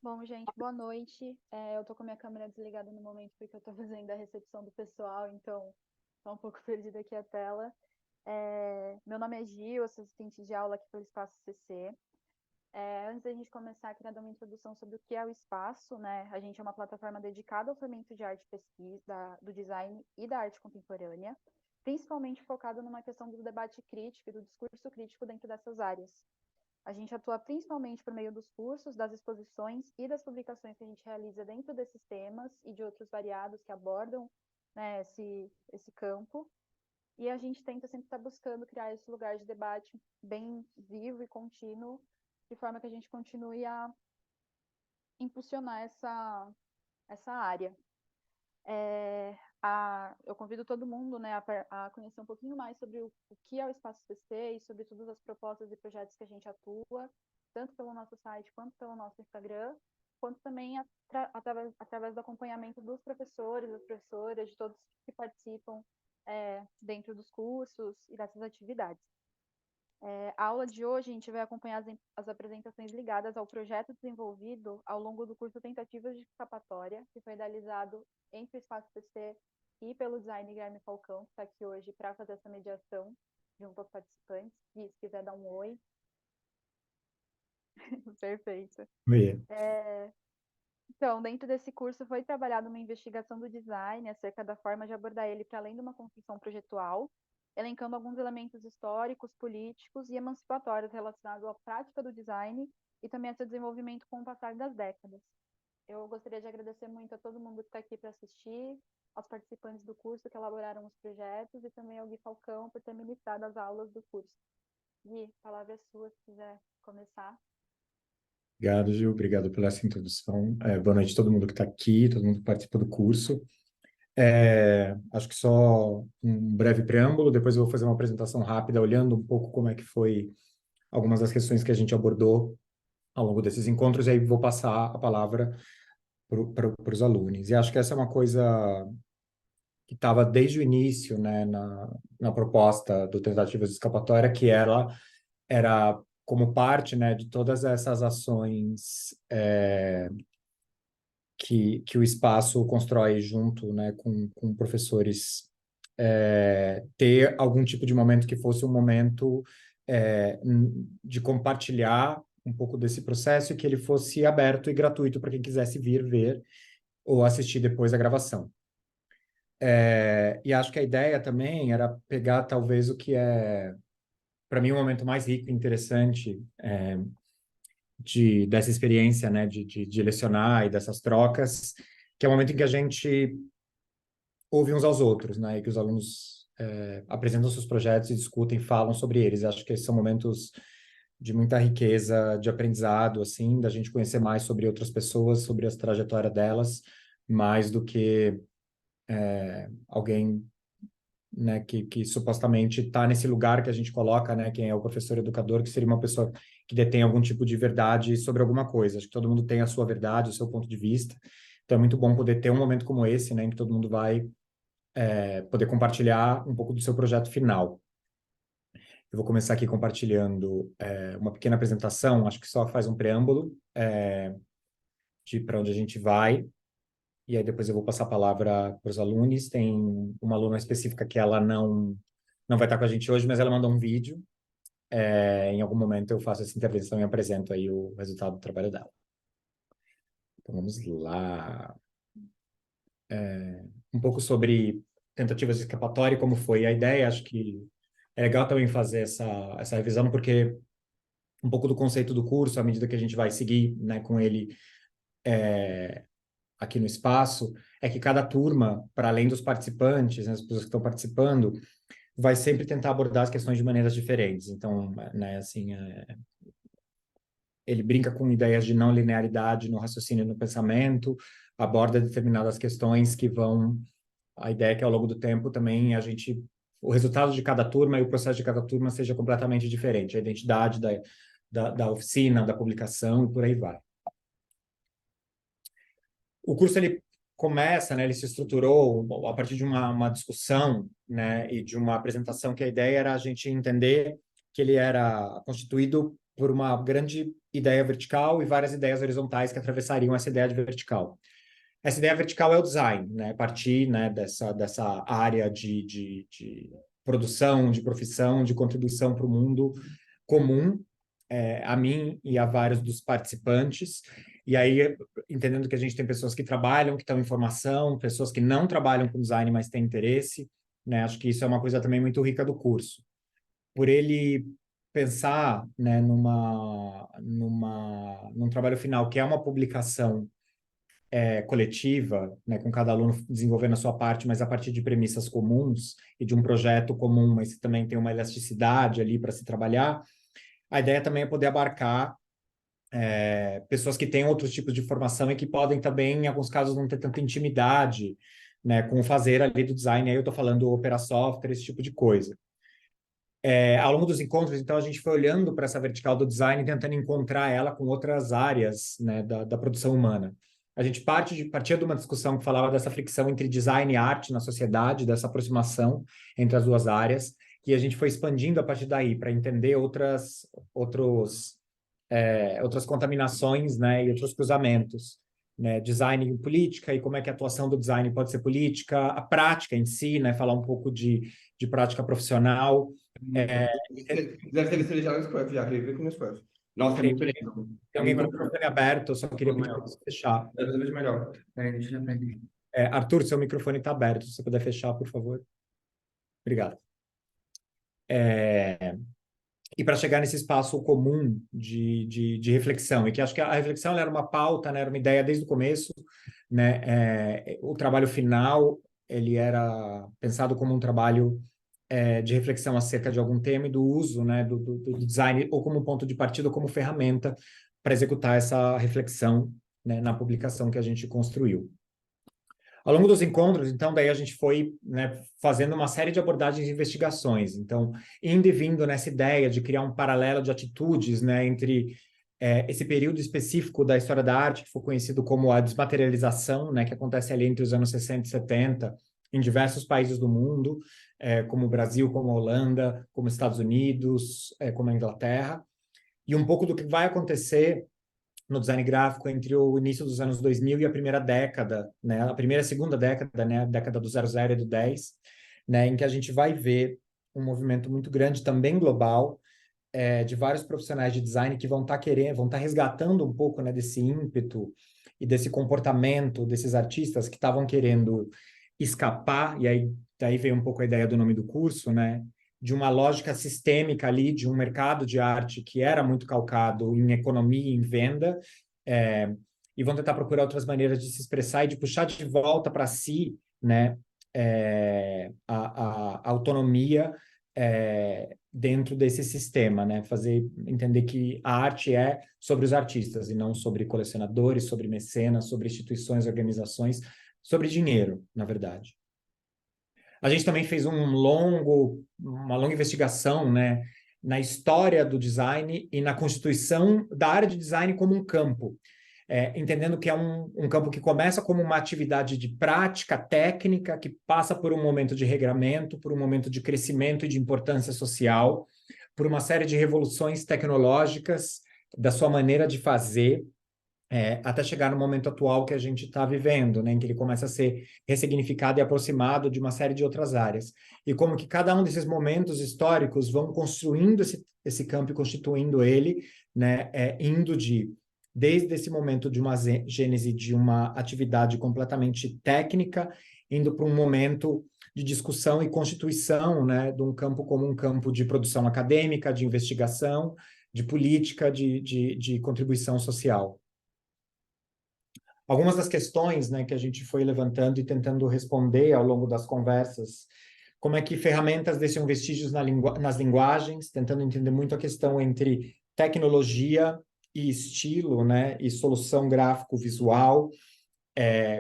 Bom, gente, boa noite. Eu tô com a minha câmera desligada no momento porque eu tô fazendo a recepção do pessoal, então tá um pouco perdida aqui a tela. Meu nome é Gil, eu sou assistente de aula aqui pelo Espaço CC. Antes da gente começar, queria dar uma introdução sobre o que é o Espaço, né? A gente é uma plataforma dedicada ao fomento de arte e pesquisa, do design e da arte contemporânea, principalmente focado numa questão do debate crítico e do discurso crítico dentro dessas áreas. A gente atua principalmente por meio dos cursos, das exposições e das publicações que a gente realiza dentro desses temas e de outros variados que abordam, né, esse campo. E a gente tenta sempre estar buscando criar esse lugar de debate bem vivo e contínuo, de forma que a gente continue a impulsionar essa área. Eu convido todo mundo, né, a conhecer um pouquinho mais sobre o que é o Espaço CC e sobre todas as propostas e projetos que a gente atua, tanto pelo nosso site quanto pelo nosso Instagram, quanto também através do acompanhamento dos professores, das professoras, de todos que participam dentro dos cursos e dessas atividades. A aula de hoje a gente vai acompanhar as apresentações ligadas ao projeto desenvolvido ao longo do curso Tentativas de Escapatória, que foi idealizado entre o Espaço PC e pelo designer Guilherme Falcão, que está aqui hoje para fazer essa mediação junto aos participantes. E se quiser dar um oi. Perfeito. Oi. Então, dentro desse curso foi trabalhada uma investigação do design acerca da forma de abordar ele para além de uma construção projetual, elencando alguns elementos históricos, políticos e emancipatórios relacionados à prática do design e também a seu desenvolvimento com o passar das décadas. Eu gostaria de agradecer muito a todo mundo que está aqui para assistir, aos participantes do curso que elaboraram os projetos e também ao Gui Falcão por ter ministrado as aulas do curso. Gui, a palavra é sua, se quiser começar. Obrigado, Gil. Obrigado pela essa introdução. Boa noite a todo mundo que está aqui, todo mundo que participa do curso. Acho que só um breve preâmbulo, depois eu vou fazer uma apresentação rápida, olhando um pouco como é que foi algumas das questões que a gente abordou ao longo desses encontros, e aí vou passar a palavra para os alunos. E acho que essa é uma coisa que estava desde o início, né, na proposta do Tentativas de Escapatória, que ela era como parte, né, de todas essas ações que o espaço constrói junto, né, com professores, ter algum tipo de momento que fosse um momento de compartilhar um pouco desse processo e que ele fosse aberto e gratuito para quem quisesse vir ver ou assistir depois a gravação. E acho que a ideia também era pegar talvez o que é, para mim, o momento mais rico e interessante dessa experiência, né, de lecionar e dessas trocas, que é o momento em que a gente ouve uns aos outros, né, e que os alunos apresentam seus projetos e discutem, falam sobre eles. Acho que esses são momentos de muita riqueza, de aprendizado, assim, da gente conhecer mais sobre outras pessoas, sobre a trajetória delas, mais do que alguém, né, que supostamente está nesse lugar que a gente coloca, né, quem é o professor educador, que seria uma pessoa que detém algum tipo de verdade sobre alguma coisa. Acho que todo mundo tem a sua verdade, o seu ponto de vista. Então é muito bom poder ter um momento como esse, né, em que todo mundo vai poder compartilhar um pouco do seu projeto final. Eu vou começar aqui compartilhando uma pequena apresentação, acho que só faz um preâmbulo de para onde a gente vai, e aí depois eu vou passar a palavra para os alunos. Tem uma aluna específica que ela não vai estar com a gente hoje, mas ela mandou um vídeo. Em algum momento eu faço essa intervenção e apresento aí o resultado do trabalho dela. Então vamos lá. Um pouco sobre tentativas de escapatória e como foi a ideia. Acho que é legal também fazer essa revisão, porque um pouco do conceito do curso, à medida que a gente vai seguir, né, com ele aqui no espaço, é que cada turma, para além dos participantes, né, as pessoas que estão participando, vai sempre tentar abordar as questões de maneiras diferentes. Então, né, assim, ele brinca com ideias de não linearidade no raciocínio e no pensamento, aborda determinadas questões que vão. A ideia é que ao longo do tempo também o resultado de cada turma e o processo de cada turma seja completamente diferente, a identidade da oficina, da publicação e por aí vai. O curso ele começa, né, ele se estruturou a partir de uma discussão, né, e de uma apresentação que a ideia era a gente entender que ele era constituído por uma grande ideia vertical e várias ideias horizontais que atravessariam essa ideia de vertical. Essa ideia vertical é o design, né? Partir, né, dessa área de produção, de profissão, de contribuição para o mundo comum, a mim e a vários dos participantes. E aí, entendendo que a gente tem pessoas que trabalham, que estão em formação, pessoas que não trabalham com design, mas têm interesse, né? Acho que isso é uma coisa também muito rica do curso. Por ele pensar, né, num trabalho final, que é uma publicação coletiva, né, com cada aluno desenvolvendo a sua parte, mas a partir de premissas comuns e de um projeto comum, mas também tem uma elasticidade ali para se trabalhar. A ideia também é poder abarcar pessoas que têm outros tipos de formação e que podem também, em alguns casos, não ter tanta intimidade, né, com o fazer ali do design. Aí eu estou falando opera software, esse tipo de coisa. Ao longo dos encontros, então, a gente foi olhando para essa vertical do design, tentando encontrar ela com outras áreas, né, da produção humana. A gente partia de uma discussão que falava dessa fricção entre design e arte na sociedade, dessa aproximação entre as duas áreas, e a gente foi expandindo a partir daí para entender outras contaminações, né, e outros cruzamentos, né, design e política, e como é que a atuação do design pode ser política, a prática em si, né, falar um pouco de prática profissional. Deve ter visto ele já no Scruff, já, ele veio com o Scruff. Nossa, é Tem, muito lindo. tem alguém com o microfone aberto, eu só queria pedir Maior. para você fechar. Deve ser melhor. Deixa eu aprender. Arthur, seu microfone está aberto, se você puder fechar, por favor. Obrigado. E para chegar nesse espaço comum de reflexão, e que acho que a reflexão ela era uma pauta, né, era uma ideia desde o começo, né, o trabalho final ele era pensado como um trabalho de reflexão acerca de algum tema e do uso, né, do design, ou como ponto de partida, ou como ferramenta para executar essa reflexão, né, na publicação que a gente construiu. Ao longo dos encontros, então, daí a gente foi, né, fazendo uma série de abordagens e investigações. Então, indo e vindo nessa ideia de criar um paralelo de atitudes, né, entre esse período específico da história da arte, que foi conhecido como a desmaterialização, né, que acontece ali entre os anos 60 e 70, em diversos países do mundo, como o Brasil, como a Holanda, como os Estados Unidos, como a Inglaterra, e um pouco do que vai acontecer no design gráfico entre o início dos anos 2000 e a primeira década, né, a primeira e segunda década, né, a década do 00 e do 10, né, em que a gente vai ver um movimento muito grande, também global, de vários profissionais de design que vão estar resgatando um pouco, né, desse ímpeto e desse comportamento desses artistas que estavam querendo escapar, e aí daí veio um pouco a ideia do nome do curso, né, de uma lógica sistêmica ali, de um mercado de arte que era muito calcado em economia e em venda, e vão tentar procurar outras maneiras de se expressar e de puxar de volta para si, né, a autonomia dentro desse sistema, né, fazer entender que a arte é sobre os artistas e não sobre colecionadores, sobre mecenas, sobre instituições, organizações, sobre dinheiro, na verdade. A gente também fez uma longa investigação, né, na história do design e na constituição da área de design como um campo, entendendo que é um campo que começa como uma atividade de prática técnica, que passa por um momento de regramento, por um momento de crescimento e de importância social, por uma série de revoluções tecnológicas da sua maneira de fazer, até chegar no momento atual que a gente está vivendo, né, em que ele começa a ser ressignificado e aproximado de uma série de outras áreas. E como que cada um desses momentos históricos vão construindo esse campo e constituindo ele, né, indo desde esse momento de uma gênese de uma atividade completamente técnica, indo para um momento de discussão e constituição, né, de um campo como um campo de produção acadêmica, de investigação, de política, de contribuição social. Algumas das questões, né, que a gente foi levantando e tentando responder ao longo das conversas, como é que ferramentas deixam vestígios nas linguagens, tentando entender muito a questão entre tecnologia e estilo, né, e solução gráfico-visual,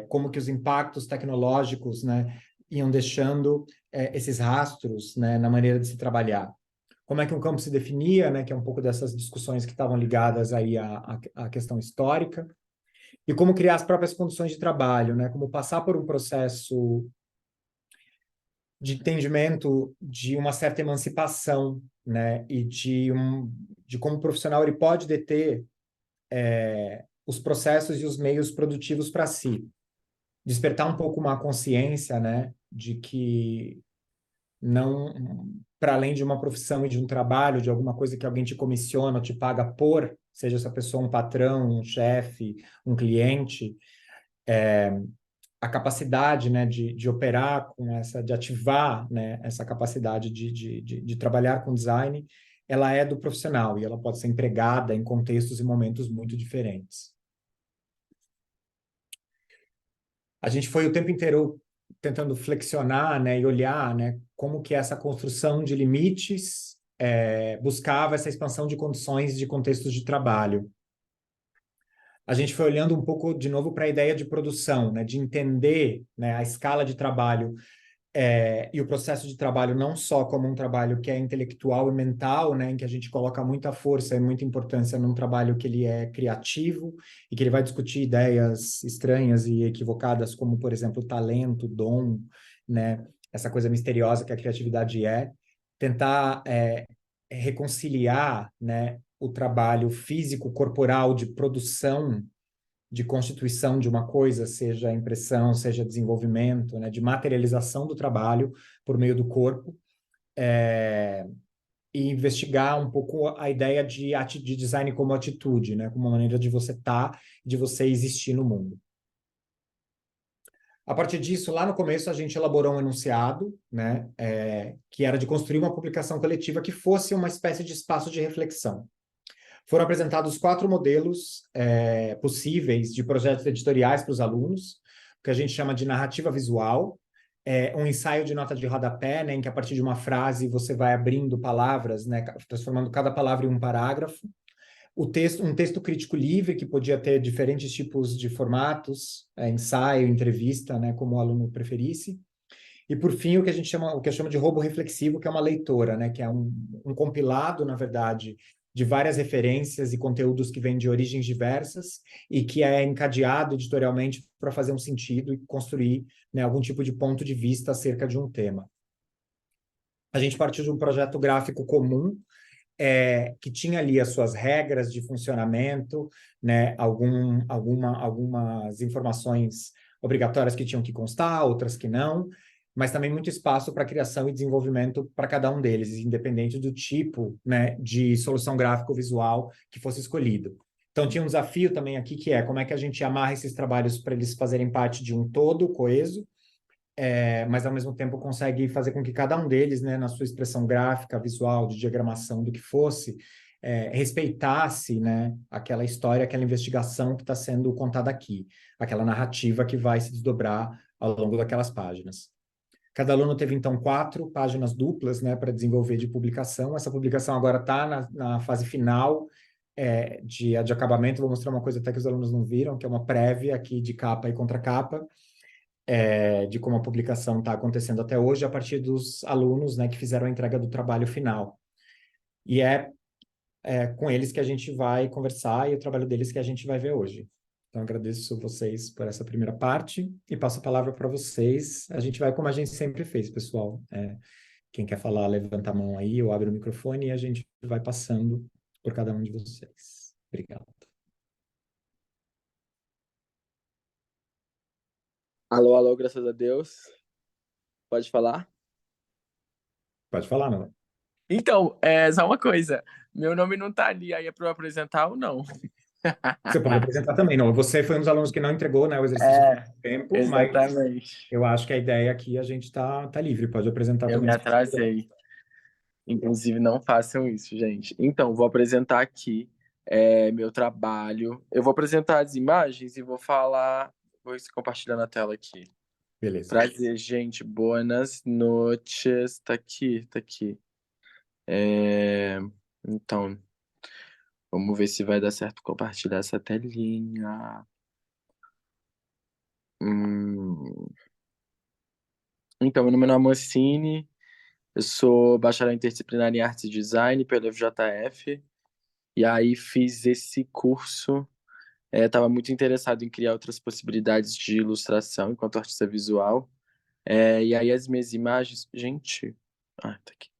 como que os impactos tecnológicos, né, iam deixando esses rastros, né, na maneira de se trabalhar. Como é que um campo se definia, né, que é um pouco dessas discussões que estavam ligadas aí à questão histórica, e como criar as próprias condições de trabalho, né? Como passar por um processo de entendimento de uma certa emancipação, né? E de como o profissional ele pode deter os processos e os meios produtivos para si. Despertar um pouco uma consciência, né? De que não, para além de uma profissão e de um trabalho, de alguma coisa que alguém te comissiona ou te paga por, seja essa pessoa um patrão, um chefe, um cliente, a capacidade, né, de operar com essa, de ativar, né, essa capacidade de trabalhar com design, ela é do profissional e ela pode ser empregada em contextos e momentos muito diferentes. A gente foi o tempo inteiro tentando flexionar, né, e olhar, né, como que essa construção de limites buscava essa expansão de condições de contextos de trabalho. A gente foi olhando um pouco de novo para a ideia de produção, né, de entender, né, a escala de trabalho e o processo de trabalho não só como um trabalho que é intelectual e mental, né, em que a gente coloca muita força e muita importância num trabalho que ele é criativo e que ele vai discutir ideias estranhas e equivocadas, como, por exemplo, talento, dom, né, essa coisa misteriosa que a criatividade tentar reconciliar, né, o trabalho físico, corporal, de produção de constituição de uma coisa, seja impressão, seja desenvolvimento, né, de materialização do trabalho por meio do corpo, e investigar um pouco a ideia de design como atitude, né, como uma maneira de você estar, de você existir no mundo. A partir disso, lá no começo, a gente elaborou um enunciado, né, que era de construir uma publicação coletiva que fosse uma espécie de espaço de reflexão. Foram apresentados 4 modelos possíveis de projetos editoriais para os alunos, o que a gente chama de narrativa visual, um ensaio de nota de rodapé, né, em que a partir de uma frase você vai abrindo palavras, né, transformando cada palavra em um parágrafo. Um texto crítico livre, que podia ter diferentes tipos de formatos, ensaio, entrevista, né, como o aluno preferisse. E, por fim, o que a gente chama, o que eu chamo de robo reflexivo, que é uma leitora, né, que é um compilado, na verdade, de várias referências e conteúdos que vêm de origens diversas e que é encadeado editorialmente para fazer um sentido e construir, né, algum tipo de ponto de vista acerca de um tema. A gente partiu de um projeto gráfico comum, que tinha ali as suas regras de funcionamento, né, algumas informações obrigatórias que tinham que constar, outras que não, mas também muito espaço para criação e desenvolvimento para cada um deles, independente do tipo, né, de solução gráfico-visual que fosse escolhido. Então, tinha um desafio também aqui, que é como é que a gente amarra esses trabalhos para eles fazerem parte de um todo coeso, mas ao mesmo tempo consegue fazer com que cada um deles, né, na sua expressão gráfica, visual, de diagramação, do que fosse, respeitasse, né, aquela história, aquela investigação que está sendo contada aqui, aquela narrativa que vai se desdobrar ao longo daquelas páginas. Cada aluno teve, então, 4 páginas duplas, né, para desenvolver de publicação. Essa publicação agora está na fase final de acabamento. Vou mostrar uma coisa até que os alunos não viram, que é uma prévia aqui de capa e contracapa, de como a publicação está acontecendo até hoje, a partir dos alunos, né, que fizeram a entrega do trabalho final. E com eles que a gente vai conversar e o trabalho deles que a gente vai ver hoje. Então, agradeço vocês por essa primeira parte e passo a palavra para vocês. A gente vai como a gente sempre fez, pessoal. Quem quer falar, levanta a mão aí ou abre o microfone e a gente vai passando por cada um de vocês. Obrigado. Alô, alô, graças a Deus. Pode falar? Pode falar, não? Então, só uma coisa. Meu nome não tá ali, aí é para eu apresentar ou não? Você pode apresentar também, não. Você foi um dos alunos que não entregou, né, o exercício por muito tempo, mas Exatamente. eu acho que a ideia aqui a gente tá livre, pode apresentar Eu também. me atrasei. Inclusive, não façam isso, gente. Então, vou apresentar aqui meu trabalho. Eu vou apresentar as imagens e vou falar. Vou compartilhar na tela aqui. Beleza. Prazer, gente. Buenas noches. Tá aqui, tá aqui. Então, vamos ver se vai dar certo compartilhar essa telinha. Então, meu nome é Amocine, eu sou bacharel interdisciplinar em Artes e Design pelo FJF, e aí fiz esse curso, estava muito interessado em criar outras possibilidades de ilustração enquanto artista visual, E aí as minhas imagens... Gente... Ah, tá aqui.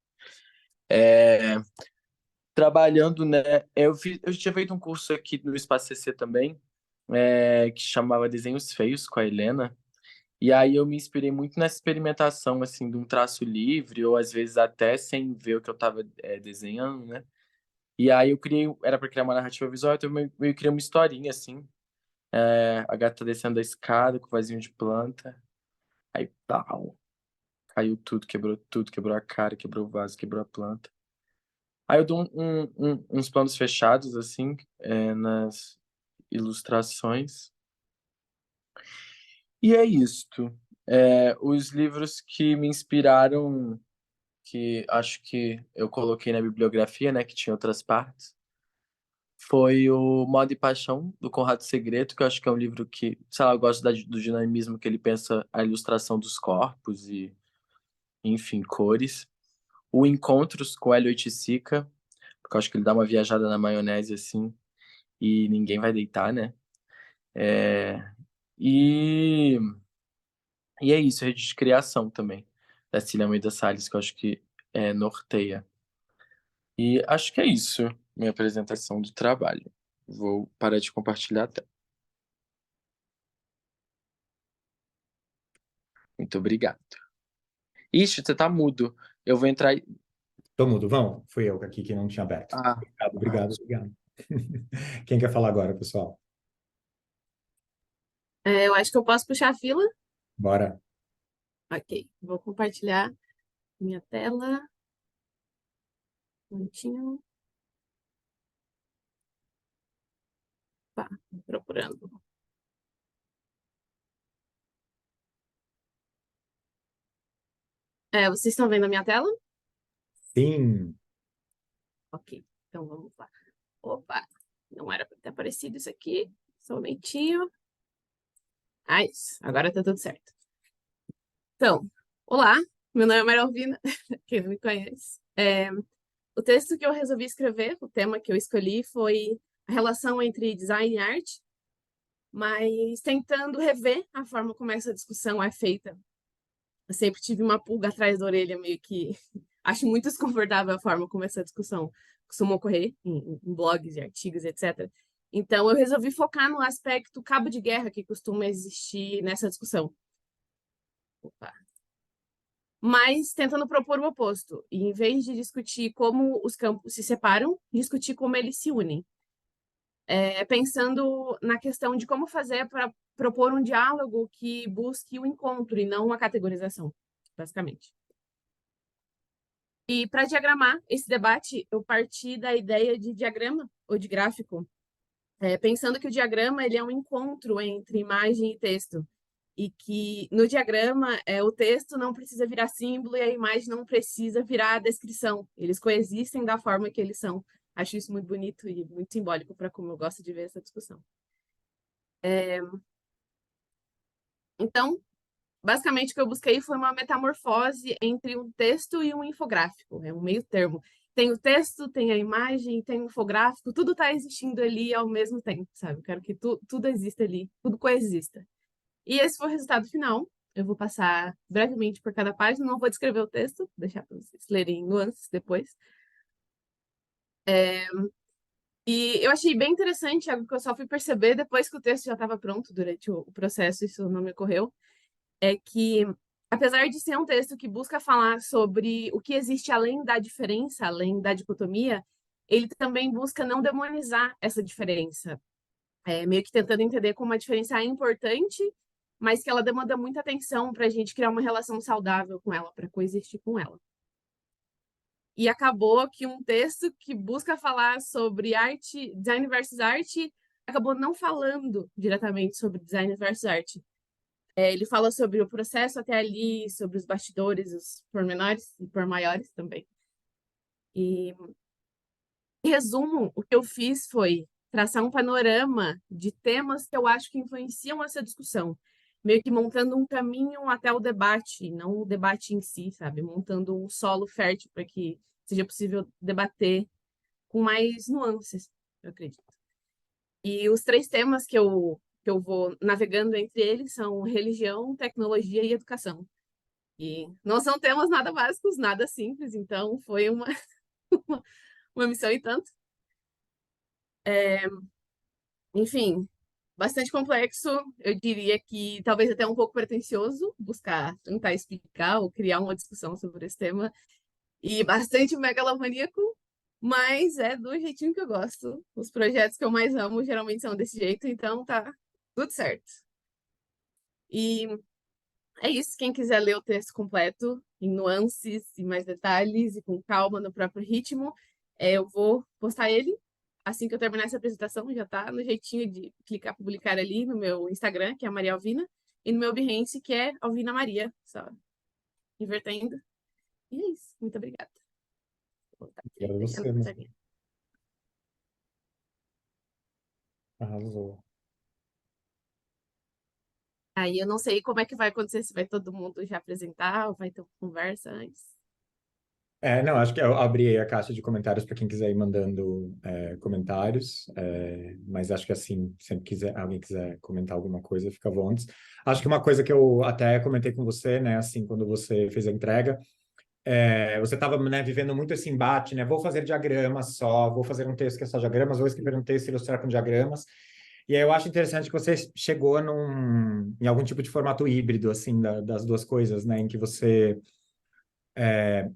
Trabalhando, né? Eu tinha feito um curso aqui no Espaço CC também, que chamava Desenhos Feios com a Helena. E aí eu me inspirei muito nessa experimentação, assim, de um traço livre, ou às vezes até sem ver o que eu estava desenhando, né? E aí eu criei, era para criar uma narrativa visual, então eu criei uma historinha, assim. A gata descendo a escada com o vasinho de planta. Aí, pau, caiu tudo, quebrou a cara, quebrou o vaso, quebrou a planta. Aí eu dou uns planos fechados, assim, nas ilustrações. E é isto. Os livros que me inspiraram, que acho que eu coloquei na bibliografia, né, que tinha outras partes, foi o Moda e Paixão, do Conrado Segreto, que eu acho que é um livro que, sei lá, eu gosto do dinamismo que ele pensa a ilustração dos corpos e, enfim, cores. O Encontros com Hélio Oiticica, porque eu acho que ele dá uma viajada na maionese, assim, e ninguém vai deitar, né? E, e é isso, Rede de Criação também, da Cília Almeida Salles, que eu acho que norteia. E acho que é isso, minha apresentação do trabalho. Vou parar de compartilhar até. Muito obrigado. Ixi, você tá mudo. Eu vou entrar. Tô mudo, vamos. Fui eu aqui que não tinha aberto. Ah, Obrigado. Quem quer falar agora, pessoal? Eu acho que eu posso puxar a fila. Bora. Ok, vou compartilhar minha tela. Um minutinho. Tá, procurando. Vocês estão vendo a minha tela? Sim. Ok, então vamos lá. Opa, não era para ter aparecido isso aqui. Só um momentinho. Isso, agora tá tudo certo. Então, olá, meu nome é Maria Alvina, quem não me conhece. O texto que eu resolvi escrever, o tema que eu escolhi foi a relação entre design e arte, mas tentando rever a forma como essa discussão é feita. Eu sempre tive uma pulga atrás da orelha, meio que acho muito desconfortável a forma como essa discussão costuma ocorrer em blogs e artigos, etc. Então, eu resolvi focar no aspecto cabo de guerra que costuma existir nessa discussão. Opa. Mas tentando propor o oposto. E em vez de discutir como os campos se separam, discutir como eles se unem. Pensando na questão de como fazer para propor um diálogo que busque o encontro e não a categorização, basicamente. E para diagramar esse debate, eu parti da ideia de diagrama ou de gráfico, pensando que o diagrama ele é um encontro entre imagem e texto, e que no diagrama o texto não precisa virar símbolo e a imagem não precisa virar descrição. Eles coexistem da forma que eles são. Acho isso muito bonito e muito simbólico para como eu gosto de ver essa discussão. Então, basicamente, o que eu busquei foi uma metamorfose entre um texto e um infográfico, é um meio termo. Tem o texto, tem a imagem, tem o infográfico, tudo está existindo ali ao mesmo tempo, sabe? Eu quero que tudo exista ali, tudo coexista. E esse foi o resultado final. Eu vou passar brevemente por cada página, não vou descrever o texto, deixar para vocês lerem nuances depois. E eu achei bem interessante, algo que eu só fui perceber depois que o texto já estava pronto, durante o processo, isso não me ocorreu, é que, apesar de ser um texto que busca falar sobre o que existe além da diferença, além da dicotomia, ele também busca não demonizar essa diferença, meio que tentando entender como a diferença é importante, mas que ela demanda muita atenção para a gente criar uma relação saudável com ela, para coexistir com ela. E acabou que um texto que busca falar sobre arte, design versus arte, acabou não falando diretamente sobre design versus arte. Ele fala sobre o processo até ali, sobre os bastidores, os pormenores e por maiores também. E, em resumo, o que eu fiz foi traçar um panorama de temas que eu acho que influenciam essa discussão, meio que montando um caminho até o debate, não o debate em si, sabe? Montando um solo fértil para que seja possível debater com mais nuances, eu acredito. E os 3 temas que eu vou navegando entre eles são religião, tecnologia e educação. E não são temas nada básicos, nada simples, então foi uma, uma missão e tanto. Enfim, bastante complexo. Eu diria que talvez até um pouco pretensioso buscar tentar explicar ou criar uma discussão sobre esse tema. E bastante megalomaníaco, mas é do jeitinho que eu gosto. Os projetos que eu mais amo geralmente são desse jeito, então tá tudo certo. E é isso. Quem quiser ler o texto completo, em nuances e mais detalhes, e com calma, no próprio ritmo, eu vou postar ele assim que eu terminar essa apresentação. Já tá no jeitinho de clicar publicar ali no meu Instagram, que é a Maria Alvina, e no meu Behance, que é Alvina Maria, só invertendo. E é isso. Muito obrigada. Vou botar aqui, Obrigado a fechando você, a mas portaria. arrasou. Aí eu não sei como é que vai acontecer, se vai todo mundo já apresentar ou vai ter uma conversa antes. Não, acho que eu abri aí a caixa de comentários para quem quiser ir mandando comentários, mas acho que assim, sempre quiser, alguém quiser comentar alguma coisa, fica à vontade. Acho que uma coisa que eu até comentei com você, né, assim, quando você fez a entrega, você estava, né, vivendo muito esse embate, né, vou fazer diagramas só, vou fazer um texto que é só diagramas, vou escrever um texto e ilustrar com diagramas, e aí eu acho interessante que você chegou em algum tipo de formato híbrido, assim, das duas coisas, né, em que você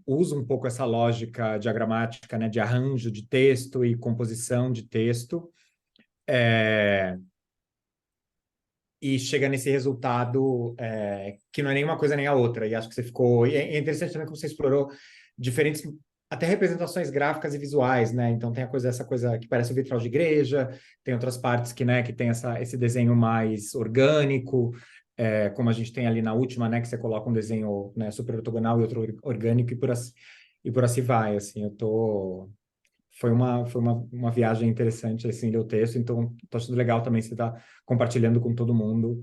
usa um pouco essa lógica diagramática, né, de arranjo de texto e composição de texto, e chega nesse resultado que não é nenhuma coisa nem a outra. E acho que você ficou. E é interessante também que você explorou diferentes, até representações gráficas e visuais, né? Então tem essa coisa que parece um vitral de igreja, tem outras partes que, né, que tem esse desenho mais orgânico. Como a gente tem ali na última, né, que você coloca um desenho, né, super ortogonal e outro orgânico e por assim vai, assim, foi uma viagem interessante, assim, ler o texto, então tô achando legal também você estar compartilhando com todo mundo,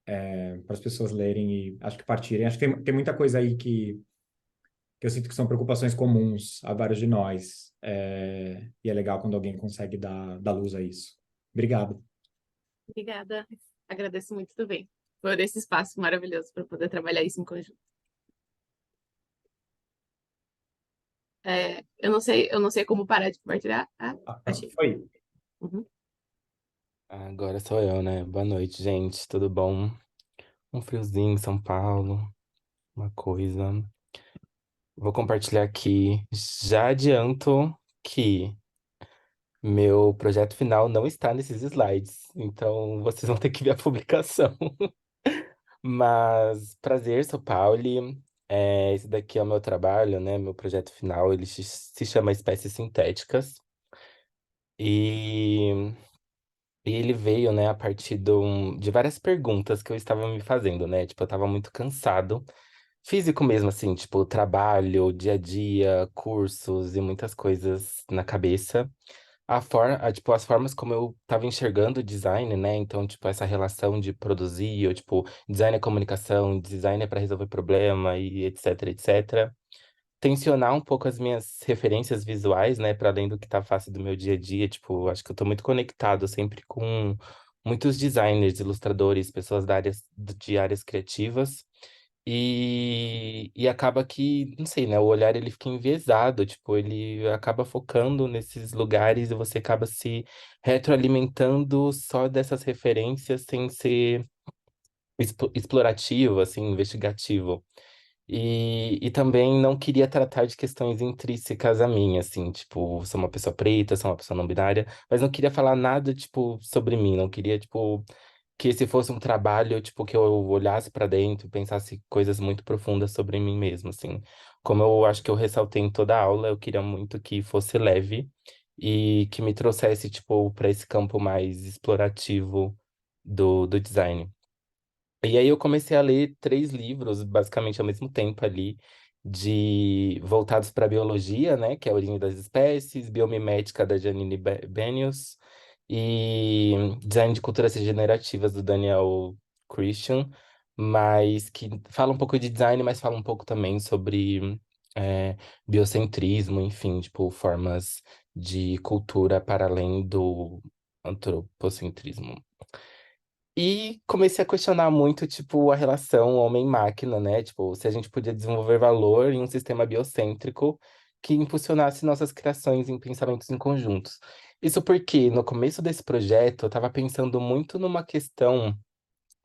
para as pessoas lerem e acho que partirem. Acho que tem muita coisa aí que eu sinto que são preocupações comuns a vários de nós, e é legal quando alguém consegue dar luz a isso. Obrigado. Obrigada. Agradeço muito também por esse espaço maravilhoso para poder trabalhar isso em conjunto. Eu não sei como parar de compartilhar. Ah, Pronto, achei. foi. Uhum. Agora sou eu, né? Boa noite, gente. Tudo bom? Um friozinho em São Paulo, uma coisa. Vou compartilhar aqui. Já adianto que meu projeto final não está nesses slides, então vocês vão ter que ver a publicação. Mas prazer, sou Pauli. Esse daqui é o meu trabalho, né? Meu projeto final, ele se chama Espécies Sintéticas. E E ele veio, né, a partir de várias perguntas que eu estava me fazendo, né? Tipo, eu estava muito cansado, físico mesmo, assim, tipo, trabalho, dia a dia, cursos e muitas coisas na cabeça. Tipo, as formas como eu estava enxergando o design, né? Então, tipo, essa relação de produzir, ou, tipo, design é comunicação, design é para resolver problema e etc, etc, tensionar um pouco as minhas referências visuais, né, para além do que tá fácil do meu dia a dia, tipo, acho que eu tô muito conectado sempre com muitos designers, ilustradores, pessoas de áreas criativas. E acaba que, não sei, né? O olhar ele fica enviesado, tipo, ele acaba focando nesses lugares e você acaba se retroalimentando só dessas referências sem ser explorativo, assim, investigativo. E também não queria tratar de questões intrínsecas a mim, assim, tipo, sou uma pessoa preta, sou uma pessoa não binária, mas não queria falar nada, tipo, sobre mim, não queria, tipo, que esse fosse um trabalho, tipo, que eu olhasse pra dentro e pensasse coisas muito profundas sobre mim mesmo, assim. Como eu acho que eu ressaltei em toda a aula, eu queria muito que fosse leve e que me trouxesse, tipo, para esse campo mais explorativo do design. E aí eu comecei a ler 3 livros, basicamente ao mesmo tempo ali, voltados para biologia, né, que é a origem das espécies, biomimética da Janine Benyus e design de culturas regenerativas do Daniel Christian, mas que fala um pouco de design, mas fala um pouco também sobre biocentrismo, enfim, tipo, formas de cultura para além do antropocentrismo. E comecei a questionar muito, tipo, a relação homem-máquina, né? Tipo, se a gente podia desenvolver valor em um sistema biocêntrico que impulsionasse nossas criações em pensamentos em conjuntos. Isso porque, no começo desse projeto, eu estava pensando muito numa questão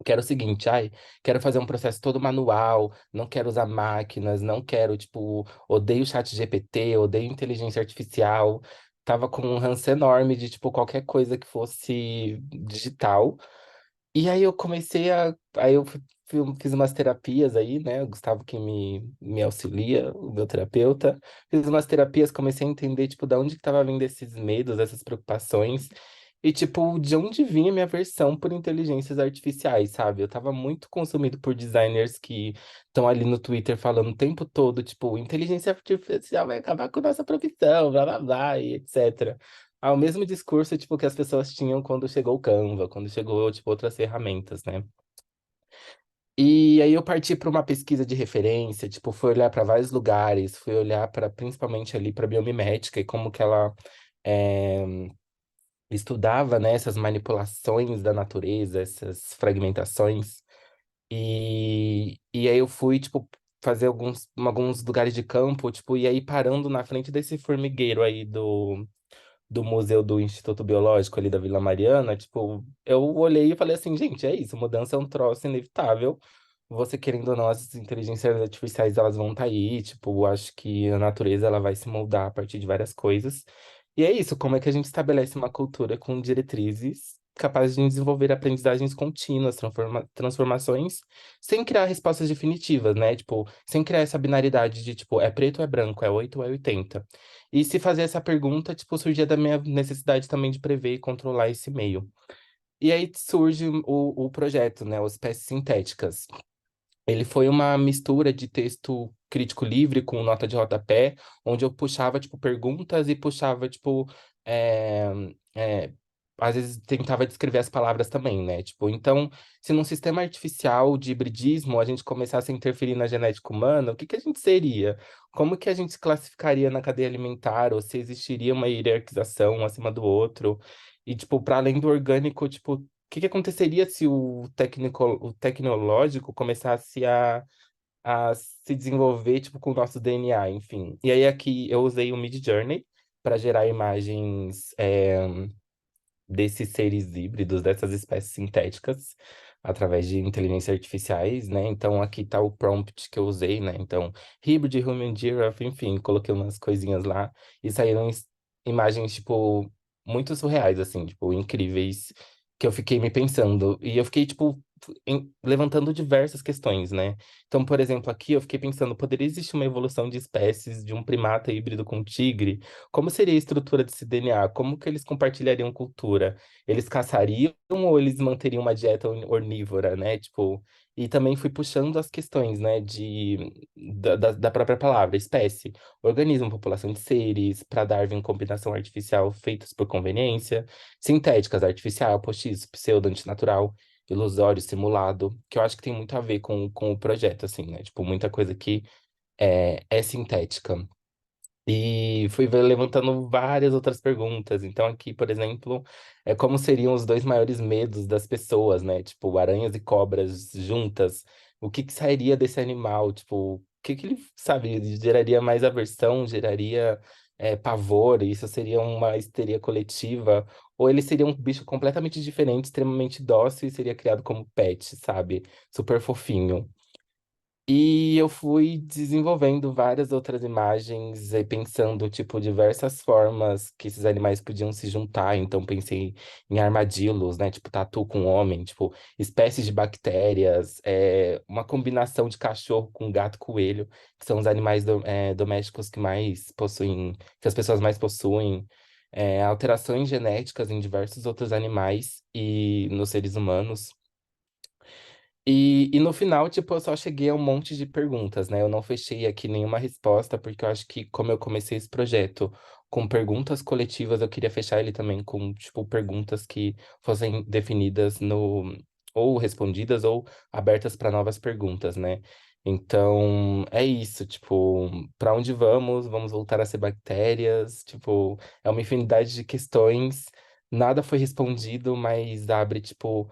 que era o seguinte, ai, quero fazer um processo todo manual, não quero usar máquinas, não quero, tipo, odeio chat GPT, odeio inteligência artificial. Tava com um ranço enorme de, tipo, qualquer coisa que fosse digital. E aí eu comecei a. Aí eu fiz umas terapias aí, né? O Gustavo que me auxilia, o meu terapeuta. Fiz umas terapias, comecei a entender, tipo, de onde que tava vindo esses medos, essas preocupações. E, tipo, de onde vinha minha aversão por inteligências artificiais, sabe? Eu tava muito consumido por designers que estão ali no Twitter falando o tempo todo, tipo, inteligência artificial vai acabar com nossa profissão, blá blá blá, e etc. Ao mesmo discurso, tipo, que as pessoas tinham quando chegou o Canva, quando chegou, tipo, outras ferramentas, né? E aí eu parti para uma pesquisa de referência, tipo, fui olhar para vários lugares, fui olhar para principalmente ali para biomimética e como que ela eh, estudava, né, essas manipulações da natureza, essas fragmentações. E aí eu fui, tipo, fazer alguns lugares de campo, tipo, e aí parando na frente desse formigueiro aí do Museu do Instituto Biológico ali da Vila Mariana, tipo, eu olhei e falei assim, gente, é isso, mudança é um troço inevitável. Você querendo ou não, as inteligências artificiais elas vão estar aí, tipo, acho que a natureza ela vai se moldar a partir de várias coisas. E é isso, como é que a gente estabelece uma cultura com diretrizes capazes de desenvolver aprendizagens contínuas, transformações, sem criar respostas definitivas, né? Tipo, sem criar essa binaridade de, tipo, é preto ou é branco, é 8 ou é 80. E se fazer essa pergunta, tipo, surgia da minha necessidade também de prever e controlar esse meio. E aí surge o projeto, né? Os espécies sintéticas. Ele foi uma mistura de texto crítico livre com nota de rodapé, onde eu puxava, tipo, perguntas e puxava, tipo, é, é, às vezes tentava descrever as palavras também, né? Tipo, então, se num sistema artificial de hibridismo a gente começasse a interferir na genética humana, o que que a gente seria? Como que a gente se classificaria na cadeia alimentar? Ou se existiria uma hierarquização um acima do outro? E, tipo, para além do orgânico, tipo, que aconteceria se o tecnológico começasse a se desenvolver, tipo, com o nosso DNA, enfim. E aí aqui eu usei o Midjourney para gerar imagens desses seres híbridos, dessas espécies sintéticas, através de inteligência artificiais, né? Então aqui tá o prompt que eu usei, né? Então, hybrid, human giraffe, enfim, coloquei umas coisinhas lá e saíram imagens, tipo, muito surreais, assim, tipo, incríveis, que eu fiquei me pensando. E eu fiquei, tipo, levantando diversas questões, né? Então, por exemplo, aqui eu fiquei pensando, poderia existir uma evolução de espécies de um primata híbrido com um tigre? Como seria a estrutura desse DNA? Como que eles compartilhariam cultura? Eles caçariam ou eles manteriam uma dieta ornívora, né? Tipo, e também fui puxando as questões, né, da própria palavra, espécie, organismo, população de seres, para Darwin, combinação artificial feitas por conveniência, sintéticas, artificial, postiço, pseudo, antinatural, ilusório, simulado, que eu acho que tem muito a ver com o projeto, assim, né? Tipo, muita coisa que é sintética. E fui levantando várias outras perguntas. Então, aqui, por exemplo, é como seriam os dois maiores medos das pessoas, né? Tipo, aranhas e cobras juntas. O que que sairia desse animal? Tipo, o que que ele, sabe, geraria mais aversão, geraria pavor? Isso seria uma histeria coletiva? Ou ele seria um bicho completamente diferente, extremamente dócil e seria criado como pet, sabe? Super fofinho. E eu fui desenvolvendo várias outras imagens, pensando, tipo, diversas formas que esses animais podiam se juntar. Então, pensei em armadilhos, né? Tipo, tatu com homem, tipo, espécies de bactérias, uma combinação de cachorro com gato coelho, que são os animais domésticos que mais possuem, que as pessoas mais possuem. Alterações genéticas em diversos outros animais e nos seres humanos. E no final, tipo, eu só cheguei a um monte de perguntas, né? Eu não fechei aqui nenhuma resposta, porque eu acho que, como eu comecei esse projeto com perguntas coletivas, eu queria fechar ele também com, tipo, perguntas que fossem definidas no... ou respondidas ou abertas para novas perguntas, né? Então, é isso, tipo, para onde vamos? Vamos voltar a ser bactérias? Tipo, é uma infinidade de questões, nada foi respondido, mas abre, tipo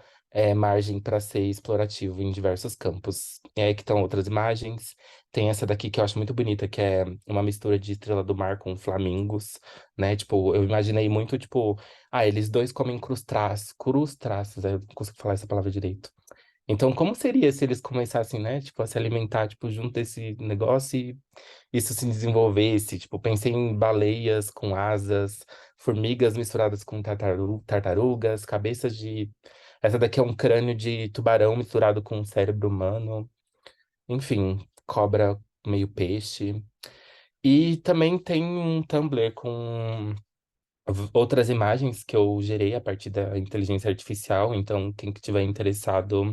margem para ser explorativo em diversos campos. E aí que estão outras imagens. Tem essa daqui que eu acho muito bonita, que é uma mistura de estrela do mar com flamingos, né? Tipo, eu imaginei muito, tipo, eles dois comem crustáceos, eu não consigo falar essa palavra direito. Então, como seria se eles começassem, né, tipo, a se alimentar, tipo, junto desse negócio e isso se desenvolvesse? Tipo, pensei em baleias com asas, formigas misturadas com tartarugas, cabeças de... Essa daqui é um crânio de tubarão misturado com um cérebro humano. Enfim, cobra meio peixe. E também tem um Tumblr com outras imagens que eu gerei a partir da inteligência artificial. Então, quem que tiver interessado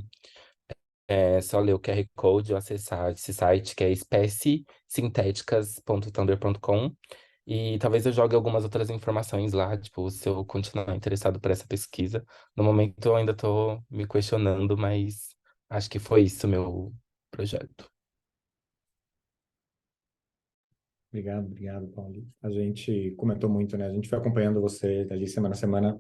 é só ler o QR Code ou acessar esse site que é espéciesintéticas.tumblr.com. E talvez eu jogue algumas outras informações lá, tipo, se eu continuar interessado por essa pesquisa. No momento eu ainda estou me questionando, mas acho que foi isso meu projeto. Obrigado, Paulo. A gente comentou muito, né? A gente foi acompanhando você ali semana a semana,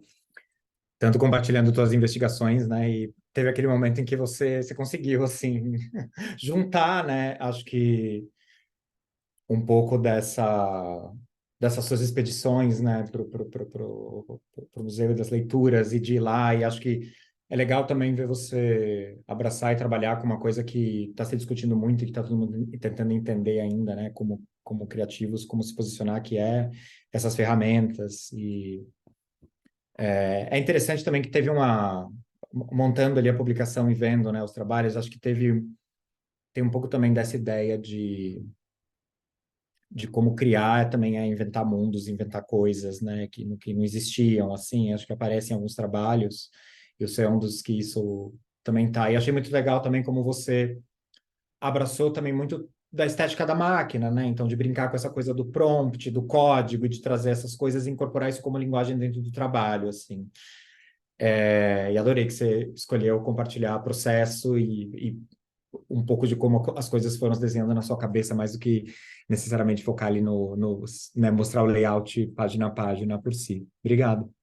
tanto compartilhando suas investigações, né? E teve aquele momento em que você conseguiu, assim, juntar, né? Acho que um pouco dessas suas expedições, né? Pro Museu das Leituras e de ir lá. E acho que é legal também ver você abraçar e trabalhar com uma coisa que está se discutindo muito e que está todo mundo tentando entender ainda, né? Como criativos, como se posicionar, que é essas ferramentas. E é interessante também que teve montando ali a publicação e vendo, né, os trabalhos, acho que tem um pouco também dessa ideia de como criar também é inventar mundos, inventar coisas, né, que não existiam, assim, acho que aparecem alguns trabalhos, e você é um dos que isso também tá. E achei muito legal também como você abraçou também muito da estética da máquina, né, então de brincar com essa coisa do prompt, do código, e de trazer essas coisas e incorporar isso como linguagem dentro do trabalho, assim. E adorei que você escolheu compartilhar processo e um pouco de como as coisas foram se desenhando na sua cabeça, mais do que necessariamente focar ali né, mostrar o layout página a página por si. Obrigado.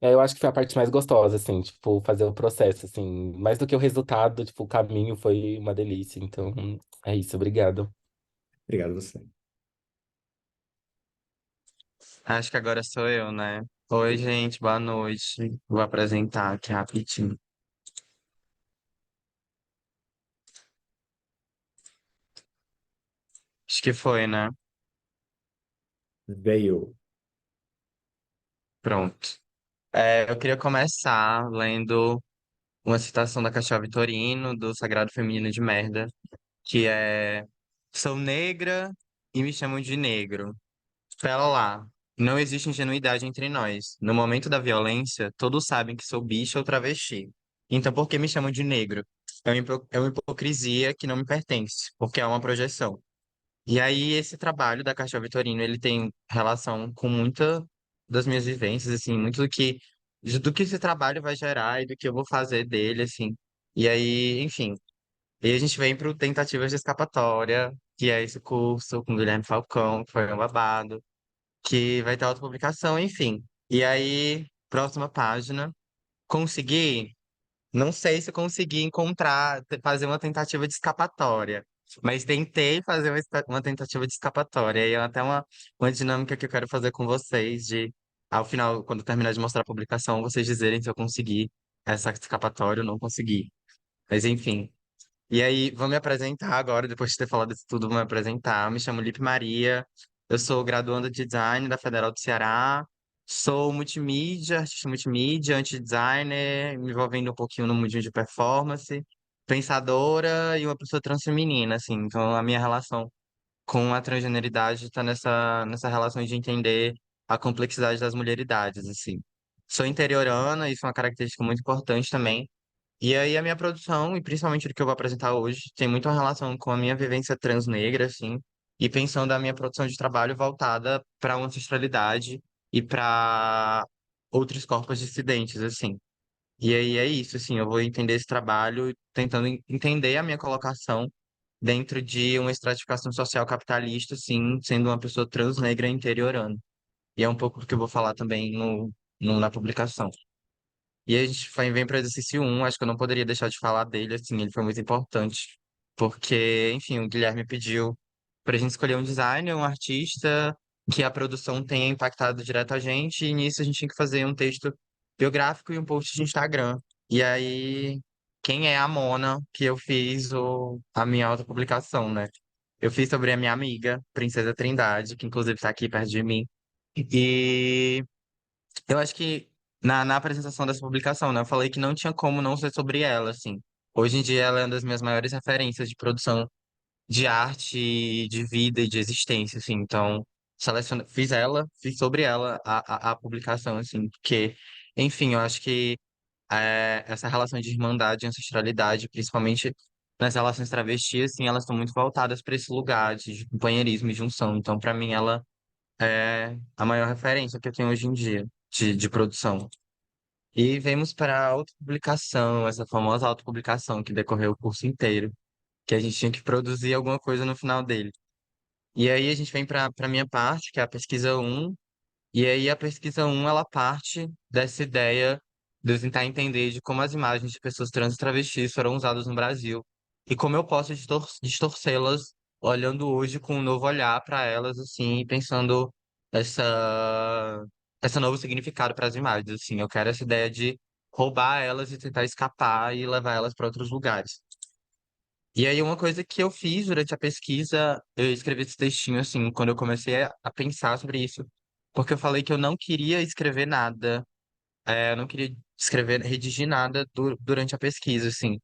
Eu acho que foi a parte mais gostosa, assim, tipo, fazer o processo, assim, mais do que o resultado, tipo, o caminho foi uma delícia. Então, é isso, obrigado. Obrigado a você. Acho que agora sou eu, né? Oi, gente, boa noite. Vou apresentar aqui rapidinho. Acho que foi, né? Veio. Pronto. Eu queria começar lendo uma citação da Cachorra Vitorino, do Sagrado Feminino de Merda, que é: Sou negra e me chamam de negro. Pera lá. Não existe ingenuidade entre nós. No momento da violência, todos sabem que sou bicha ou travesti. Então, por que me chamam de negro? É uma hipocrisia que não me pertence, porque é uma projeção. E aí, esse trabalho da Caixa Vitorino, ele tem relação com muita das minhas vivências, assim, muito do que esse trabalho vai gerar e do que eu vou fazer dele, assim. E aí, enfim. E aí a gente vem para Tentativas de Escapatória, que é esse curso com o Guilherme Falcão, que foi um babado, que vai ter autopublicação, enfim. E aí, próxima página. Consegui? Não sei se eu consegui fazer uma tentativa de escapatória, mas tentei fazer uma tentativa de escapatória. E é até uma dinâmica que eu quero fazer com vocês, de, ao final, quando eu terminar de mostrar a publicação, vocês dizerem se eu consegui essa escapatória ou não consegui. Mas enfim. E aí, vou me apresentar agora, depois de ter falado isso tudo, vou me apresentar. Eu me chamo Lipe Maria, eu sou graduanda de design da Federal do Ceará, sou multimídia, artista multimídia, anti-designer, me envolvendo um pouquinho no mundinho de performance, pensadora e uma pessoa transfeminina, assim. Então, a minha relação com a transgeneridade está nessa relação de entender a complexidade das mulheridades, assim. Sou interiorana, isso é uma característica muito importante também. E aí a minha produção, e principalmente o que eu vou apresentar hoje, tem muito uma relação com a minha vivência transnegra, assim, e pensando a minha produção de trabalho voltada para a ancestralidade e para outros corpos dissidentes, assim. E aí é isso, assim, eu vou entender esse trabalho tentando entender a minha colocação dentro de uma estratificação social capitalista, assim, sendo uma pessoa transnegra interiorana. E é um pouco do que eu vou falar também na publicação. E a gente vem para o exercício um, acho que eu não poderia deixar de falar dele, assim, ele foi muito importante, porque, enfim, o Guilherme pediu para a gente escolher um designer, um artista, que a produção tenha impactado direto a gente, e nisso a gente tinha que fazer um texto biográfico e um post de Instagram. E aí, quem é a Mona, que eu fiz a minha autopublicação, né? Eu fiz sobre a minha amiga, Princesa Trindade, que inclusive está aqui perto de mim. E eu acho que na apresentação dessa publicação, né, eu falei que não tinha como não ser sobre ela, assim. Hoje em dia ela é uma das minhas maiores referências de produção de arte, de vida e de existência, assim. Então, fiz sobre ela a publicação, assim, porque, enfim, eu acho que essa relação de irmandade e ancestralidade, principalmente nas relações travestis, assim, elas estão muito voltadas para esse lugar de companheirismo e junção. Então, para mim, ela é a maior referência que eu tenho hoje em dia de produção. E vemos para a autopublicação, essa famosa autopublicação que decorreu o curso inteiro, que a gente tinha que produzir alguma coisa no final dele. E aí a gente vem para a minha parte, que é a pesquisa um, e aí a pesquisa um ela parte dessa ideia de eu tentar entender de como as imagens de pessoas trans e travestis foram usadas no Brasil e como eu posso distorcê-las olhando hoje com um novo olhar para elas, assim, e pensando essa, essa novo significado para as imagens, assim. Eu quero essa ideia de roubar elas e tentar escapar e levar elas para outros lugares. E aí, uma coisa que eu fiz durante a pesquisa, eu escrevi esse textinho, assim, quando eu comecei a pensar sobre isso, porque eu falei que eu não queria escrever nada, eu não queria escrever, redigir nada durante a pesquisa, assim,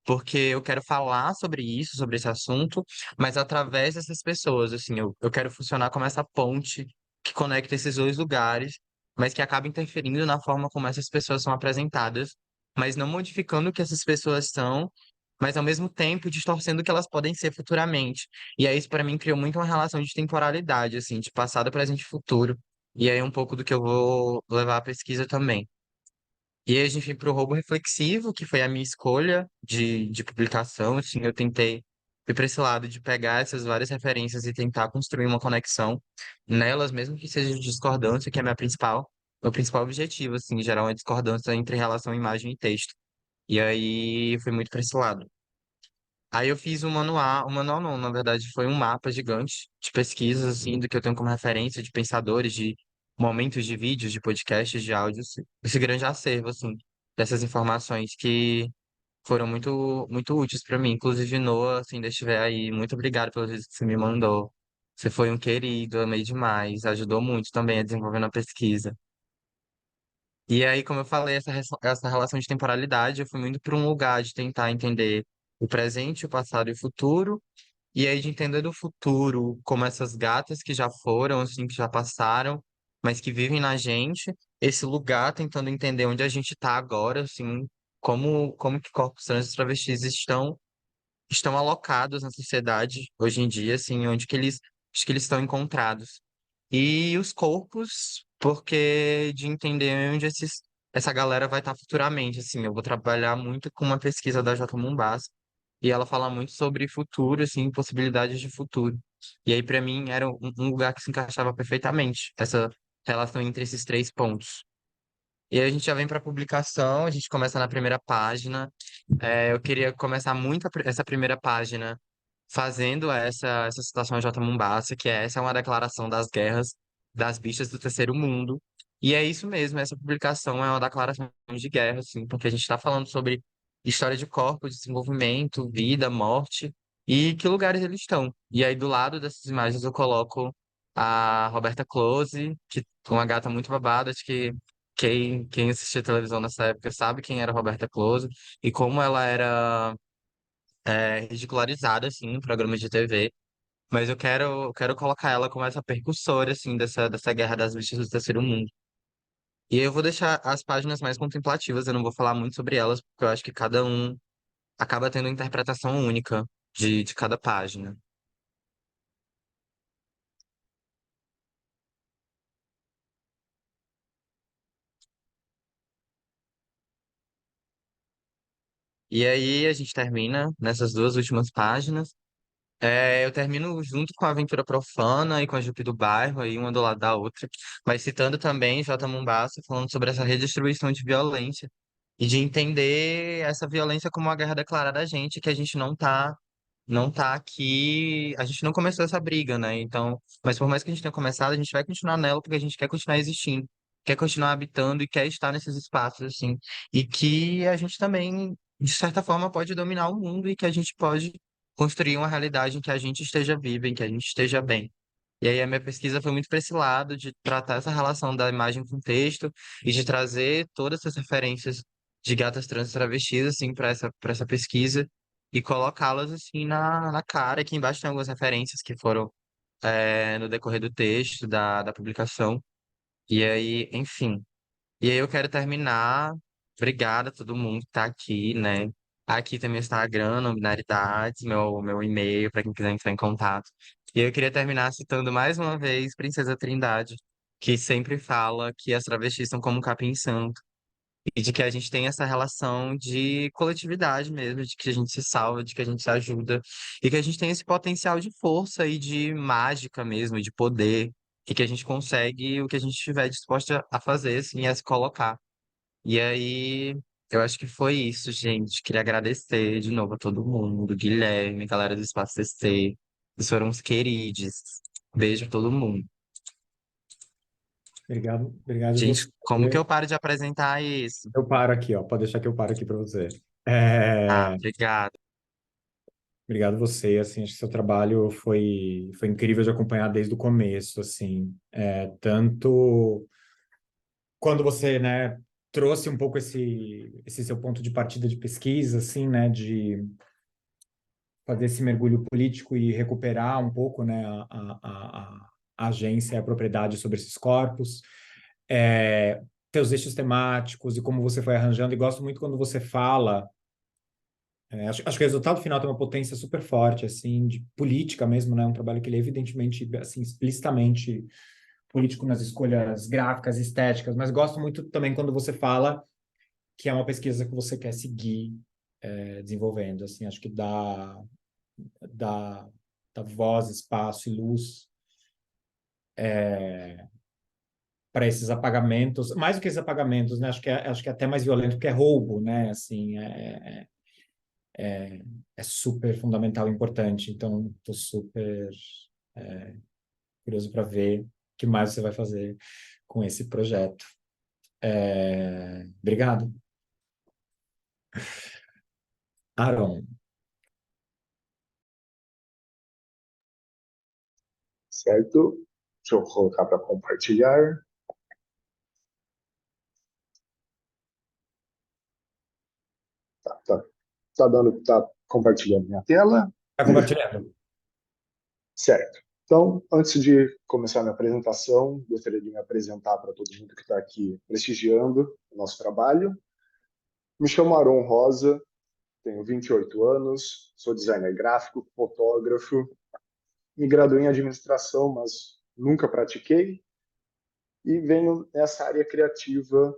porque eu quero falar sobre isso, sobre esse assunto, mas através dessas pessoas, assim, eu quero funcionar como essa ponte que conecta esses dois lugares, mas que acaba interferindo na forma como essas pessoas são apresentadas, mas não modificando o que essas pessoas são, mas ao mesmo tempo distorcendo o que elas podem ser futuramente. E aí isso para mim criou muito uma relação de temporalidade, assim, de passado, presente e futuro. E aí é um pouco do que eu vou levar à pesquisa também. E aí a gente foi para o roubo reflexivo, que foi a minha escolha de publicação. Assim, eu tentei ir para esse lado de pegar essas várias referências e tentar construir uma conexão nelas, mesmo que seja de discordância, que é meu principal objetivo, assim, gerar uma discordância entre relação imagem e texto. E aí eu fui muito para esse lado. Aí eu fiz um manual não, na verdade foi um mapa gigante de pesquisas, assim, do que eu tenho como referência de pensadores, de momentos de vídeos, de podcasts, de áudios, esse grande acervo, assim, dessas informações que foram muito úteis para mim. Inclusive, Noah, assim, ainda estiver aí, muito obrigado pelos vídeos que você me mandou. Você foi um querido, amei demais, ajudou muito também a desenvolver na pesquisa. E aí, como eu falei, essa relação de temporalidade, eu fui muito para um lugar de tentar entender o presente, o passado e o futuro, e aí de entender do futuro como essas gatas que já foram, assim, que já passaram, mas que vivem na gente, esse lugar tentando entender onde a gente está agora, assim, como que corpos trans e travestis estão alocados na sociedade hoje em dia, assim, acho que eles estão encontrados. E os corpos, porque de entender onde essa galera vai estar futuramente, assim, eu vou trabalhar muito com uma pesquisa da J. Mombassa, e ela fala muito sobre futuro, assim, possibilidades de futuro. E aí, para mim, era um lugar que se encaixava perfeitamente, essa relação entre esses três pontos. E aí a gente já vem para a publicação, a gente começa na primeira página. Eu queria começar muito essa primeira página fazendo essa citação a J. Mombassa, que essa é uma declaração das guerras das bichas do terceiro mundo. E é isso mesmo, essa publicação é uma declaração de guerra, assim, porque a gente está falando sobre história de corpo, desenvolvimento, vida, morte e que lugares eles estão. E aí do lado dessas imagens eu coloco a Roberta Close, que é uma gata muito babada, acho que quem assistia televisão nessa época sabe quem era a Roberta Close e como ela era ridicularizada, assim, em programas de TV. Mas eu quero colocar ela como essa percussora, assim, dessa guerra das bichas do terceiro mundo. E aí eu vou deixar as páginas mais contemplativas, eu não vou falar muito sobre elas, porque eu acho que cada um acaba tendo uma interpretação única de cada página. E aí a gente termina nessas duas últimas páginas. Eu termino junto com a Aventura Profana e com a Jupe do Bairro, aí uma do lado da outra, mas citando também J. Mombassa, falando sobre essa redistribuição de violência e de entender essa violência como uma guerra declarada a gente, que a gente não tá aqui, a gente não começou essa briga, né? Então, mas por mais que a gente tenha começado, a gente vai continuar nela porque a gente quer continuar existindo, quer continuar habitando e quer estar nesses espaços, assim. E que a gente também, de certa forma, pode dominar o mundo e que a gente pode construir uma realidade em que a gente esteja vivo, em que a gente esteja bem. E aí a minha pesquisa foi muito para esse lado, de tratar essa relação da imagem com o texto e de trazer todas essas referências de gatas trans e travestis, assim, para essa pesquisa e colocá-las, assim, na cara. Aqui embaixo tem algumas referências que foram no decorrer do texto, da publicação. E aí, enfim. E aí eu quero terminar. Obrigada a todo mundo que tá aqui, né? Aqui tem meu Instagram, não binaridades, meu e-mail para quem quiser entrar em contato. E eu queria terminar citando mais uma vez Princesa Trindade, que sempre fala que as travestis são como um capim santo. E de que a gente tem essa relação de coletividade mesmo, de que a gente se salva, de que a gente se ajuda, e que a gente tem esse potencial de força e de mágica mesmo, de poder, e que a gente consegue o que a gente estiver disposto a fazer, assim, a se colocar. E aí, eu acho que foi isso, gente. Queria agradecer de novo a todo mundo, Guilherme, galera do Espaço CC. Vocês foram uns queridos. Beijo a todo mundo. Obrigado Gente, você. como que eu paro de apresentar isso? Eu paro aqui, ó. Pode deixar que eu paro aqui para você. Ah, obrigado. Obrigado você, assim, acho que seu trabalho foi incrível de acompanhar desde o começo, assim, tanto quando você, né, trouxe um pouco esse seu ponto de partida de pesquisa, assim, né, de fazer esse mergulho político e recuperar um pouco, né, a agência e a propriedade sobre esses corpos, teus eixos temáticos e como você foi arranjando, e gosto muito quando você fala. Acho que o resultado final tem uma potência super forte, assim, de política mesmo, né? Um trabalho que ele é evidentemente, assim, explicitamente político nas escolhas gráficas, estéticas, mas gosto muito também quando você fala que é uma pesquisa que você quer seguir desenvolvendo, assim, acho que dá, dá voz, espaço e luz para esses apagamentos, mais do que esses apagamentos, né? Acho que é até mais violento porque é roubo, né? Assim, é super fundamental e importante. Então, estou super curioso para ver o que mais você vai fazer com esse projeto. Obrigado. Aaron, Certo? Deixa eu colocar para compartilhar. Tá compartilhando minha tela? está compartilhando? Certo. Então, antes de começar a minha apresentação, gostaria de me apresentar para todo mundo que está aqui prestigiando o nosso trabalho. Me chamo Aaron Rosa, tenho 28 anos, sou designer gráfico, fotógrafo, me graduei em administração, mas nunca pratiquei, e venho nessa área criativa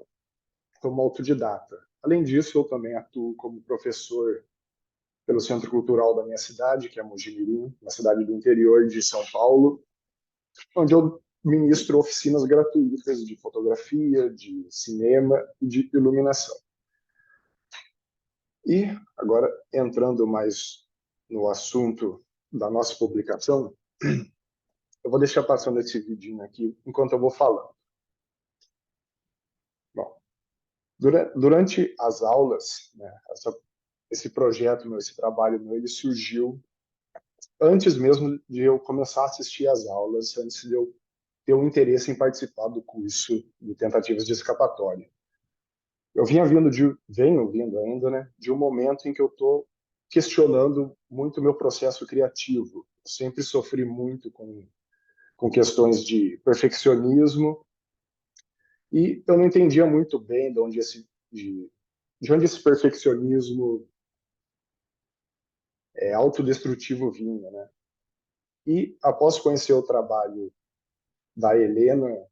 como autodidata. Além disso, eu também atuo como professor pelo Centro Cultural da minha cidade, que é Mogi Mirim, uma cidade do interior de São Paulo, onde eu ministro oficinas gratuitas de fotografia, de cinema e de iluminação. E agora, entrando mais no assunto da nossa publicação, eu vou deixar passando esse vidinho aqui enquanto eu vou falando. Bom, durante as aulas, né, esse projeto meu, esse trabalho meu, ele surgiu antes mesmo de eu começar a assistir às aulas, antes de eu ter um interesse em participar do curso de tentativas de escapatória. Eu venho vindo ainda, né, de um momento em que eu estou questionando muito o meu processo criativo. Eu sempre sofri muito com questões de perfeccionismo e eu não entendia muito bem de onde esse perfeccionismo autodestrutivo vinha, né? E após conhecer o trabalho da Helena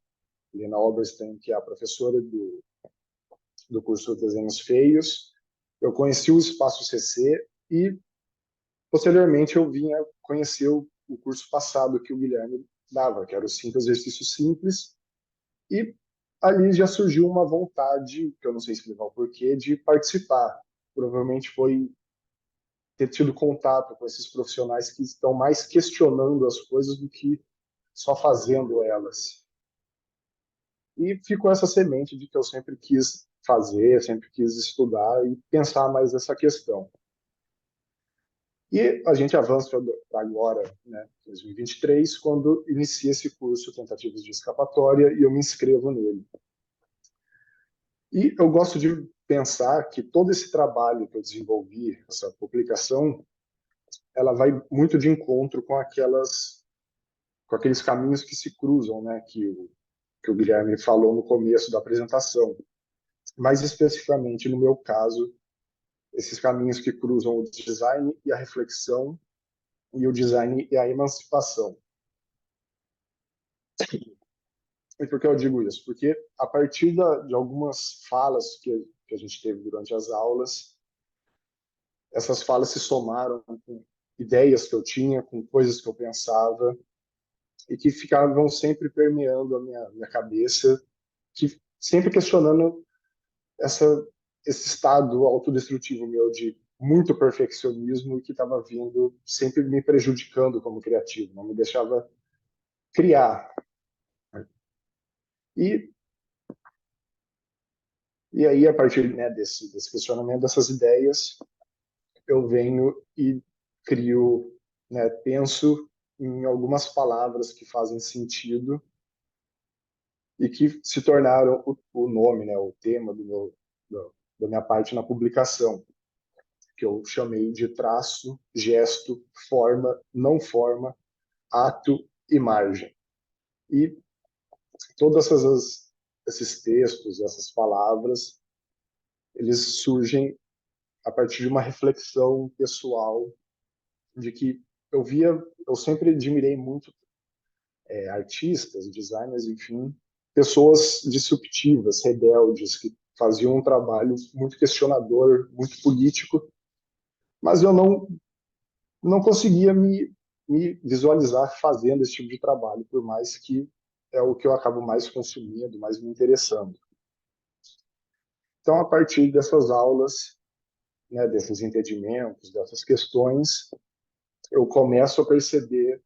Oberstein, que é a professora do curso de Desenhos Feios, eu conheci o Espaço CC e, posteriormente, eu vim a conhecer o curso passado que o Guilherme dava, que era os 5 exercícios simples, e ali já surgiu uma vontade, que eu não sei explicar o porquê, de participar. Provavelmente foi ter tido contato com esses profissionais que estão mais questionando as coisas do que só fazendo elas. E ficou essa semente de que eu sempre quis fazer, sempre quis estudar e pensar mais nessa questão. E a gente avança para agora, né, 2023, quando inicia esse curso Tentativas de Escapatória e eu me inscrevo nele. E eu gosto de pensar que todo esse trabalho que eu desenvolvi, essa publicação, ela vai muito de encontro com aqueles caminhos que se cruzam, né, que o Guilherme falou no começo da apresentação. Mais especificamente, no meu caso, esses caminhos que cruzam o design e a reflexão, e o design e a emancipação. E por que eu digo isso? Porque a partir de algumas falas que a gente teve durante as aulas, essas falas se somaram com ideias que eu tinha, com coisas que eu pensava, e que ficavam sempre permeando a minha cabeça, que sempre questionando essa, esse estado autodestrutivo meu de muito perfeccionismo e que estava vindo sempre me prejudicando como criativo, não me deixava criar. E, e aí, a partir, né, desse questionamento, dessas ideias, eu venho e crio, né, penso em algumas palavras que fazem sentido e que se tornaram o nome, né, o tema da minha parte na publicação, que eu chamei de traço, gesto, forma, ato e margem. E todas esses textos, essas palavras, eles surgem a partir de uma reflexão pessoal de que eu sempre admirei muito artistas, designers, enfim, pessoas disruptivas, rebeldes, que faziam um trabalho muito questionador, muito político, mas eu não conseguia me visualizar fazendo esse tipo de trabalho, por mais que é o que eu acabo mais consumindo, mais me interessando. Então, a partir dessas aulas, né, desses entendimentos, dessas questões, eu começo a perceber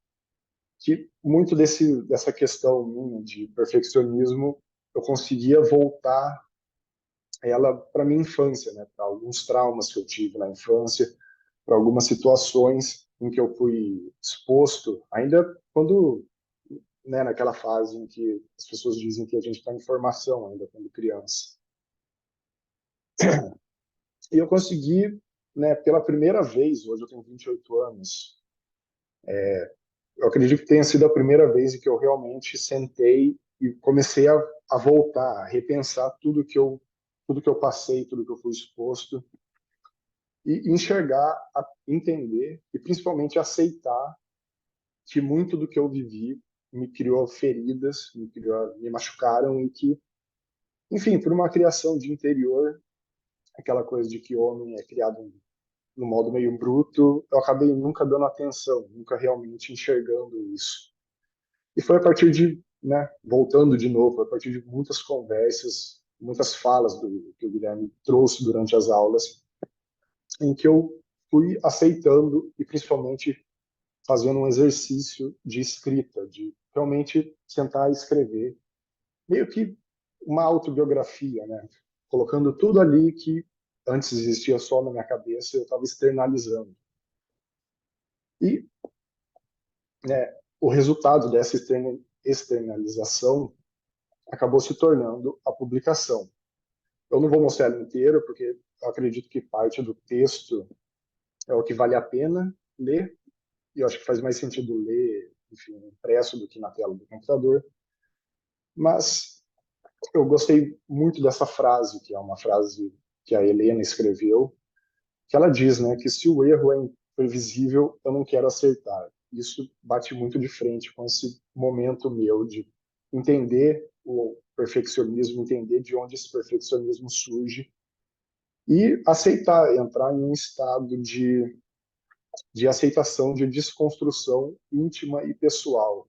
que muito dessa questão minha de perfeccionismo eu conseguia voltar ela para minha infância, né, para alguns traumas que eu tive na infância, para algumas situações em que eu fui exposto, ainda quando, né, naquela fase em que as pessoas dizem que a gente está em formação ainda quando criança. E eu consegui, né, pela primeira vez, hoje eu tenho 28 anos, eu acredito que tenha sido a primeira vez em que eu realmente sentei e comecei a voltar, a repensar tudo que eu passei, tudo que eu fui exposto, e enxergar, entender e principalmente aceitar que muito do que eu vivi me criou feridas, me machucaram e que, enfim, por uma criação de interior, aquela coisa de que homem é criado no modo meio bruto, eu acabei nunca dando atenção, nunca realmente enxergando isso. E foi a partir de, né, voltando de novo, a partir de muitas conversas, muitas falas que o Guilherme trouxe durante as aulas, em que eu fui aceitando e principalmente fazendo um exercício de escrita, de realmente sentar e escrever, meio que uma autobiografia, né? Colocando tudo ali que antes existia só na minha cabeça, eu estava externalizando. E, né, o resultado dessa externalização acabou se tornando a publicação. Eu não vou mostrar ela inteira, porque eu acredito que parte do texto é o que vale a pena ler, e eu acho que faz mais sentido ler, enfim, impresso do que na tela do computador. Mas eu gostei muito dessa frase, que é uma frase que a Helena escreveu, que ela diz, né, que se o erro é imprevisível, eu não quero acertar. Isso bate muito de frente com esse momento meu de entender o perfeccionismo, entender de onde esse perfeccionismo surge e aceitar, entrar em um estado de aceitação, de desconstrução íntima e pessoal,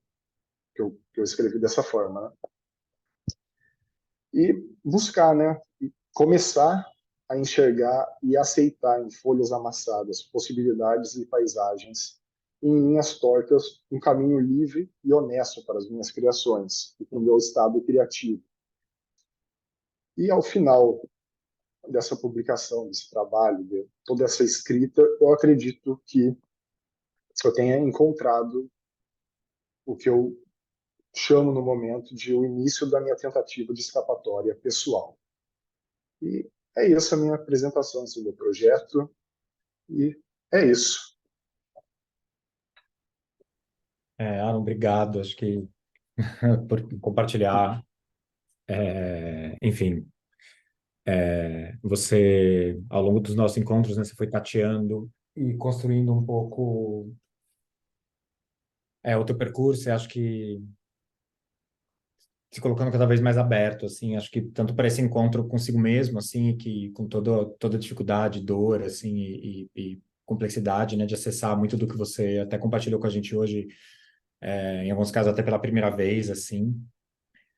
que eu escrevi dessa forma, né? e buscar, né, começar a enxergar e aceitar em folhas amassadas possibilidades e paisagens em linhas tortas, um caminho livre e honesto para as minhas criações e para o meu estado criativo. E ao final dessa publicação, desse trabalho, de toda essa escrita, eu acredito que eu tenha encontrado o que eu chamo no momento de o início da minha tentativa de escapatória pessoal. E é isso a minha apresentação sobre o projeto, e é isso. Aaron, obrigado, acho que por compartilhar. Enfim, você, ao longo dos nossos encontros, né, você foi tateando e construindo um pouco o teu percurso. Eu acho que se colocando cada vez mais aberto, assim, acho que tanto para esse encontro consigo mesmo, assim, que com toda dificuldade, dor, assim, e complexidade, né, de acessar muito do que você até compartilhou com a gente hoje, em alguns casos até pela primeira vez, assim.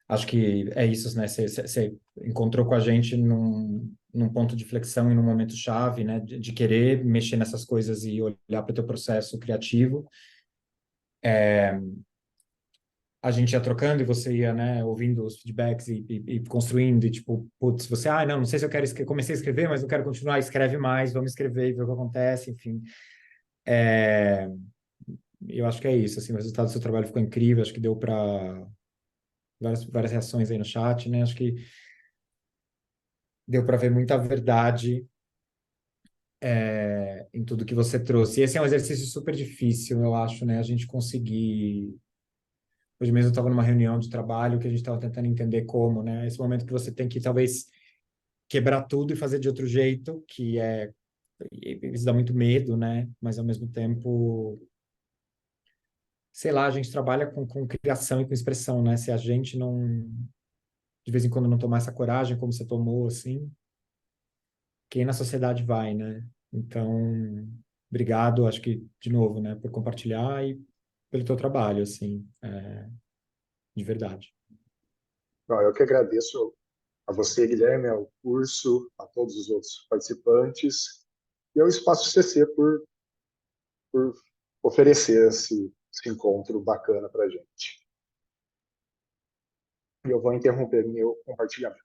Acho que é isso, né? Você encontrou com a gente num ponto de flexão e num momento chave, né? De querer mexer nessas coisas e olhar para o teu processo criativo. A gente ia trocando e você ia, né, ouvindo os feedbacks e construindo, e tipo, putz, você, não sei se eu quero escrever, comecei a escrever, mas não quero continuar, escreve mais, vamos escrever e ver o que acontece, enfim. Eu acho que é isso, assim, o resultado do seu trabalho ficou incrível, acho que deu para várias reações aí no chat, né? Acho que deu para ver muita verdade em tudo que você trouxe. E esse é um exercício super difícil, eu acho, né? A gente conseguir. Hoje mesmo eu estava numa reunião de trabalho que a gente estava tentando entender como, né? Esse momento que você tem que talvez quebrar tudo e fazer de outro jeito, que isso dá muito medo, né? Mas ao mesmo tempo, sei lá, a gente trabalha com criação e com expressão, né? Se a gente não, de vez em quando, não tomar essa coragem como você tomou, assim, quem na sociedade vai, né? Então, obrigado, acho que, de novo, né, por compartilhar e pelo teu trabalho, assim, de verdade. Não, eu que agradeço a você, Guilherme, ao curso, a todos os outros participantes, e ao Espaço CC por oferecer esse encontro bacana para a gente. E eu vou interromper meu compartilhamento.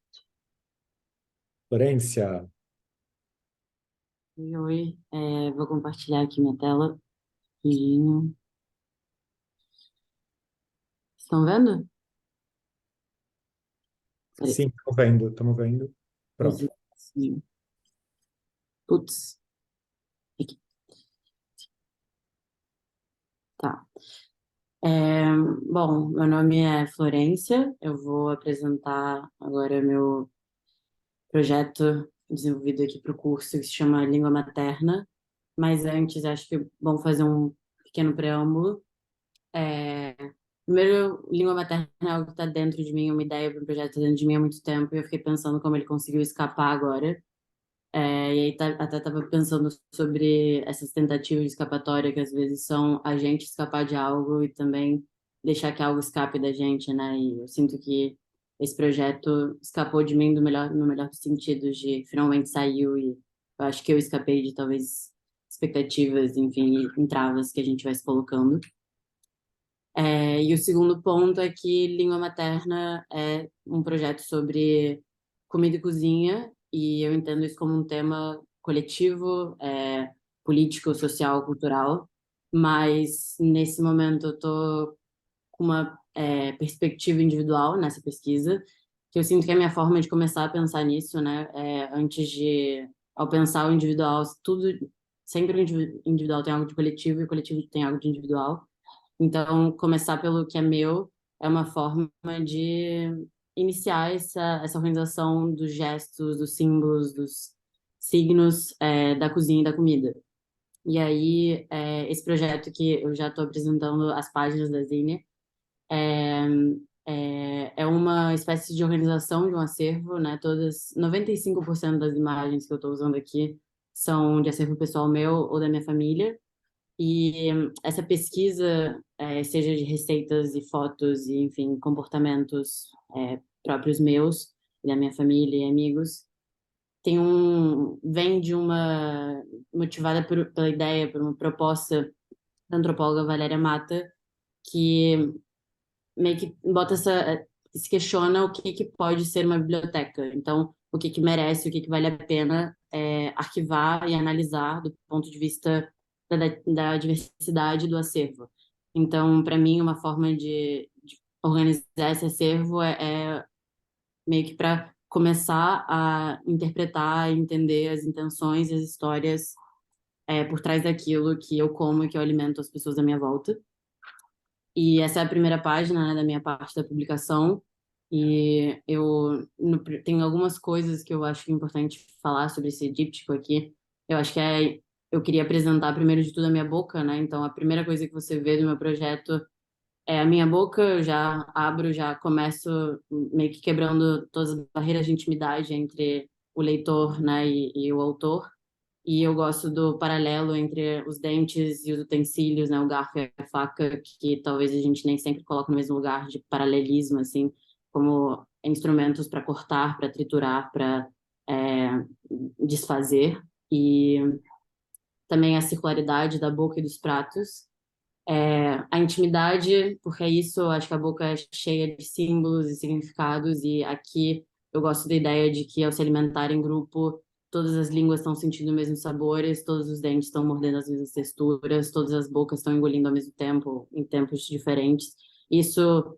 Florência, Oi, vou compartilhar aqui minha tela. Rapidinho. Estão vendo? Peraí. sim, estamos vendo. Pronto. Sim. Putz. Aqui. Tá. Bom, meu nome é Florência. Eu vou apresentar agora meu projeto desenvolvido aqui para o curso que se chama Língua Materna. Mas antes, acho que é bom fazer um pequeno preâmbulo. Primeiro, língua materna é algo que está dentro de mim, uma ideia para um projeto está dentro de mim há muito tempo, e eu fiquei pensando como ele conseguiu escapar agora. E aí até estava pensando sobre essas tentativas de escapatória, que às vezes são a gente escapar de algo e também deixar que algo escape da gente, né? E eu sinto que esse projeto escapou de mim no melhor dos sentidos, de finalmente saiu, e eu acho que eu escapei de talvez expectativas, enfim, entraves que a gente vai se colocando. E o segundo ponto é que Língua Materna é um projeto sobre comida e cozinha, e eu entendo isso como um tema coletivo, político, social, cultural, mas nesse momento eu estou com uma perspectiva individual nessa pesquisa, que eu sinto que é a minha forma de começar a pensar nisso, né? Ao pensar o individual, tudo, sempre o individual tem algo de coletivo e o coletivo tem algo de individual. Então, começar pelo que é meu é uma forma de iniciar essa organização dos gestos, dos símbolos, dos signos da cozinha e da comida. E aí, esse projeto que eu já estou apresentando as páginas da Zine é uma espécie de organização de um acervo, né? 95% das imagens que eu estou usando aqui são de acervo pessoal meu ou da minha família. E essa pesquisa, seja de receitas e fotos e, enfim, comportamentos próprios meus, e da minha família e amigos, vem de uma, motivada pela ideia, por uma proposta da antropóloga Valéria Mata, que meio que se questiona o que pode ser uma biblioteca. Então, o que merece, o que vale a pena arquivar e analisar do ponto de vista da diversidade do acervo. Então, para mim, uma forma de organizar esse acervo é meio que para começar a interpretar, entender as intenções e as histórias por trás daquilo que eu como e que eu alimento as pessoas à minha volta. E essa é a primeira página, né, da minha parte da publicação. E tenho algumas coisas que eu acho que é importante falar sobre esse díptico aqui. Eu acho que eu queria apresentar primeiro de tudo a minha boca, né? Então, a primeira coisa que você vê do meu projeto é a minha boca. Eu já abro, já começo meio que quebrando todas as barreiras de intimidade entre o leitor, né, e o autor. E eu gosto do paralelo entre os dentes e os utensílios, né, o garfo e a faca, que talvez a gente nem sempre coloque no mesmo lugar de paralelismo, assim, como instrumentos para cortar, para triturar, para desfazer. E também a circularidade da boca e dos pratos. A intimidade, porque é isso, eu acho que a boca é cheia de símbolos e significados, e aqui eu gosto da ideia de que ao se alimentar em grupo, todas as línguas estão sentindo os mesmos sabores, todos os dentes estão mordendo as mesmas texturas, todas as bocas estão engolindo ao mesmo tempo, em tempos diferentes. Isso,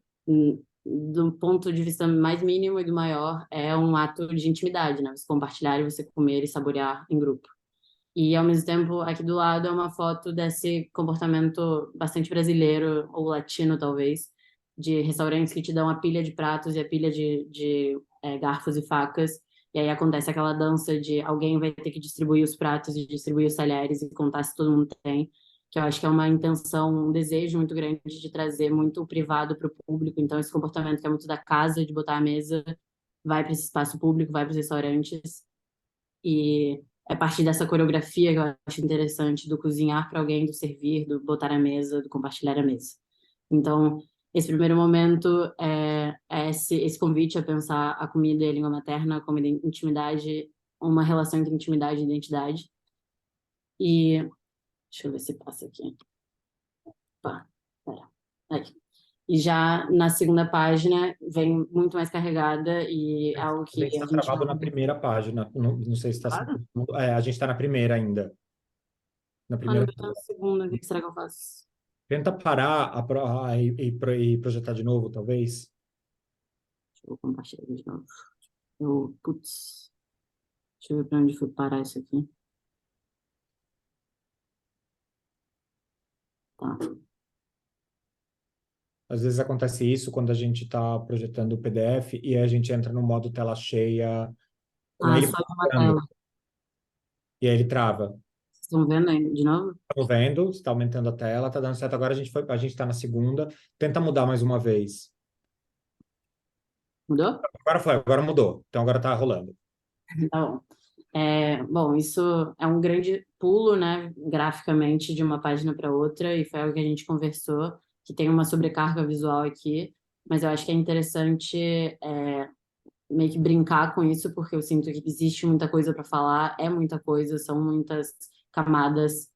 do ponto de vista mais mínimo e do maior, é um ato de intimidade, né? Você compartilhar e você comer e saborear em grupo. E, ao mesmo tempo, aqui do lado é uma foto desse comportamento bastante brasileiro, ou latino, talvez, de restaurantes que te dão a pilha de pratos e a pilha de garfos e facas. E aí acontece aquela dança de alguém vai ter que distribuir os pratos e distribuir os talheres e contar se todo mundo tem, que eu acho que é uma intenção, um desejo muito grande de trazer muito o privado para o público. Então, esse comportamento que é muito da casa, de botar a mesa, vai para esse espaço público, vai para os restaurantes. E é a partir dessa coreografia que eu acho interessante, do cozinhar para alguém, do servir, do botar a mesa, do compartilhar a mesa. Então, esse primeiro momento é esse convite a pensar a comida e a língua materna como intimidade, uma relação entre intimidade e identidade. E deixa eu ver se passa aqui. Pá, pera. Aí. E já na segunda página vem muito mais carregada e algo que A gente está travado na primeira página. Não sei se está... a gente está na primeira ainda. Na primeira. Tá na segunda, o que será que eu faço? Tenta parar e projetar de novo, talvez. Deixa eu compartilhar de novo. Putz. Deixa eu ver para onde foi parar isso aqui. Tá. Às vezes acontece isso quando a gente está projetando o PDF e a gente entra no modo tela cheia com ele Só de uma funcionando, tela. e aí ele trava. Vocês estão vendo aí de novo? Estamos vendo, está aumentando a tela, está dando certo. Agora a gente está na segunda. Tenta mudar mais uma vez. Mudou? Agora mudou. Então agora está rolando. Tá bom. Bom, isso é um grande pulo, né, graficamente, de uma página para outra, e foi algo que a gente conversou, que tem uma sobrecarga visual aqui, mas eu acho que é interessante meio que brincar com isso, porque eu sinto que existe muita coisa para falar, é muita coisa, são muitas camadas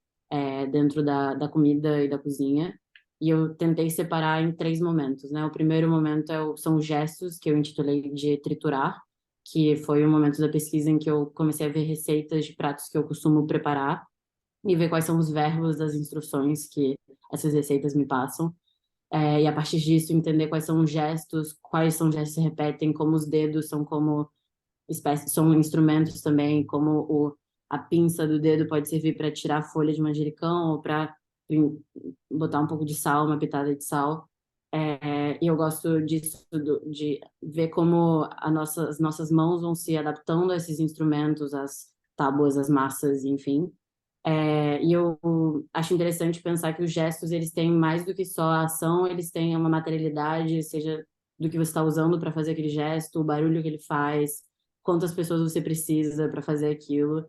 dentro da comida e da cozinha, e eu tentei separar em 3 momentos, né? O primeiro momento são os gestos, que eu intitulei de triturar, que foi o momento da pesquisa em que eu comecei a ver receitas de pratos que eu costumo preparar e ver quais são os verbos das instruções que essas receitas me passam. E a partir disso entender quais são os gestos que se repetem, como os dedos são como são instrumentos também, como a pinça do dedo pode servir para tirar a folha de manjericão ou para botar um pouco de sal, uma pitada de sal. E eu gosto disso, de ver como as nossas mãos vão se adaptando a esses instrumentos, as tábuas, as massas, enfim. E eu acho interessante pensar que os gestos, eles têm mais do que só a ação, eles têm uma materialidade, seja do que você está usando para fazer aquele gesto, o barulho que ele faz, quantas pessoas você precisa para fazer aquilo.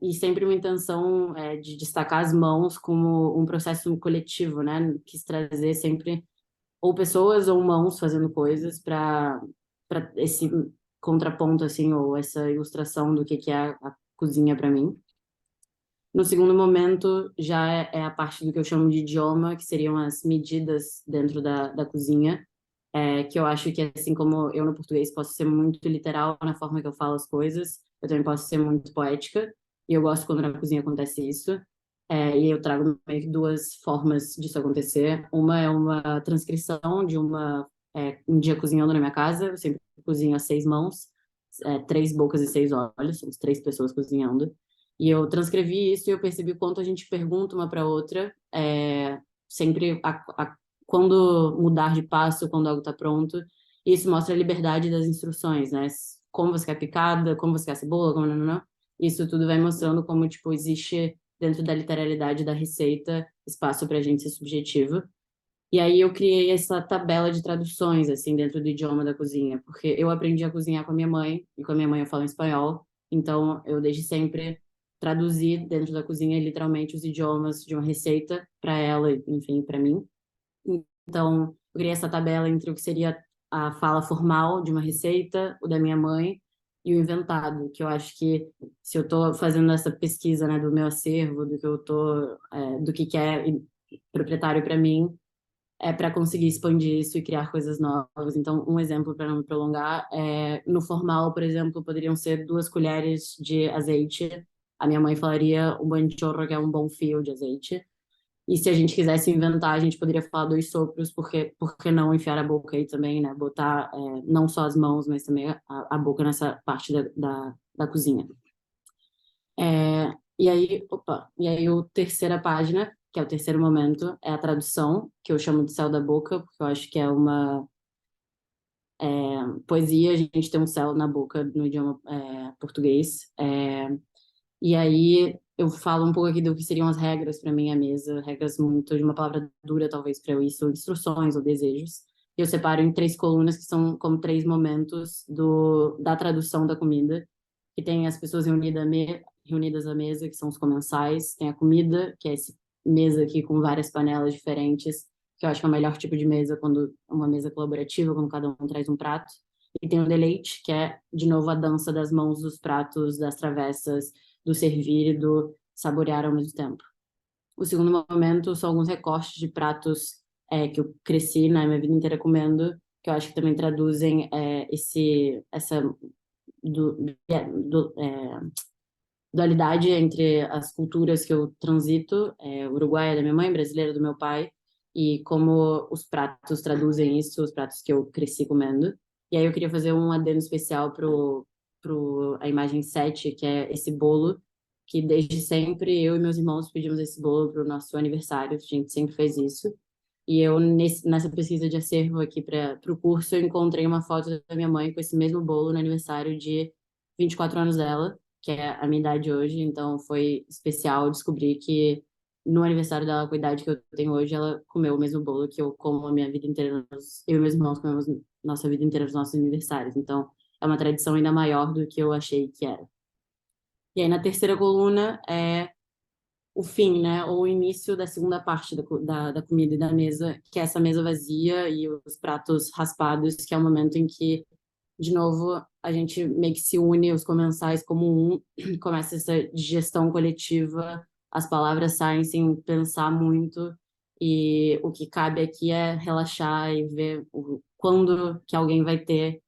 E sempre uma intenção de destacar as mãos como um processo coletivo, né? Quis trazer sempre ou pessoas ou mãos fazendo coisas para esse contraponto, assim, ou essa ilustração do que é a cozinha para mim. No segundo momento, já é a parte do que eu chamo de idioma, que seriam as medidas dentro da cozinha, que eu acho que, assim como eu no português posso ser muito literal na forma que eu falo as coisas, eu também posso ser muito poética, e eu gosto quando na cozinha acontece isso. E eu trago meio que duas formas disso acontecer. Uma é uma transcrição de um dia cozinhando na minha casa, eu sempre cozinho a 6 mãos, 3 bocas e 6 olhos, somos 3 pessoas cozinhando. E eu transcrevi isso e eu percebi o quanto a gente pergunta uma para outra, sempre quando mudar de passo, quando algo está pronto. Isso mostra a liberdade das instruções, né? Como você quer picada, como você quer cebola, como não. Isso tudo vai mostrando como, tipo, existe dentro da literalidade da receita espaço para a gente ser subjetivo. E aí eu criei essa tabela de traduções, assim, dentro do idioma da cozinha, porque eu aprendi a cozinhar com a minha mãe, e com a minha mãe eu falo em espanhol, então eu desde sempre traduzi dentro da cozinha literalmente os idiomas de uma receita para ela, enfim, para mim. Então, eu criei essa tabela entre o que seria a fala formal de uma receita, o da minha mãe, e o inventado, que eu acho que se eu estou fazendo essa pesquisa, né, do meu acervo, do que eu tô, do que é proprietário para mim, é para conseguir expandir isso e criar coisas novas. Então, um exemplo para não me prolongar, no formal, por exemplo, poderiam ser 2 colheres de azeite. A minha mãe falaria um buen chorro, que é um bom fio de azeite. E se a gente quisesse inventar, a gente poderia falar 2 sopros, porque por que não enfiar a boca aí também, né? Botar não só as mãos, mas também a boca nessa parte da cozinha. E aí a terceira página, que é o terceiro momento, é a tradução, que eu chamo de céu da boca, porque eu acho que é uma poesia, a gente tem um céu na boca no idioma português. E aí eu falo um pouco aqui do que seriam as regras para minha mesa, regras muito de uma palavra dura, talvez, para eu isso, instruções ou desejos. E eu separo em 3 colunas, que são como 3 momentos da tradução da comida, que tem as pessoas reunidas à mesa, que são os comensais, tem a comida, que é essa mesa aqui com várias panelas diferentes, que eu acho que é o melhor tipo de mesa, quando uma mesa colaborativa, quando cada um traz um prato. E tem o deleite, que é, de novo, a dança das mãos, dos pratos, das travessas, do servir e do saborear ao mesmo tempo. O segundo momento são alguns recortes de pratos que eu cresci na minha vida inteira comendo, que eu acho que também traduzem essa dualidade entre as culturas que eu transito, uruguaia da minha mãe, brasileira do meu pai, e como os pratos traduzem isso, os pratos que eu cresci comendo. E aí eu queria fazer um adendo especial a imagem 7, que é esse bolo, que desde sempre eu e meus irmãos pedimos esse bolo para o nosso aniversário, a gente sempre fez isso. E eu, nessa pesquisa de acervo aqui para o curso, eu encontrei uma foto da minha mãe com esse mesmo bolo no aniversário de 24 anos dela, que é a minha idade hoje, então foi especial descobrir que no aniversário dela, com a idade que eu tenho hoje, ela comeu o mesmo bolo que eu como a minha vida inteira, eu e meus irmãos comemos nossa vida inteira nos nossos aniversários, então é uma tradição ainda maior do que eu achei que era. E aí na terceira coluna é o fim, né, ou o início da segunda parte da comida e da mesa, que é essa mesa vazia e os pratos raspados, que é o momento em que, de novo, a gente meio que se une, os comensais como um, começa essa digestão coletiva, as palavras saem sem pensar muito, e o que cabe aqui é relaxar e ver quando que alguém vai ter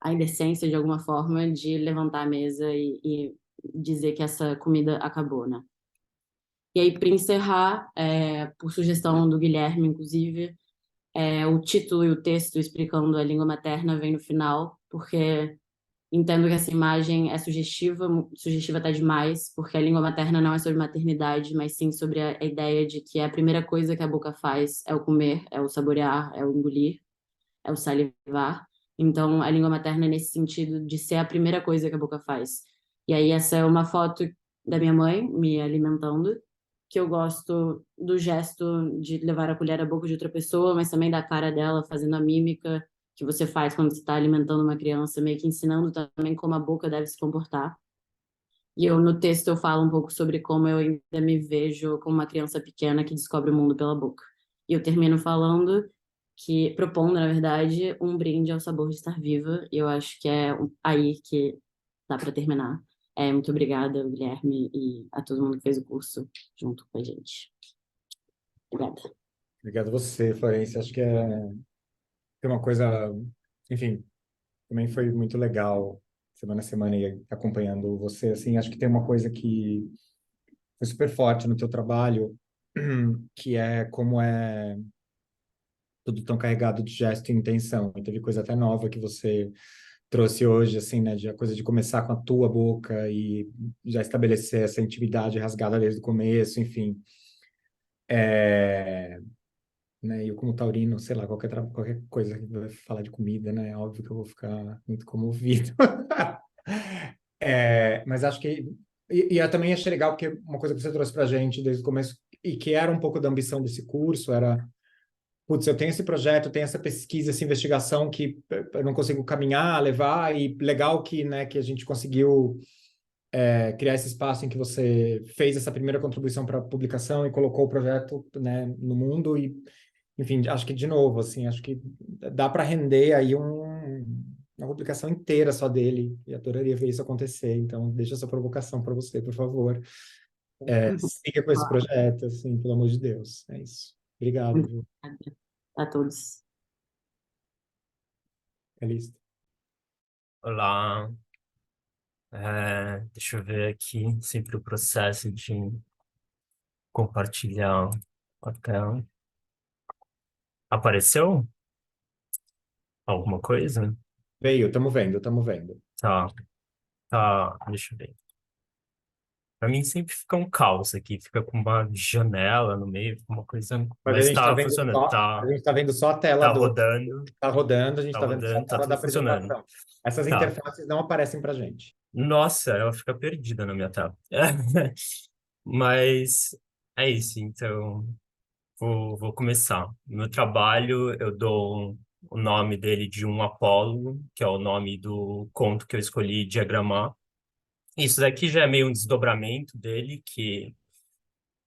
a indecência, de alguma forma, de levantar a mesa e dizer que essa comida acabou, né? E aí, para encerrar, por sugestão do Guilherme, inclusive, o título e o texto explicando a língua materna vem no final, porque entendo que essa imagem é sugestiva até demais, porque a língua materna não é sobre maternidade, mas sim sobre a ideia de que a primeira coisa que a boca faz é o comer, é o saborear, é o engolir, é o salivar. Então, a língua materna é nesse sentido de ser a primeira coisa que a boca faz. E aí, essa é uma foto da minha mãe me alimentando, que eu gosto do gesto de levar a colher à boca de outra pessoa, mas também da cara dela fazendo a mímica que você faz quando você está alimentando uma criança, meio que ensinando também como a boca deve se comportar. E no texto eu falo um pouco sobre como eu ainda me vejo como uma criança pequena que descobre o mundo pela boca. E eu termino falando que propondo, na verdade, um brinde ao sabor de estar viva. E eu acho que é aí que dá para terminar. Muito obrigada, Guilherme, e a todo mundo que fez o curso junto com a gente. Obrigada. Obrigado a você, Florência. Acho que tem uma coisa, enfim, também foi muito legal semana a semana aí acompanhando você. Assim, acho que tem uma coisa que foi super forte no teu trabalho, que é como é tudo tão carregado de gesto e intenção. E teve coisa até nova que você trouxe hoje, assim, né, de a coisa de começar com a tua boca e já estabelecer essa intimidade rasgada desde o começo, enfim. Né, eu como taurino, sei lá, qualquer coisa que vai falar de comida, né, é óbvio que eu vou ficar muito comovido. Mas acho que eu também achei legal porque uma coisa que você trouxe pra gente desde o começo e que era um pouco da ambição desse curso era, putz, eu tenho esse projeto, eu tenho essa pesquisa, essa investigação que eu não consigo caminhar, levar, e legal que, né, que a gente conseguiu criar esse espaço em que você fez essa primeira contribuição para a publicação e colocou o projeto, né, no mundo e, enfim, acho que de novo, assim, acho que dá para render aí uma publicação inteira só dele e adoraria ver isso acontecer. Então, deixa essa provocação para você, por favor. Siga com esse projeto, assim, pelo amor de Deus. É isso. Obrigado, viu? Obrigada a todos. Calista. Olá, deixa eu ver aqui, sempre o processo de compartilhar a tela. Apareceu alguma coisa? Veio, estamos vendo, estamos vendo. Tá, deixa eu ver. Pra mim sempre fica um caos aqui, fica com uma janela no meio, fica uma coisa, Mas a mas gente está tá vendo funcionando, só, a gente tá vendo só a tela tá rodando, tá rodando, a gente está vendo só a tá tela da tudo funcionando. apresentação. Essas Tá. interfaces não aparecem para gente. Nossa, ela fica perdida na minha tela. Mas é isso, então vou começar. No meu trabalho, eu dou o nome dele de um apólogo, que é o nome do conto que eu escolhi diagramar. Isso daqui já é meio um desdobramento dele, que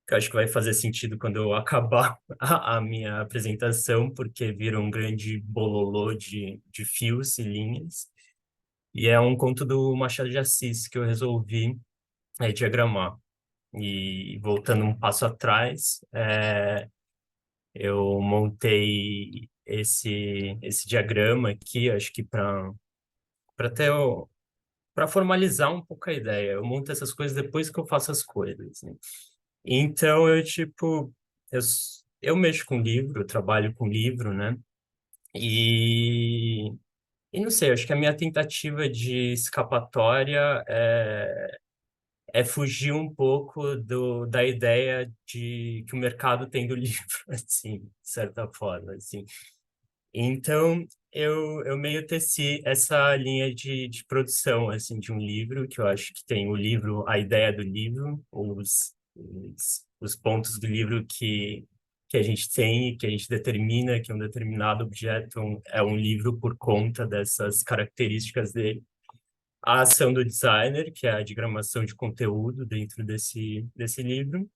eu acho que vai fazer sentido quando eu acabar a minha apresentação, porque vira um grande bololô de fios e linhas. E é um conto do Machado de Assis que eu resolvi diagramar. E voltando um passo atrás, eu montei esse diagrama aqui, acho que para ter para formalizar um pouco a ideia. Eu monto essas coisas depois que eu faço as coisas, né? Então eu tipo eu, eu mexo com livro, eu trabalho com livro, né? E não sei, acho que a minha tentativa de escapatória é fugir um pouco da ideia de que o mercado tem do livro, assim, de certa forma, assim. Então, eu meio teci essa linha de produção, assim, de um livro, que eu acho que tem o livro, a ideia do livro, os pontos do livro que a gente tem, que a gente determina que um determinado objeto é um livro por conta dessas características dele. A ação do designer, que é a diagramação de conteúdo dentro desse livro,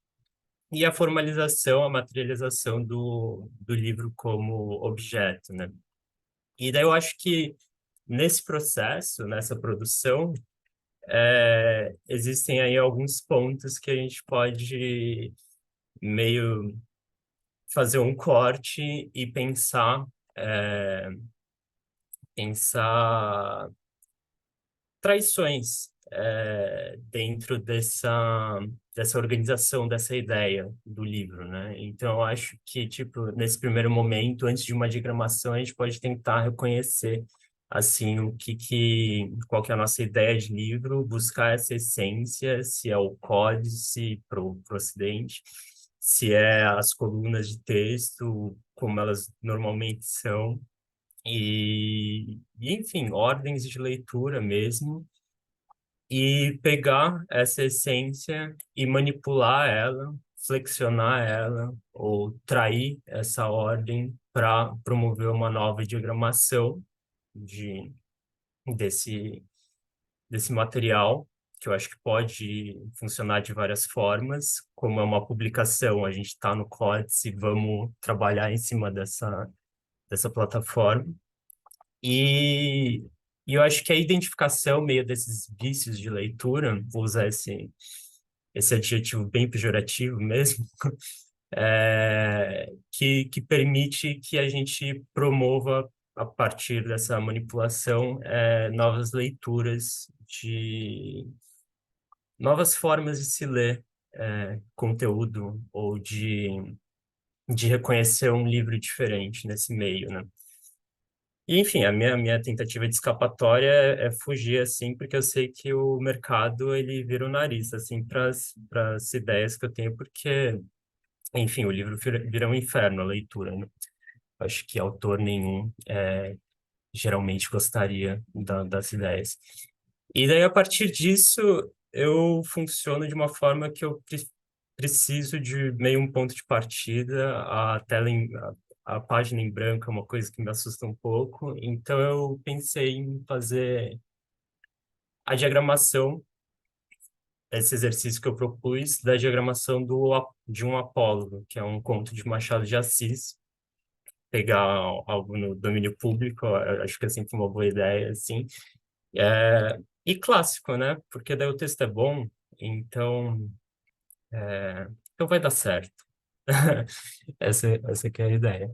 e a formalização, a materialização do livro como objeto, né? E daí eu acho que nesse processo, nessa produção, existem aí alguns pontos que a gente pode meio fazer um corte e pensar traições dentro dessa organização, dessa ideia do livro, né? Então, eu acho que, tipo, nesse primeiro momento, antes de uma diagramação, a gente pode tentar reconhecer, assim, qual que é a nossa ideia de livro, buscar essa essência, se é o códice pro Ocidente, se é as colunas de texto, como elas normalmente são, enfim, ordens de leitura mesmo, e pegar essa essência e manipular ela, flexionar ela ou trair essa ordem para promover uma nova diagramação de, desse, desse material, que eu acho que pode funcionar de várias formas, como é uma publicação, a gente está no Códice, vamos trabalhar em cima dessa plataforma. E, e eu acho que a identificação meio desses vícios de leitura, vou usar esse adjetivo bem pejorativo mesmo, que permite que a gente promova, a partir dessa manipulação, novas leituras novas formas de se ler conteúdo ou de reconhecer um livro diferente nesse meio, né? E, enfim, a minha tentativa de escapatória é fugir, assim, porque eu sei que o mercado, ele vira o nariz, assim, para as ideias que eu tenho, porque, enfim, o livro vira um inferno, a leitura, né? Acho que autor nenhum geralmente gostaria das ideias. E daí, a partir disso, eu funciono de uma forma que eu preciso de meio um ponto de partida, a página em branco é uma coisa que me assusta um pouco, então eu pensei em fazer a diagramação, esse exercício que eu propus, da diagramação de um apólogo, que é um conto de Machado de Assis, pegar algo no domínio público, eu acho que é sempre uma boa ideia, assim, e clássico, né? Porque daí o texto é bom, então, então vai dar certo. Essa que é a ideia.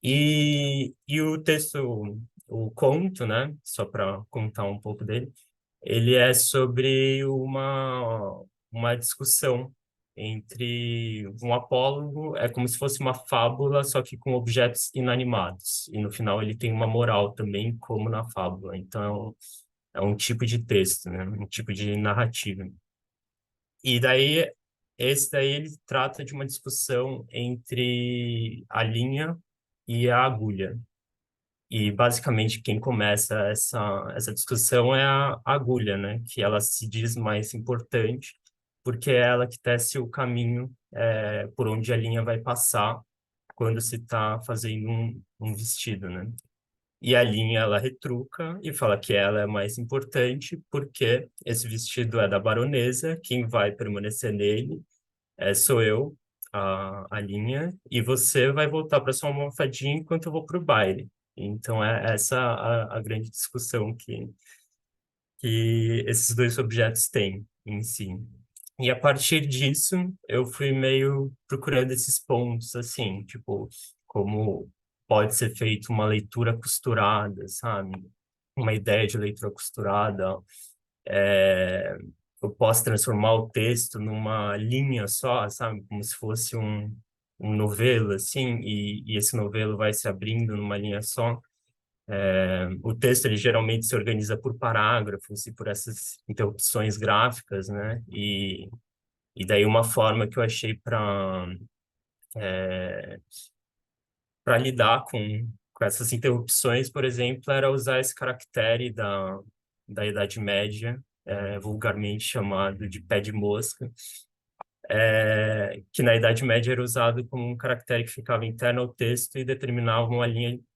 E o texto, o conto, né? Só para contar um pouco dele, ele é sobre uma discussão entre um apólogo, é como se fosse uma fábula, só que com objetos inanimados. E no final ele tem uma moral também, como na fábula. Então é um tipo de texto, né? Um tipo de narrativa. E daí, esse daí ele trata de uma discussão entre a linha e a agulha. E basicamente quem começa essa discussão é a agulha, né? Que ela se diz mais importante porque é ela que tece o caminho por onde a linha vai passar quando se está fazendo um vestido, né? E a linha ela retruca e fala que ela é mais importante porque esse vestido é da baronesa, quem vai permanecer nele sou eu, a linha, e você vai voltar para sua almofadinha enquanto eu vou para o baile. Então, é essa a grande discussão que esses dois objetos têm em si. E a partir disso, eu fui meio procurando esses pontos, assim, tipo, como pode ser feita uma leitura costurada, sabe? Uma ideia de leitura costurada, é, eu posso transformar o texto numa linha só, sabe? Como se fosse um novelo, assim, e esse novelo vai se abrindo numa linha só. O texto, ele geralmente se organiza por parágrafos e por essas interrupções gráficas, né? E daí uma forma que eu achei para lidar com essas interrupções, por exemplo, era usar esse caractere da Idade Média, vulgarmente chamado de pé de mosca, que na Idade Média era usado como um caractere que ficava interno ao texto e determinava uma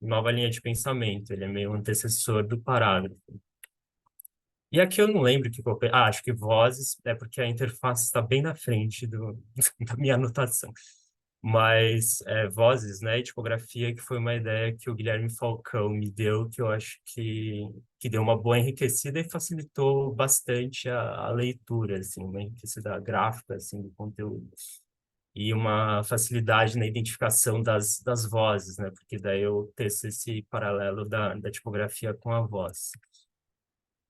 nova linha de pensamento. Ele é meio antecessor do parágrafo. E aqui eu não lembro que coloquei. Acho que vozes é porque a interface está bem na frente da minha anotação. Mas vozes, né, e tipografia, que foi uma ideia que o Guilherme Falcão me deu, que eu acho que deu uma boa enriquecida e facilitou bastante a leitura, assim, uma enriquecida gráfica, assim, do conteúdo. E uma facilidade na identificação das vozes, né, porque daí eu teço esse paralelo da tipografia com a voz.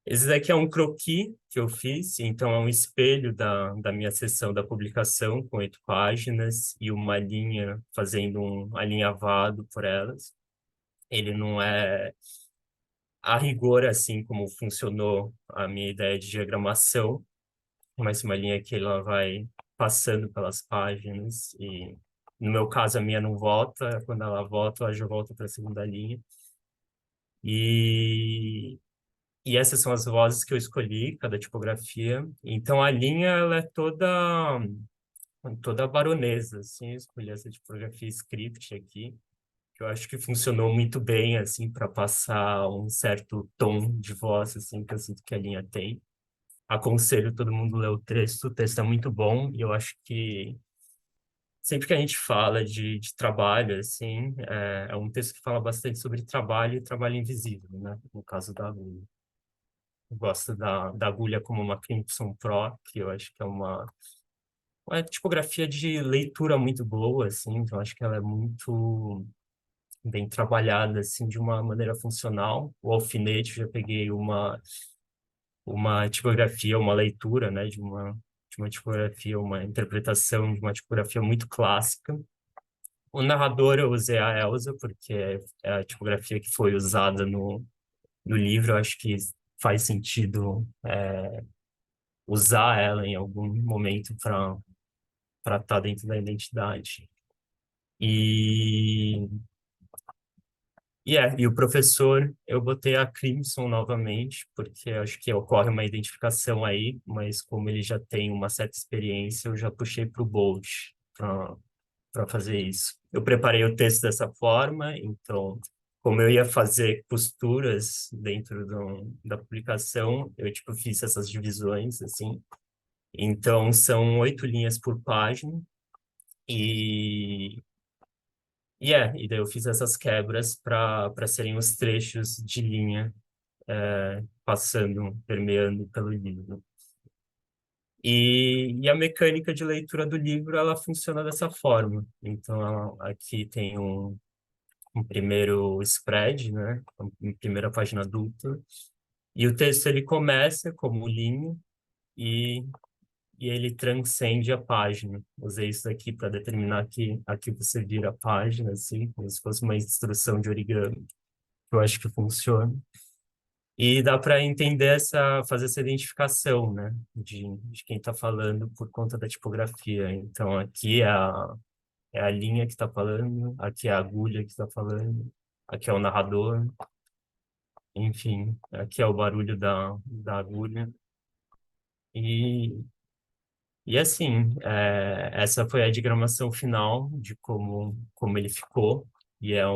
Esse daqui é um croquis que eu fiz, então é um espelho da minha seção da publicação, com 8 páginas e uma linha fazendo um alinhavado por elas. Ele não é a rigor assim como funcionou a minha ideia de diagramação, mas uma linha que ela vai passando pelas páginas e no meu caso a minha não volta, quando ela volta, ela já volta para a segunda linha. E E essas são as vozes que eu escolhi, cada tipografia. Então a linha ela é toda baronesa, assim, eu escolhi essa tipografia script aqui, que eu acho que funcionou muito bem assim para passar um certo tom de voz assim que eu sinto que a linha tem. Aconselho todo mundo ler o texto é muito bom e eu acho que sempre que a gente fala de trabalho, assim, é um texto que fala bastante sobre trabalho e trabalho invisível, né? No caso da agulha. Eu gosto da agulha como uma Crimson Pro, que eu acho que é uma tipografia de leitura muito boa, assim, então eu acho que ela é muito bem trabalhada, assim, de uma maneira funcional. O alfinete, eu já peguei uma tipografia, uma leitura, né, de uma tipografia, uma interpretação de uma tipografia muito clássica. O narrador eu usei a Elsa, porque é a tipografia que foi usada no livro. Eu acho que faz sentido usar ela em algum momento para estar dentro da identidade. E, e o professor, eu botei a Crimson novamente, porque acho que ocorre uma identificação aí, mas como ele já tem uma certa experiência, eu já puxei para o Bold para fazer isso. Eu preparei o texto dessa forma, então, como eu ia fazer costuras dentro da publicação, eu, tipo, fiz essas divisões, assim. Então, são 8 linhas por página, e e daí eu fiz essas quebras para serem os trechos de linha passando, permeando pelo livro. E a mecânica de leitura do livro, ela funciona dessa forma. Então, aqui tem um primeiro spread, né? Uma primeira página adulta. E o texto, ele começa como linha e, e ele transcende a página. Usei isso daqui para determinar que aqui você vira a página, assim, como se fosse uma instrução de origami. Eu acho que funciona. E dá para entender fazer essa identificação, né, de quem está falando por conta da tipografia. Então, aqui é a linha que está falando, aqui é a agulha que está falando, aqui é o narrador, enfim, aqui é o barulho da agulha. E, e assim, essa foi a diagramação final de como ele ficou, e é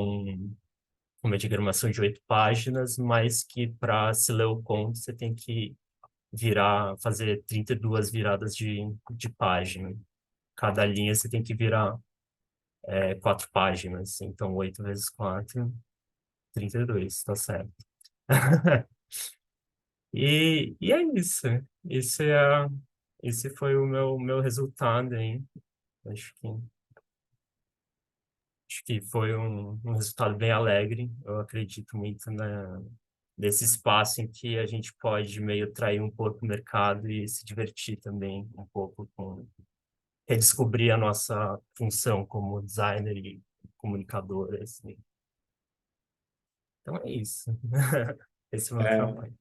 uma diagramação de 8 páginas, mas que para se ler o conto você tem que fazer 32 viradas de página. Cada linha você tem que virar 4 páginas. Então, 8 vezes 4, 32, tá certo. E é isso. Esse foi o meu resultado, hein? Acho que, acho que foi um resultado bem alegre. Eu acredito muito nesse espaço em que a gente pode meio trair um pouco o mercado e se divertir também um pouco com redescobrir a nossa função como designer e comunicador, assim. Então é isso. Esse é o meu trabalho.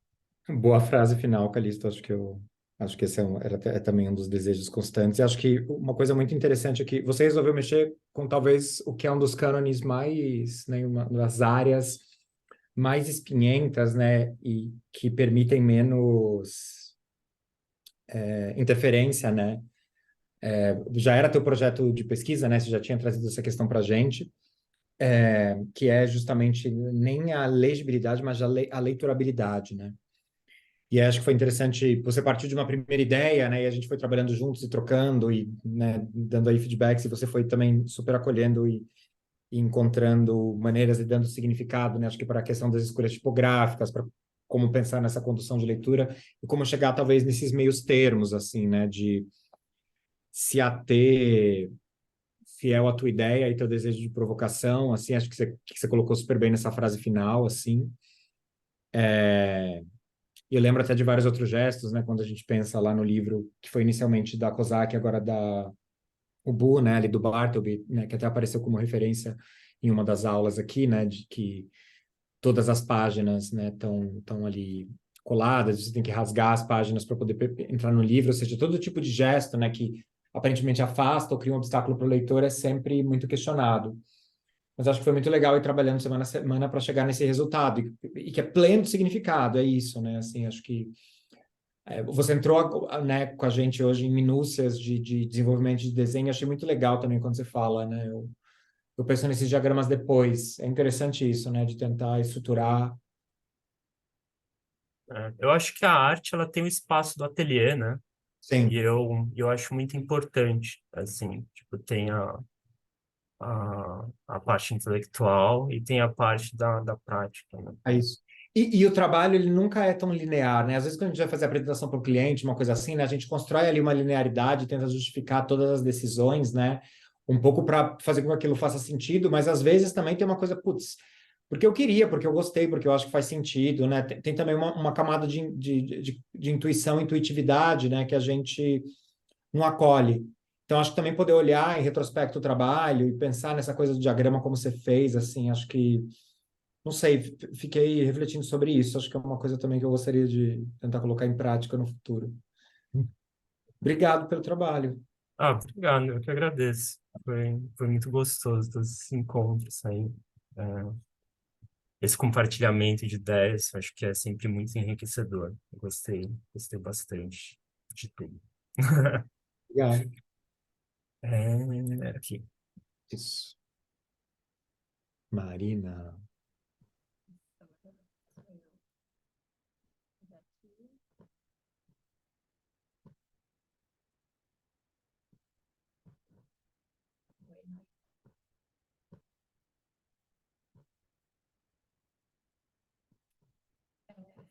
Boa frase final, Calixto. Acho que esse é também um dos desejos constantes. E acho que uma coisa muito interessante é que você resolveu mexer com talvez o que é um dos cânones mais, né, uma das áreas mais espinhentas, né, e que permitem menos interferência, né? Já era teu projeto de pesquisa, né? Você já tinha trazido essa questão para a gente, que é justamente nem a legibilidade, mas a leiturabilidade, né? E acho que foi interessante, você partiu de uma primeira ideia, né? E a gente foi trabalhando juntos e trocando e, né, dando aí feedbacks, e você foi também super acolhendo e encontrando maneiras e dando significado, né? Acho que para a questão das escolhas tipográficas, para como pensar nessa condução de leitura e como chegar talvez nesses meios termos, assim, né? De se ater fiel à tua ideia e teu desejo de provocação, assim, acho que você colocou super bem nessa frase final, assim. E eu lembro até de vários outros gestos, né? Quando a gente pensa lá no livro, que foi inicialmente da Kozak, agora da Ubu, né? Ali do Bartleby, né? Que até apareceu como referência em uma das aulas aqui, né? De que todas as páginas, né? Estão ali coladas, você tem que rasgar as páginas para poder entrar no livro, ou seja, todo tipo de gesto, né? Que aparentemente afasta ou cria um obstáculo para o leitor é sempre muito questionado. Mas acho que foi muito legal ir trabalhando semana a semana para chegar nesse resultado e que é pleno de significado, é isso, né? Assim, acho que você entrou, né, com a gente hoje em minúcias de desenvolvimento de desenho, achei muito legal também quando você fala, né? Eu penso nesses diagramas depois, é interessante isso, né? De tentar estruturar. Eu acho que a arte, ela tem o espaço do ateliê, né? Sim. E eu acho muito importante, assim, tipo, tem a parte intelectual e tem a parte da prática, né? É isso. E o trabalho, ele nunca é tão linear, né? Às vezes, quando a gente vai fazer a apresentação para o cliente, uma coisa assim, né? A gente constrói ali uma linearidade, tenta justificar todas as decisões, né? Um pouco para fazer com que aquilo faça sentido, mas às vezes também tem uma coisa, putz, porque eu queria, porque eu gostei, porque eu acho que faz sentido, né? Tem também uma camada de intuição, intuitividade, né? Que a gente não acolhe. Então, acho que também poder olhar em retrospecto o trabalho e pensar nessa coisa do diagrama como você fez, assim, acho que não sei, fiquei refletindo sobre isso. Acho que é uma coisa também que eu gostaria de tentar colocar em prática no futuro. Obrigado pelo trabalho. Obrigado, eu que agradeço. Foi muito gostoso todos esses encontros aí. É, esse compartilhamento de ideias, acho que é sempre muito enriquecedor. Eu gostei bastante de tudo. Obrigado. Aqui. Isso. Marina.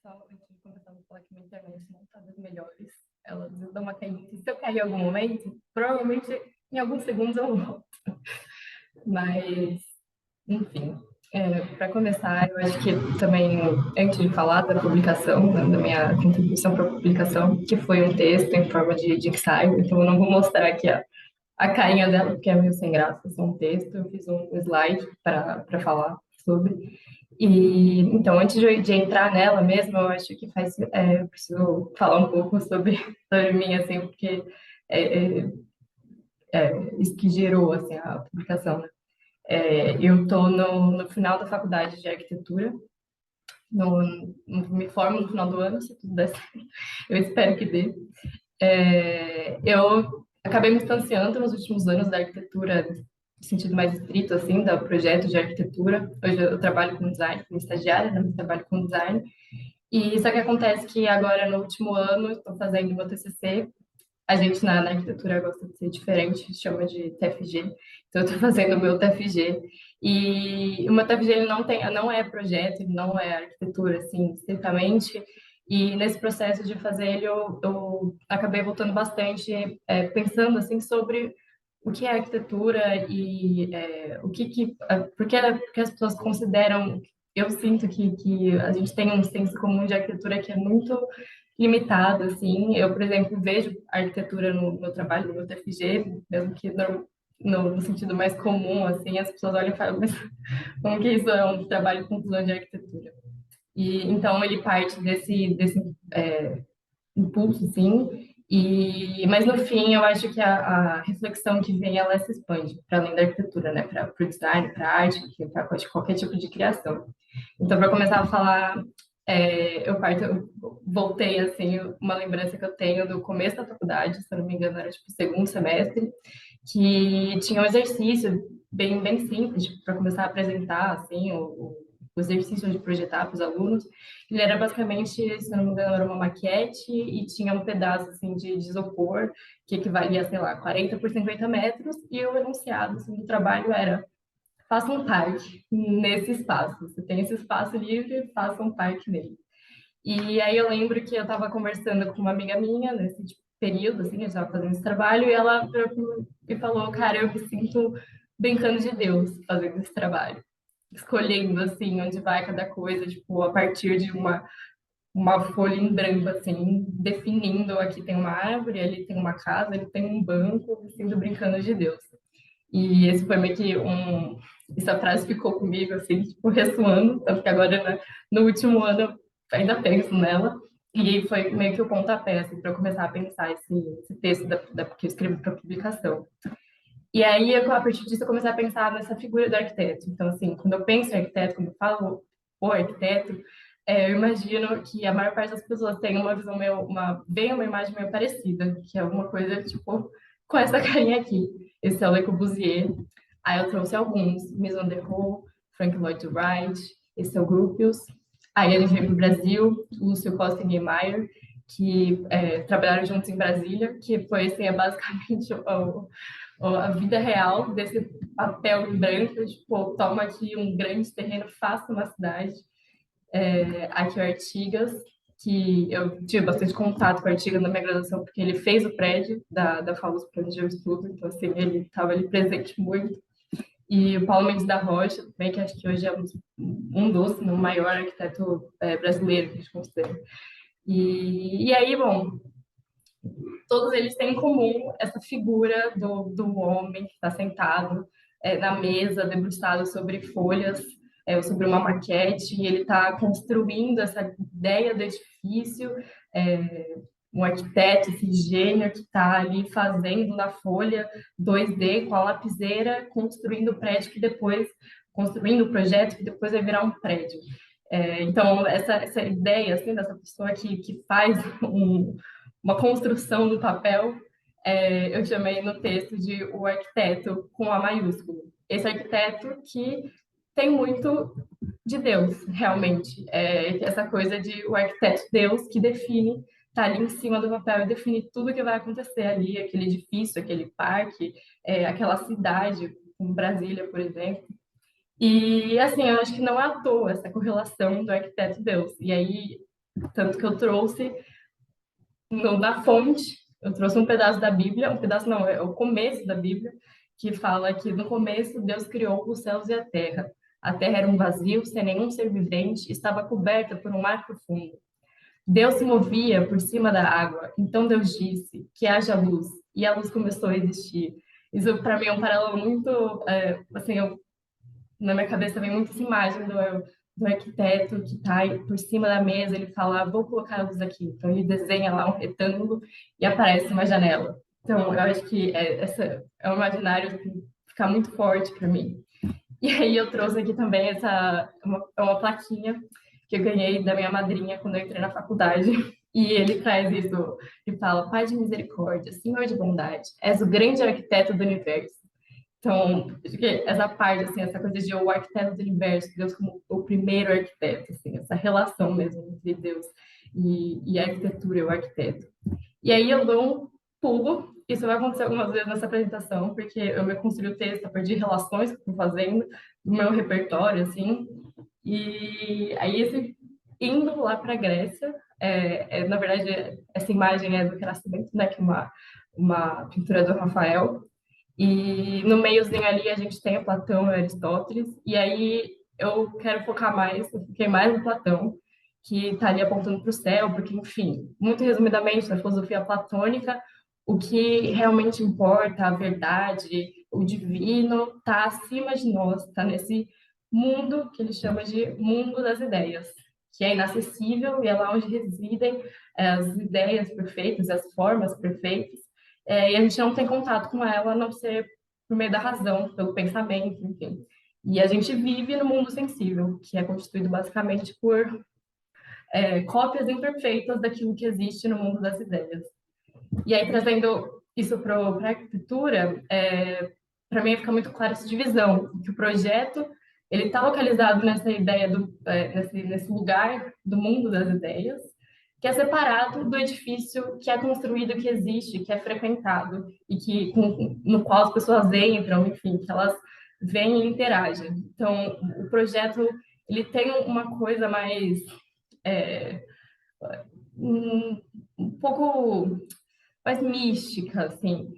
Só antes de começar, vou falar que minha internet não está das melhores. Ela às vezes dá uma caída. Se eu cair em algum momento, provavelmente em alguns segundos eu volto. Mas, enfim, para começar, eu acho que também, antes de falar da publicação, né, da minha contribuição para a publicação, que foi um texto em forma de ensaio, então eu não vou mostrar aqui a carinha dela, porque é meio sem graça, é um texto, eu fiz um slide para falar sobre. E então, antes de entrar nela mesmo, eu acho que eu preciso falar um pouco sobre mim, assim, porque isso que gerou assim, a publicação, né? Eu estou no final da faculdade de arquitetura, me formo no final do ano, se tudo der certo, eu espero que dê. Eu acabei me distanciando nos últimos anos da arquitetura, no sentido mais estrito, assim, do projeto de arquitetura. Hoje eu trabalho com design, como estagiária, né? Trabalho com design. E só que acontece que agora, no último ano, estou fazendo meu TCC. A gente na arquitetura gosta de ser diferente, chama de TFG. Então, eu estou fazendo o meu TFG. E o meu TFG ele não é projeto, ele não é arquitetura, assim, estritamente. E nesse processo de fazer ele, eu acabei voltando bastante, pensando, assim, sobre o que é arquitetura e porque as pessoas consideram. Eu sinto que a gente tem um senso comum de arquitetura que é muito limitado, assim. Eu, por exemplo, vejo a arquitetura no meu trabalho, no meu TFG, mesmo que no sentido mais comum, assim, as pessoas olham e falam, mas como que isso é um trabalho de conclusão de arquitetura? E então ele parte desse impulso, assim, mas no fim eu acho que a reflexão que vem, ela se expande para além da arquitetura, né, para o design, para a arte, para qualquer tipo de criação. Então, para começar a falar, eu voltei, assim, uma lembrança que eu tenho do começo da faculdade, se eu não me engano, era tipo o segundo semestre, que tinha um exercício bem simples, para começar a apresentar, assim, o exercício de projetar para os alunos. Ele era basicamente, se não me engano, era uma maquete e tinha um pedaço, assim, de isopor, que equivalia, sei lá, 40 por 50 metros, e o enunciado, assim, do trabalho era: faça um parque nesse espaço. Você tem esse espaço livre, faça um parque nele. E aí eu lembro que eu estava conversando com uma amiga minha nesse período, assim, eu estava fazendo esse trabalho, e ela me falou, cara, eu me sinto brincando de Deus fazendo esse trabalho. Escolhendo, assim, onde vai cada coisa, tipo, a partir de uma folha em branco, assim, definindo, aqui tem uma árvore, ali tem uma casa, ali tem um banco, me sinto brincando de Deus. E esse foi meio que essa frase ficou comigo, assim, tipo, ressoando, tanto que agora, né, no último ano, eu ainda penso nela, e foi meio que o pontapé, assim, para eu começar a pensar esse texto que eu escrevi para publicação. E aí, a partir disso, eu comecei a pensar nessa figura do arquiteto. Então, assim, quando eu penso em arquiteto, quando eu falo o arquiteto, eu imagino que a maior parte das pessoas tem uma visão bem uma imagem meio parecida, que é alguma coisa, tipo, com essa carinha aqui. Esse é o Le Corbusier. Aí eu trouxe alguns, Mies van der Rohe, Frank Lloyd Wright, esse é o Gropius. Aí ele veio para o Brasil, Lúcio Costa e Niemeyer, que trabalharam juntos em Brasília, que foi assim, basicamente a vida real desse papel em branco, tipo, toma aqui um grande terreno, faça uma cidade. Aqui o Artigas, que eu tive bastante contato com o Artigas na minha graduação, porque ele fez o prédio da FAUSP, onde eu estudo, então assim, ele estava ali presente muito. E o Paulo Mendes da Rocha, também, que acho que hoje é um dos, o maior arquiteto brasileiro que a gente considera. E aí, bom, todos eles têm em comum essa figura do homem que está sentado na mesa, debruçado sobre folhas, sobre uma maquete, e ele está construindo essa ideia do edifício, um arquiteto, esse gênio que está ali fazendo na folha 2D com a lapiseira, construindo o prédio que depois, construindo o projeto que depois vai virar um prédio. Então, essa ideia, assim, dessa pessoa que faz uma construção do papel, eu chamei no texto de o arquiteto com A maiúsculo. Esse arquiteto que tem muito de Deus, realmente. Essa coisa de o arquiteto Deus que define, está ali em cima do papel e define tudo que vai acontecer ali, aquele edifício, aquele parque, aquela cidade, como Brasília, por exemplo. E, assim, eu acho que não é à toa essa correlação do arquiteto Deus. E aí, tanto que eu trouxe na fonte, eu trouxe um pedaço da Bíblia, um pedaço não, é o começo da Bíblia, que fala que no começo Deus criou os céus e a terra. A terra era um vazio, sem nenhum ser vivente, estava coberta por um mar profundo. Deus se movia por cima da água, então Deus disse que haja luz, e a luz começou a existir. Isso, para mim, é um paralelo muito, assim, na minha cabeça vem muito essa imagem do arquiteto que está por cima da mesa, ele fala, vou colocar a luz aqui. Então, ele desenha lá um retângulo e aparece uma janela. Então, eu acho que essa é um imaginário que fica muito forte para mim. E aí eu trouxe aqui também uma plaquinha que eu ganhei da minha madrinha quando eu entrei na faculdade. E ele traz isso e fala, Pai de misericórdia, Senhor de bondade, és o grande arquiteto do universo. Então, acho que essa parte, assim, essa coisa de o arquiteto do universo, Deus como o primeiro arquiteto, assim, essa relação mesmo entre Deus e a arquitetura e o arquiteto. E aí eu dou um pulo, isso vai acontecer algumas vezes nessa apresentação, porque eu me construí o texto a partir de relações que eu estou fazendo, do meu repertório, assim, e aí indo lá para a Grécia, na verdade, essa imagem é do Renascimento, né, que é uma pintura do Rafael, e no meiozinho ali a gente tem o Platão e Aristóteles, e aí eu quero focar mais, eu fiquei mais no Platão, que está ali apontando para o céu, porque, enfim, muito resumidamente, na filosofia platônica, o que realmente importa, a verdade, o divino, está acima de nós, está nesse mundo que ele chama de mundo das ideias, que é inacessível e é lá onde residem as ideias perfeitas, as formas perfeitas, e a gente não tem contato com ela, a não ser por meio da razão, pelo pensamento, enfim. E a gente vive no mundo sensível, que é constituído basicamente por cópias imperfeitas daquilo que existe no mundo das ideias. E aí, trazendo isso para a arquitetura, para mim fica muito clara essa divisão, que o projeto ele está localizado nessa ideia, nesse lugar do mundo das ideias, que é separado do edifício que é construído, que existe, que é frequentado, e no qual as pessoas entram, enfim, que elas vêm e interagem. Então, o projeto ele tem uma coisa mais... um pouco mais mística, assim.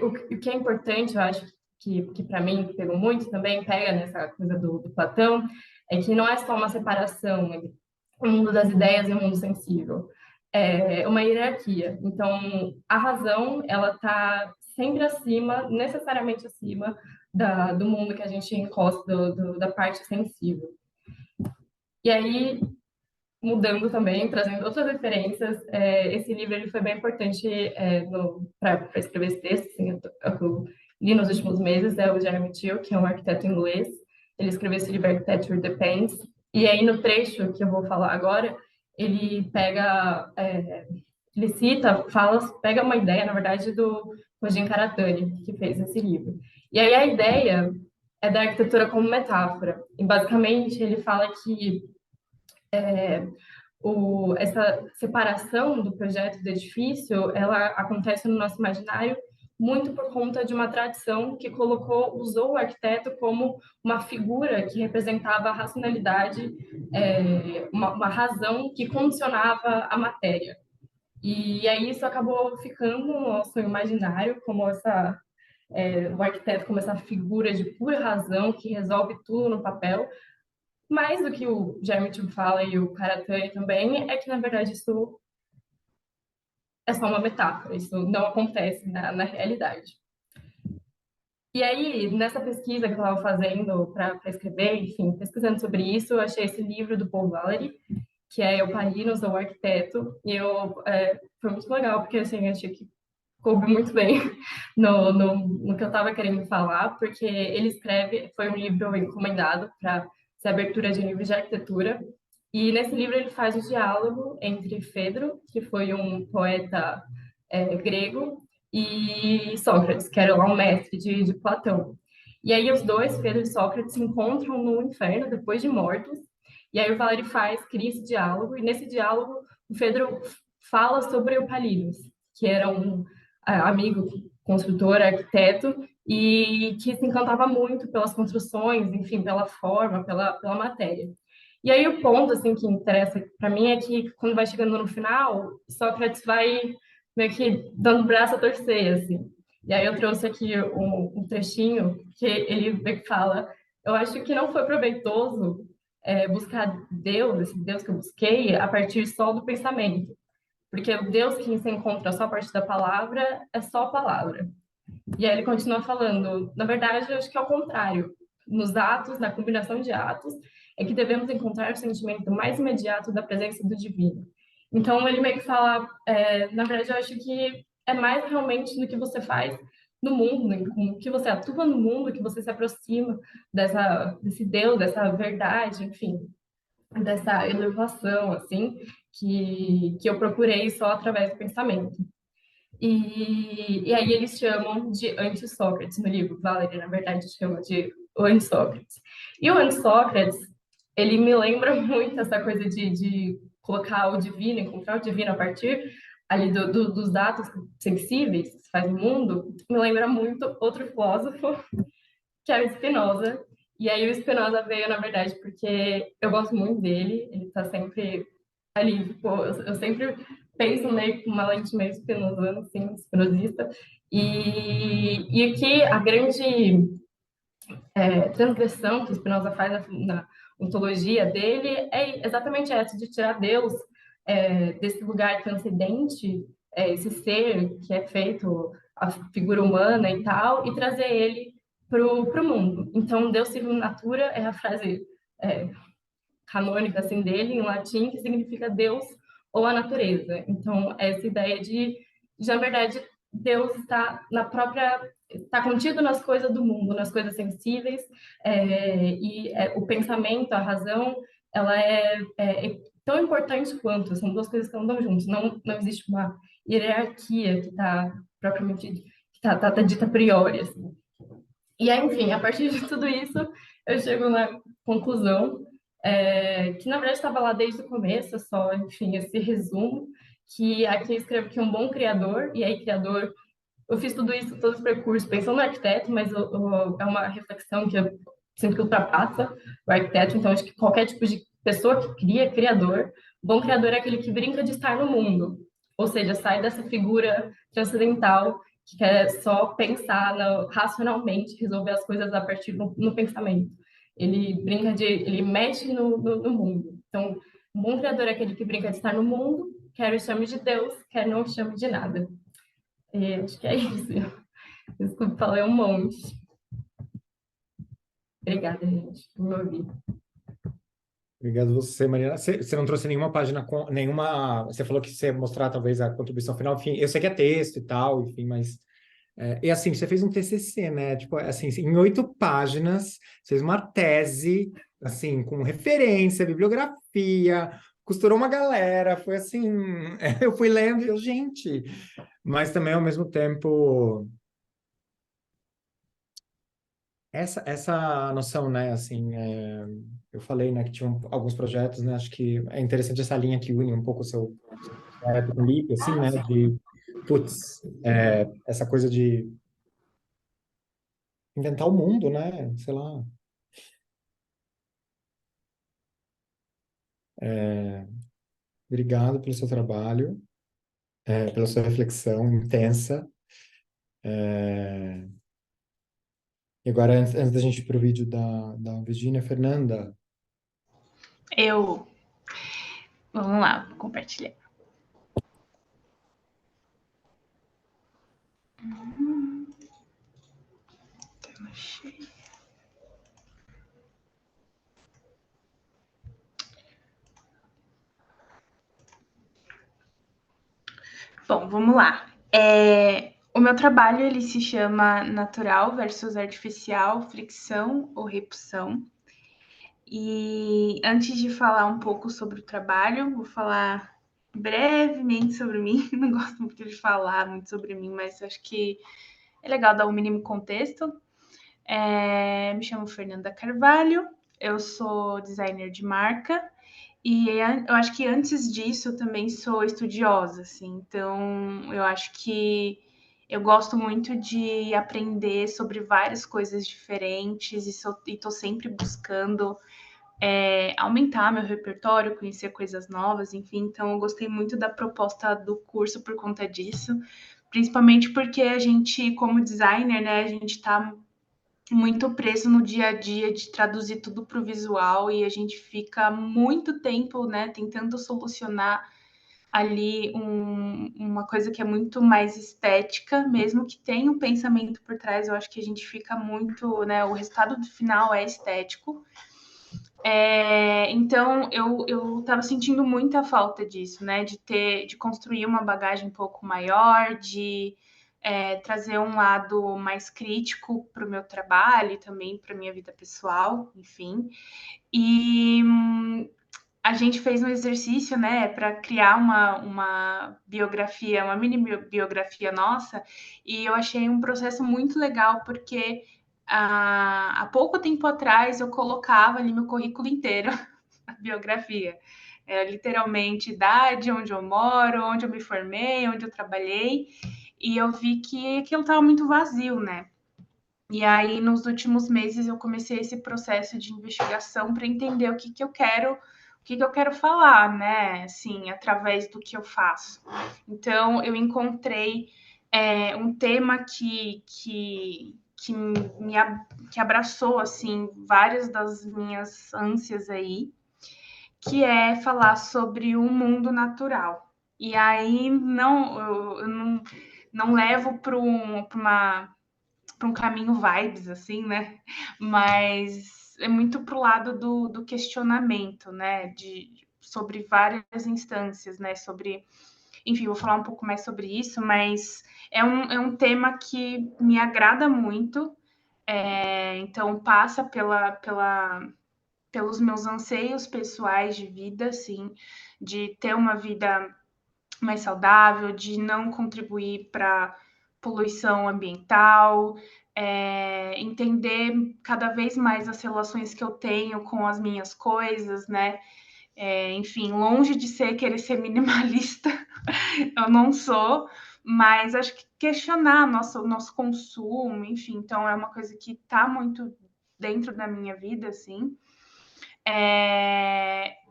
O que é importante, eu acho que para mim pegou muito também, pega nessa coisa do Platão, é que não é só uma separação entre o mundo das ideias e o mundo sensível. É uma hierarquia. Então, a razão, ela está sempre acima, necessariamente acima do mundo que a gente encosta, da parte sensível. E aí, mudando também, trazendo outras referências, esse livro ele foi bem importante para escrever esse texto, assim, eu li nos últimos meses, é o Jeremy Till, que é um arquiteto inglês, ele escreveu esse livro Architecture Depends, e aí no trecho que eu vou falar agora, ele pega, ele cita, pega uma ideia, na verdade, do Rojin Karatani, que fez esse livro. E aí a ideia é da arquitetura como metáfora, e basicamente ele fala que essa separação do projeto do edifício, ela acontece no nosso imaginário muito por conta de uma tradição que usou o arquiteto como uma figura que representava a racionalidade, uma razão que condicionava a matéria. E aí isso acabou ficando no nosso imaginário como o arquiteto como essa figura de pura razão que resolve tudo no papel. Mas o que o Jeremy fala e o Karatani também é que, na verdade, isso é só uma metáfora, isso não acontece na realidade. E aí, nessa pesquisa que eu estava fazendo para escrever, enfim, pesquisando sobre isso, eu achei esse livro do Paul Valery, que é Eupalinos, o Arquiteto, e foi muito legal, porque assim, eu achei que coube muito bem no que eu estava querendo falar, porque ele escreve, foi um livro encomendado para ser abertura de um livro de arquitetura, e nesse livro ele faz o diálogo entre Fedro, que foi um poeta grego, e Sócrates, que era lá um mestre de Platão. E aí os dois, Fedro e Sócrates, se encontram no inferno depois de mortos, e aí o Valery cria esse diálogo, e nesse diálogo o Fedro fala sobre o Palinos, que era um amigo, construtor, arquiteto, e que se encantava muito pelas construções, enfim, pela forma, pela matéria. E aí o ponto assim que interessa para mim é que quando vai chegando no final, Sócrates vai meio que dando o braço a torcer, assim. E aí eu trouxe aqui um trechinho que ele meio que fala: eu acho que não foi proveitoso buscar Deus, esse Deus que eu busquei, a partir só do pensamento. Porque o Deus que se encontra só a partir da palavra é só a palavra. E aí ele continua falando, na verdade, eu acho que é o contrário. Nos atos, na combinação de atos, é que devemos encontrar o sentimento mais imediato da presença do divino. Então ele meio que fala, na verdade, eu acho que é mais realmente no que você faz no mundo, com que você atua no mundo, que você se aproxima desse Deus, dessa verdade, enfim, dessa elevação, assim, que eu procurei só através do pensamento. E aí eles chamam de anti-Sócrates no livro. Valery, na verdade, chama de anti-Sócrates. E o anti-Sócrates, ele me lembra muito essa coisa de colocar o divino, encontrar o divino a partir ali dos dados sensíveis que se faz no mundo. Me lembra muito outro filósofo, que é o Spinoza. E aí o Spinoza veio, na verdade, porque eu gosto muito dele, ele está sempre ali, tipo, eu sempre penso meio com uma lente meio spinozana, assim, espinosista, e aqui a grande transgressão que Spinoza faz na ontologia dele é exatamente essa, de tirar Deus desse lugar transcendente, esse ser que é feito a figura humana e tal, e trazer ele para o mundo. Então, Deus Civil Natura é a frase canônica assim, dele, em latim, que significa Deus ou a natureza. Então, essa ideia na verdade, Deus está contido nas coisas do mundo, nas coisas sensíveis, o pensamento, a razão, ela é tão importante quanto, são duas coisas que andam juntas, não existe uma hierarquia que está propriamente, que tá dita a priori, assim. E aí, enfim, a partir de tudo isso, eu chego na conclusão que na verdade estava lá desde o começo, só, enfim, esse resumo, que aqui eu escrevo que um bom criador, e aí criador, eu fiz tudo isso, todo esse percurso, pensando no arquiteto, mas é uma reflexão que eu sinto que ultrapassa o arquiteto, então acho que qualquer tipo de pessoa que cria, criador, bom criador é aquele que brinca de estar no mundo, ou seja, sai dessa figura transcendental que quer só pensar racionalmente, resolver as coisas a partir no pensamento. Ele mexe no mundo. Então, um bom criador é aquele que brinca de estar no mundo, quer o chame de Deus, quer não o chame de nada. E acho que é isso. Desculpa, falei um monte. Obrigada, gente, por me ouvir. Obrigado você, Mariana. Você não trouxe nenhuma página, nenhuma. Você falou que você ia mostrar talvez a contribuição final. Enfim, eu sei que é texto e tal, enfim, mas. E assim, você fez um TCC, né? Tipo, assim, em 8 páginas, você fez uma tese, assim, com referência, bibliografia, costurou uma galera, foi assim. Eu fui lendo e eu, gente. Mas também, ao mesmo tempo. Essa noção, né, assim, eu falei, né, que tinham alguns projetos, né, acho que é interessante essa linha que une um pouco o seu com o Lipe, assim, né, de, putz, essa coisa de inventar o mundo, né, sei lá. Obrigado pelo seu trabalho, pela sua reflexão intensa. E agora, antes da gente ir para o vídeo da Virgínia, Fernanda. Vamos lá, vou compartilhar. Tela cheia. Bom, vamos lá. O meu trabalho ele se chama Natural versus Artificial, Fricção ou Repulsão. E antes de falar um pouco sobre o trabalho, vou falar brevemente sobre mim. Não gosto muito de falar muito sobre mim, mas acho que é legal dar o mínimo contexto. Me chamo Fernanda Carvalho, eu sou designer de marca e eu acho que antes disso eu também sou estudiosa, assim. Então eu acho que eu gosto muito de aprender sobre várias coisas diferentes e estou sempre buscando aumentar meu repertório, conhecer coisas novas, enfim. Então eu gostei muito da proposta do curso por conta disso, principalmente porque a gente, como designer, né, a gente está muito preso no dia a dia de traduzir tudo para o visual e a gente fica muito tempo, né, tentando solucionar ali uma coisa que é muito mais estética, mesmo que tenha um pensamento por trás. Eu acho que a gente fica muito, né, o resultado final é estético. Então eu estava sentindo muita falta disso, né, de construir uma bagagem um pouco maior, de trazer um lado mais crítico para o meu trabalho e também para a minha vida pessoal, enfim. E a gente fez um exercício, né, para criar uma biografia, uma mini biografia nossa, e eu achei um processo muito legal, porque há pouco tempo atrás eu colocava ali meu currículo inteiro, a biografia. Literalmente idade, onde eu moro, onde eu me formei, onde eu trabalhei, e eu vi que aquilo estava muito vazio, né? E aí, nos últimos meses, eu comecei esse processo de investigação para entender o que eu quero falar, né? Assim, através do que eu faço. Então, eu encontrei um tema que abraçou, assim, várias das minhas ânsias aí, que é falar sobre o mundo natural. E aí, eu não levo para um caminho vibes, assim, né? Mas é muito pro lado do questionamento, né? Sobre várias instâncias, né? Enfim, vou falar um pouco mais sobre isso, mas é um tema que me agrada muito. Então, passa pelos meus anseios pessoais de vida, assim, de ter uma vida mais saudável, de não contribuir para poluição ambiental, entender cada vez mais as relações que eu tenho com as minhas coisas, né? Enfim, longe de querer ser minimalista, eu não sou, mas acho que questionar nosso consumo, enfim, então é uma coisa que está muito dentro da minha vida, assim.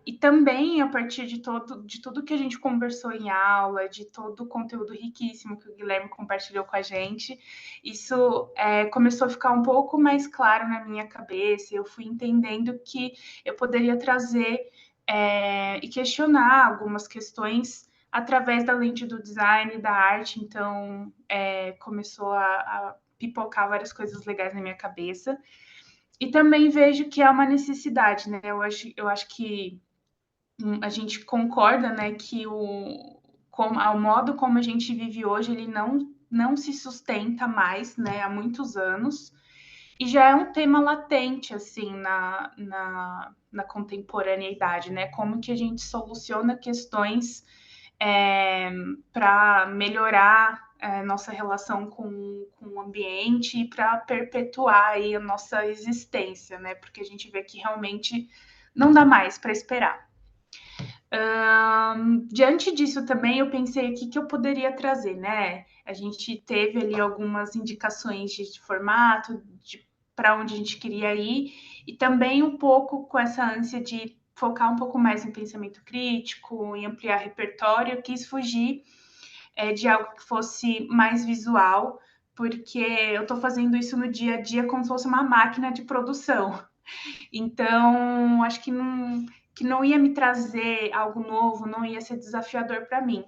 E também, a partir de tudo que a gente conversou em aula, de todo o conteúdo riquíssimo que o Guilherme compartilhou com a gente, isso começou a ficar um pouco mais claro na minha cabeça. Eu fui entendendo que eu poderia trazer e questionar algumas questões através da lente do design e da arte. Então, começou a pipocar várias coisas legais na minha cabeça. E também vejo que é uma necessidade, né? Eu acho que a gente concorda, né, que o modo como a gente vive hoje, ele não se sustenta mais, né, há muitos anos, e já é um tema latente, assim, na contemporaneidade, né? Como que a gente soluciona questões para melhorar nossa relação com o ambiente e para perpetuar aí a nossa existência, né? Porque a gente vê que realmente não dá mais para esperar. Diante disso também, eu pensei o que eu poderia trazer, né? A gente teve ali algumas indicações de formato, para onde a gente queria ir, e também um pouco com essa ânsia de focar um pouco mais em pensamento crítico, em ampliar repertório, eu quis fugir de algo que fosse mais visual, porque eu estou fazendo isso no dia a dia como se fosse uma máquina de produção. Então, acho que não ia me trazer algo novo, não ia ser desafiador para mim.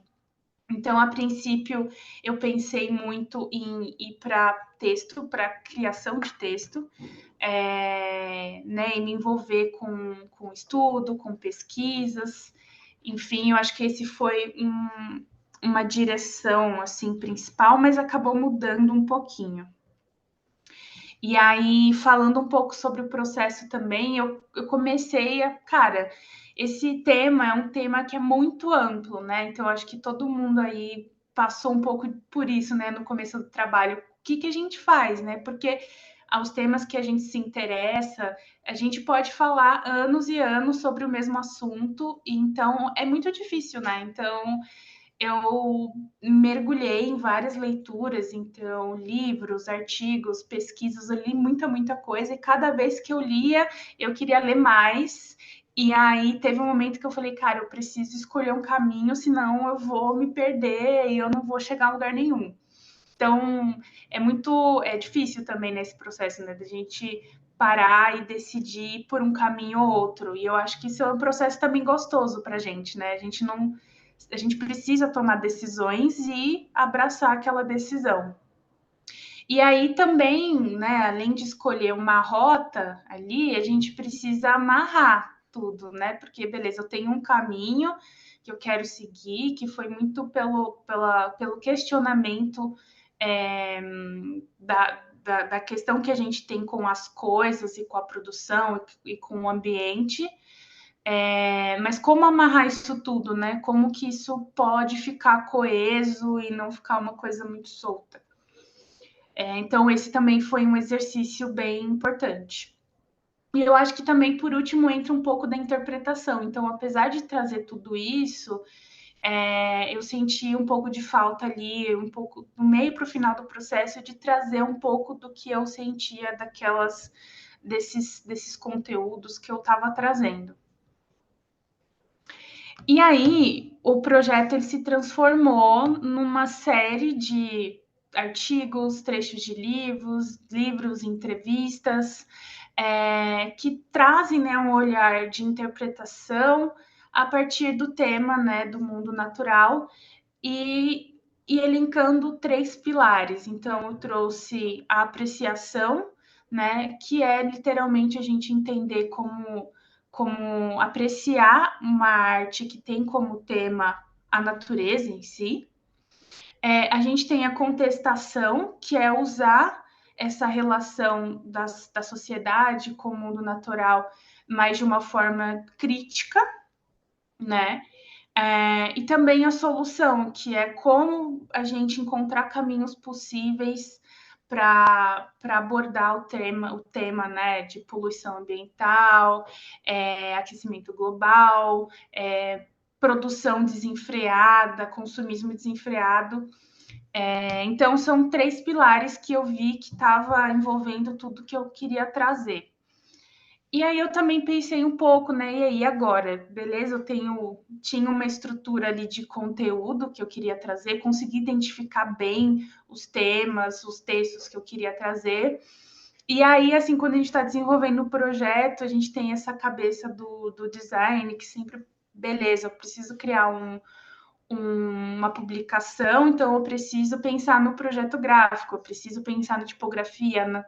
Então, a princípio, eu pensei muito em ir para texto, para criação de texto, né, e me envolver com estudo, com pesquisas. Enfim, eu acho que esse foi uma direção assim principal, mas acabou mudando um pouquinho. E aí, falando um pouco sobre o processo também, eu comecei cara, esse tema é um tema que é muito amplo, né? Então, acho que todo mundo aí passou um pouco por isso, né, no começo do trabalho. O que a gente faz, né? Porque aos temas que a gente se interessa, a gente pode falar anos e anos sobre o mesmo assunto, então é muito difícil, né? Então, eu mergulhei em várias leituras, então, livros, artigos, pesquisas, eu li muita coisa, e cada vez que eu lia, eu queria ler mais, e aí teve um momento que eu falei, cara, eu preciso escolher um caminho, senão eu vou me perder e eu não vou chegar a lugar nenhum. Então, é difícil também nesse processo, né, da gente parar e decidir por um caminho ou outro, e eu acho que isso é um processo também gostoso pra gente, né, a gente precisa tomar decisões e abraçar aquela decisão. E aí também, né, além de escolher uma rota ali, a gente precisa amarrar tudo, né? Porque, beleza, eu tenho um caminho que eu quero seguir, que foi muito pelo questionamento da questão que a gente tem com as coisas e com a produção e com o ambiente. Mas como amarrar isso tudo, né? Como que isso pode ficar coeso e não ficar uma coisa muito solta? Então, esse também foi um exercício bem importante. E eu acho que também, por último, entra um pouco da interpretação. Então, apesar de trazer tudo isso, eu senti um pouco de falta ali, um pouco do meio para o final do processo, de trazer um pouco do que eu sentia desses conteúdos que eu estava trazendo. E aí, o projeto ele se transformou numa série de artigos, trechos de livros, entrevistas, que trazem, né, um olhar de interpretação a partir do tema, né, do mundo natural e elencando 3 pilares. Então, eu trouxe a apreciação, né, que é literalmente a gente entender como apreciar uma arte que tem como tema a natureza em si. A gente tem a contestação, que é usar essa relação da sociedade com o mundo natural, mas de uma forma crítica, né? E também a solução, que é como a gente encontrar caminhos possíveis para abordar o tema, né, de poluição ambiental, aquecimento global, produção desenfreada, consumismo desenfreado. Então, são 3 pilares que eu vi que estava envolvendo tudo que eu queria trazer. E aí eu também pensei um pouco, né? E aí agora, beleza? Eu tinha uma estrutura ali de conteúdo que eu queria trazer, consegui identificar bem os temas, os textos que eu queria trazer. E aí, assim, quando a gente está desenvolvendo o projeto, a gente tem essa cabeça do design que sempre, beleza, eu preciso criar uma publicação, então eu preciso pensar no projeto gráfico, eu preciso pensar na tipografia, na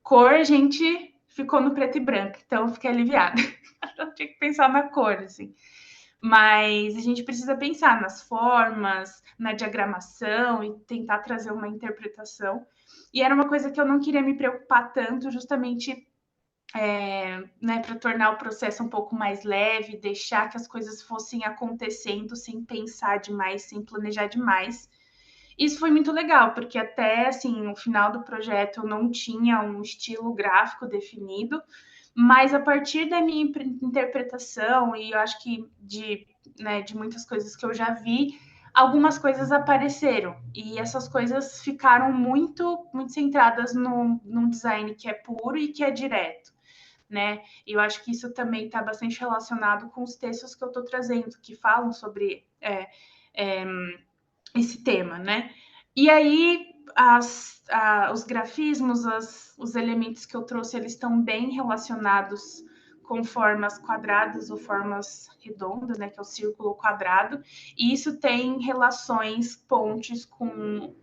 cor, a gente ficou no preto e branco, então eu fiquei aliviada. Eu tinha que pensar na cor, assim. Mas a gente precisa pensar nas formas, na diagramação e tentar trazer uma interpretação. E era uma coisa que eu não queria me preocupar tanto, justamente né, para tornar o processo um pouco mais leve, deixar que as coisas fossem acontecendo sem pensar demais, sem planejar demais. Isso foi muito legal, porque até assim, no final do projeto eu não tinha um estilo gráfico definido, mas a partir da minha interpretação, e eu acho que de muitas coisas que eu já vi, algumas coisas apareceram, e essas coisas ficaram muito, muito centradas num design que é puro e que é direto, né? E eu acho que isso também está bastante relacionado com os textos que eu estou trazendo, que falam sobre esse tema, né? E aí, os grafismos, os elementos que eu trouxe, eles estão bem relacionados com formas quadradas ou formas redondas, né, que é o círculo ou quadrado, e isso tem relações, pontes com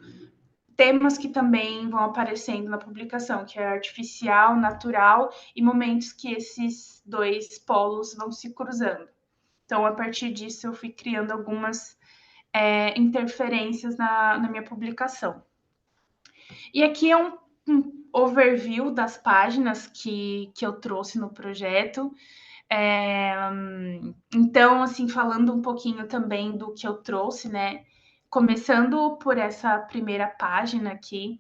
temas que também vão aparecendo na publicação, que é artificial, natural, e momentos que esses dois polos vão se cruzando. Então, a partir disso, eu fui criando algumas interferências na minha publicação. E aqui é um overview das páginas que eu trouxe no projeto. Então, assim, falando um pouquinho também do que eu trouxe, né? Começando por essa primeira página aqui,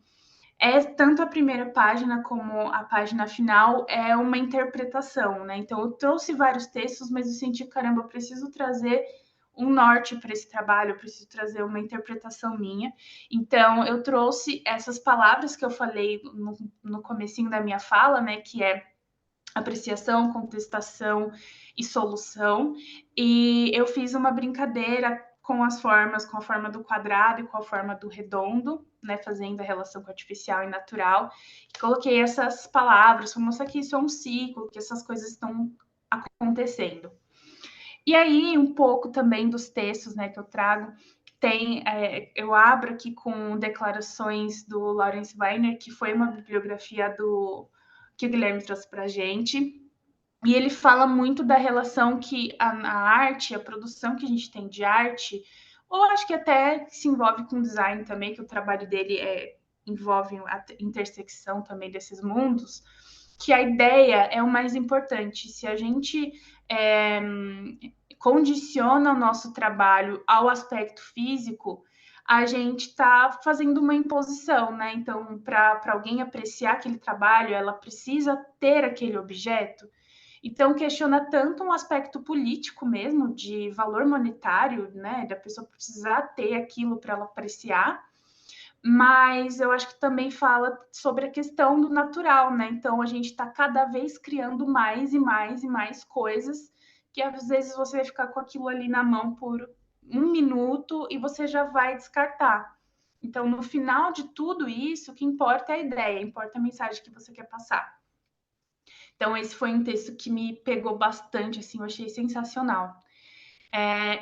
tanto a primeira página como a página final é uma interpretação, né? Então, eu trouxe vários textos, mas eu senti, caramba, eu preciso trazer um norte para esse trabalho, eu preciso trazer uma interpretação minha. Então, eu trouxe essas palavras que eu falei no comecinho da minha fala, né? Que é apreciação, contestação e solução. E eu fiz uma brincadeira com as formas, com a forma do quadrado e com a forma do redondo, né, fazendo a relação com artificial e natural. Coloquei essas palavras para mostrar que isso é um ciclo, que essas coisas estão acontecendo. E aí, um pouco também dos textos, né, que eu trago, eu abro aqui com declarações do Lawrence Weiner, que foi uma bibliografia que o Guilherme trouxe para a gente. E ele fala muito da relação que a arte, a produção que a gente tem de arte, ou acho que até se envolve com design também, que o trabalho dele envolve a intersecção também desses mundos, que a ideia é o mais importante. Se a gente condiciona o nosso trabalho ao aspecto físico, a gente está fazendo uma imposição, né? Então, para alguém apreciar aquele trabalho, ela precisa ter aquele objeto. Então, questiona tanto um aspecto político mesmo, de valor monetário, né? Da pessoa precisar ter aquilo para ela apreciar, mas eu acho que também fala sobre a questão do natural, né? Então, a gente está cada vez criando mais e mais e mais coisas que às vezes você vai ficar com aquilo ali na mão por 1 minuto e você já vai descartar. Então, no final de tudo isso, o que importa é a ideia, importa a mensagem que você quer passar. Então, esse foi um texto que me pegou bastante, assim, eu achei sensacional.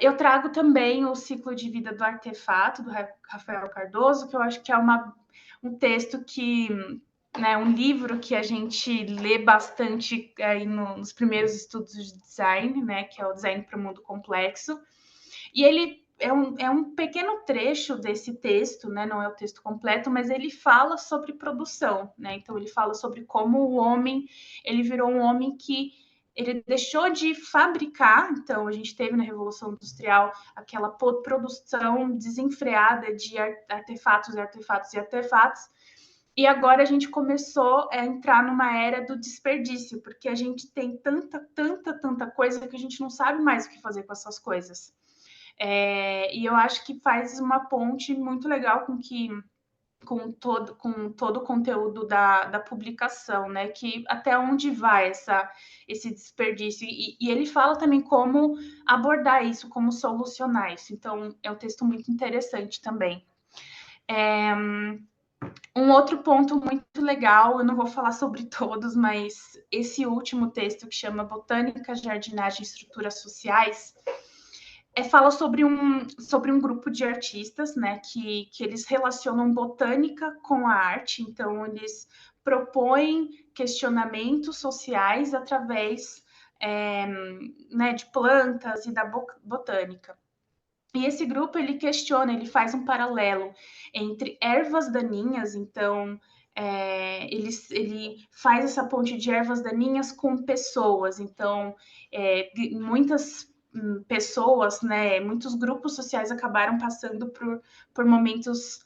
Eu trago também o ciclo de vida do artefato, do Rafael Cardoso, que eu acho que é um texto que, né, um livro que a gente lê bastante aí nos primeiros estudos de design, né, que é o Design para o Mundo Complexo. E ele é um pequeno trecho desse texto, né? Não é o texto completo, mas ele fala sobre produção, né? Então ele fala sobre como o homem, ele virou um homem que ele deixou de fabricar. Então a gente teve na Revolução Industrial aquela produção desenfreada de artefatos, artefatos e artefatos. E agora a gente começou a entrar numa era do desperdício, porque a gente tem tanta coisa que a gente não sabe mais o que fazer com essas coisas. E eu acho que faz uma ponte muito legal com todo o conteúdo da publicação, né? Que até onde vai esse desperdício. E ele fala também como abordar isso, como solucionar isso. Então, é um texto muito interessante também. Um outro ponto muito legal, eu não vou falar sobre todos, mas esse último texto que chama Botânica, Jardinagem e Estruturas Sociais, fala sobre um grupo de artistas, né, que eles relacionam botânica com a arte, então eles propõem questionamentos sociais através né, de plantas e da botânica. E esse grupo, ele questiona, ele faz um paralelo entre ervas daninhas, então ele faz essa ponte de ervas daninhas com pessoas, então muitas pessoas, né, muitos grupos sociais acabaram passando por momentos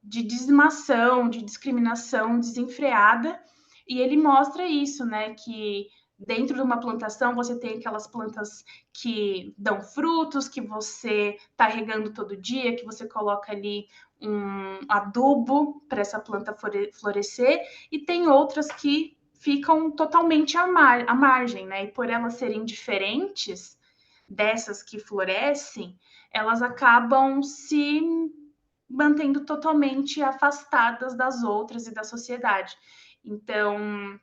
de dizimação, de discriminação desenfreada, E ele mostra isso, né, que dentro de uma plantação você tem aquelas plantas que dão frutos, que você está regando todo dia, que você coloca ali um adubo para essa planta florescer, e tem outras que ficam totalmente à margem, né? E por elas serem diferentes dessas que florescem, elas acabam se mantendo totalmente afastadas das outras e da sociedade. Então,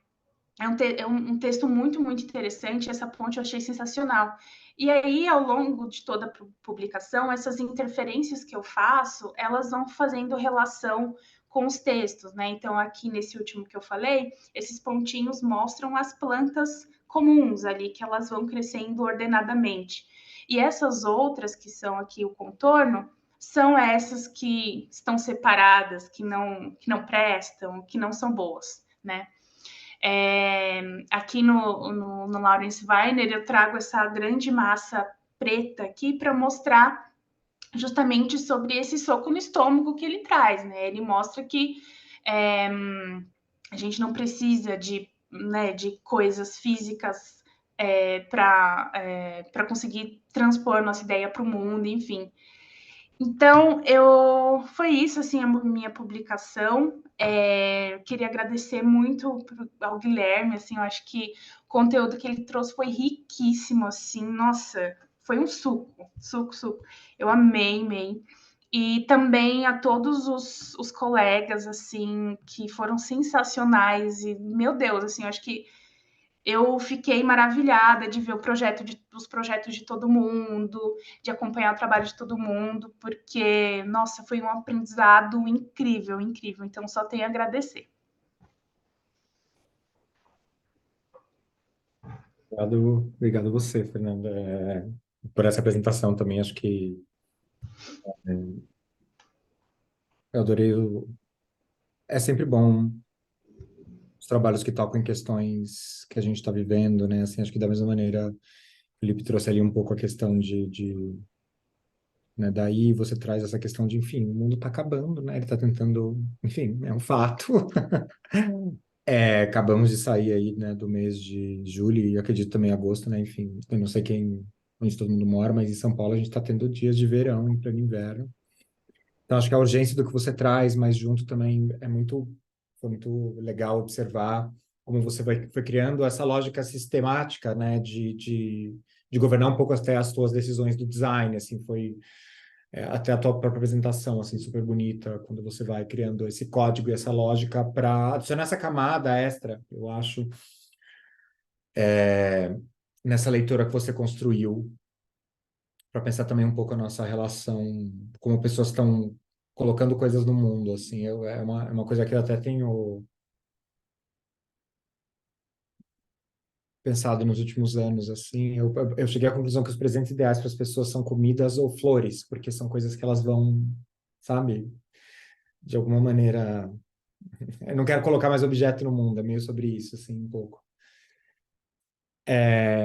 é um texto muito, muito interessante. Essa ponte eu achei sensacional. E aí, ao longo de toda a publicação, essas interferências que eu faço, elas vão fazendo relação com os textos, né? Então, aqui nesse último que eu falei, esses pontinhos mostram as plantas comuns ali, que elas vão crescendo ordenadamente. E essas outras, que são aqui o contorno, são essas que estão separadas, que não prestam, que não são boas, né? Aqui no Lawrence Weiner, eu trago essa grande massa preta aqui para mostrar justamente sobre esse soco no estômago que ele traz, né? Ele mostra que a gente não precisa de coisas físicas para conseguir transpor nossa ideia para o mundo, enfim. Então, foi isso, assim, a minha publicação. Queria agradecer muito ao Guilherme, assim, eu acho que o conteúdo que ele trouxe foi riquíssimo, assim, nossa, foi um suco. Eu amei. E também a todos os colegas, assim, que foram sensacionais. E, meu Deus, assim, eu acho que eu fiquei maravilhada de ver os projetos de todo mundo, de acompanhar o trabalho de todo mundo, porque, nossa, foi um aprendizado incrível. Então, só tenho a agradecer. Obrigado você, Fernanda, por essa apresentação também. Acho que eu adorei. É sempre bom os trabalhos que tocam em questões que a gente está vivendo, né? Assim, acho que da mesma maneira, o Felipe trouxe ali um pouco a questão né? Daí você traz essa questão de, enfim, o mundo está acabando, né? Ele está tentando, enfim, é um fato. Acabamos de sair aí, né, do mês de julho e acredito também agosto, né? Enfim, eu não sei onde todo mundo mora, mas em São Paulo a gente está tendo dias de verão em pleno inverno. Então acho que a urgência do que você traz, mas junto também foi muito legal observar como você foi criando essa lógica sistemática, né, de governar um pouco até as suas decisões do design, assim, foi até a tua própria apresentação, assim, super bonita, quando você vai criando esse código e essa lógica para adicionar essa camada extra, eu acho, nessa leitura que você construiu, para pensar também um pouco a nossa relação, como pessoas estão colocando coisas no mundo, assim, é uma coisa que eu até tenho pensado nos últimos anos, assim, eu cheguei à conclusão que os presentes ideais para as pessoas são comidas ou flores, porque são coisas que elas vão, sabe, de alguma maneira. Eu não quero colocar mais objeto no mundo, é meio sobre isso, assim, um pouco.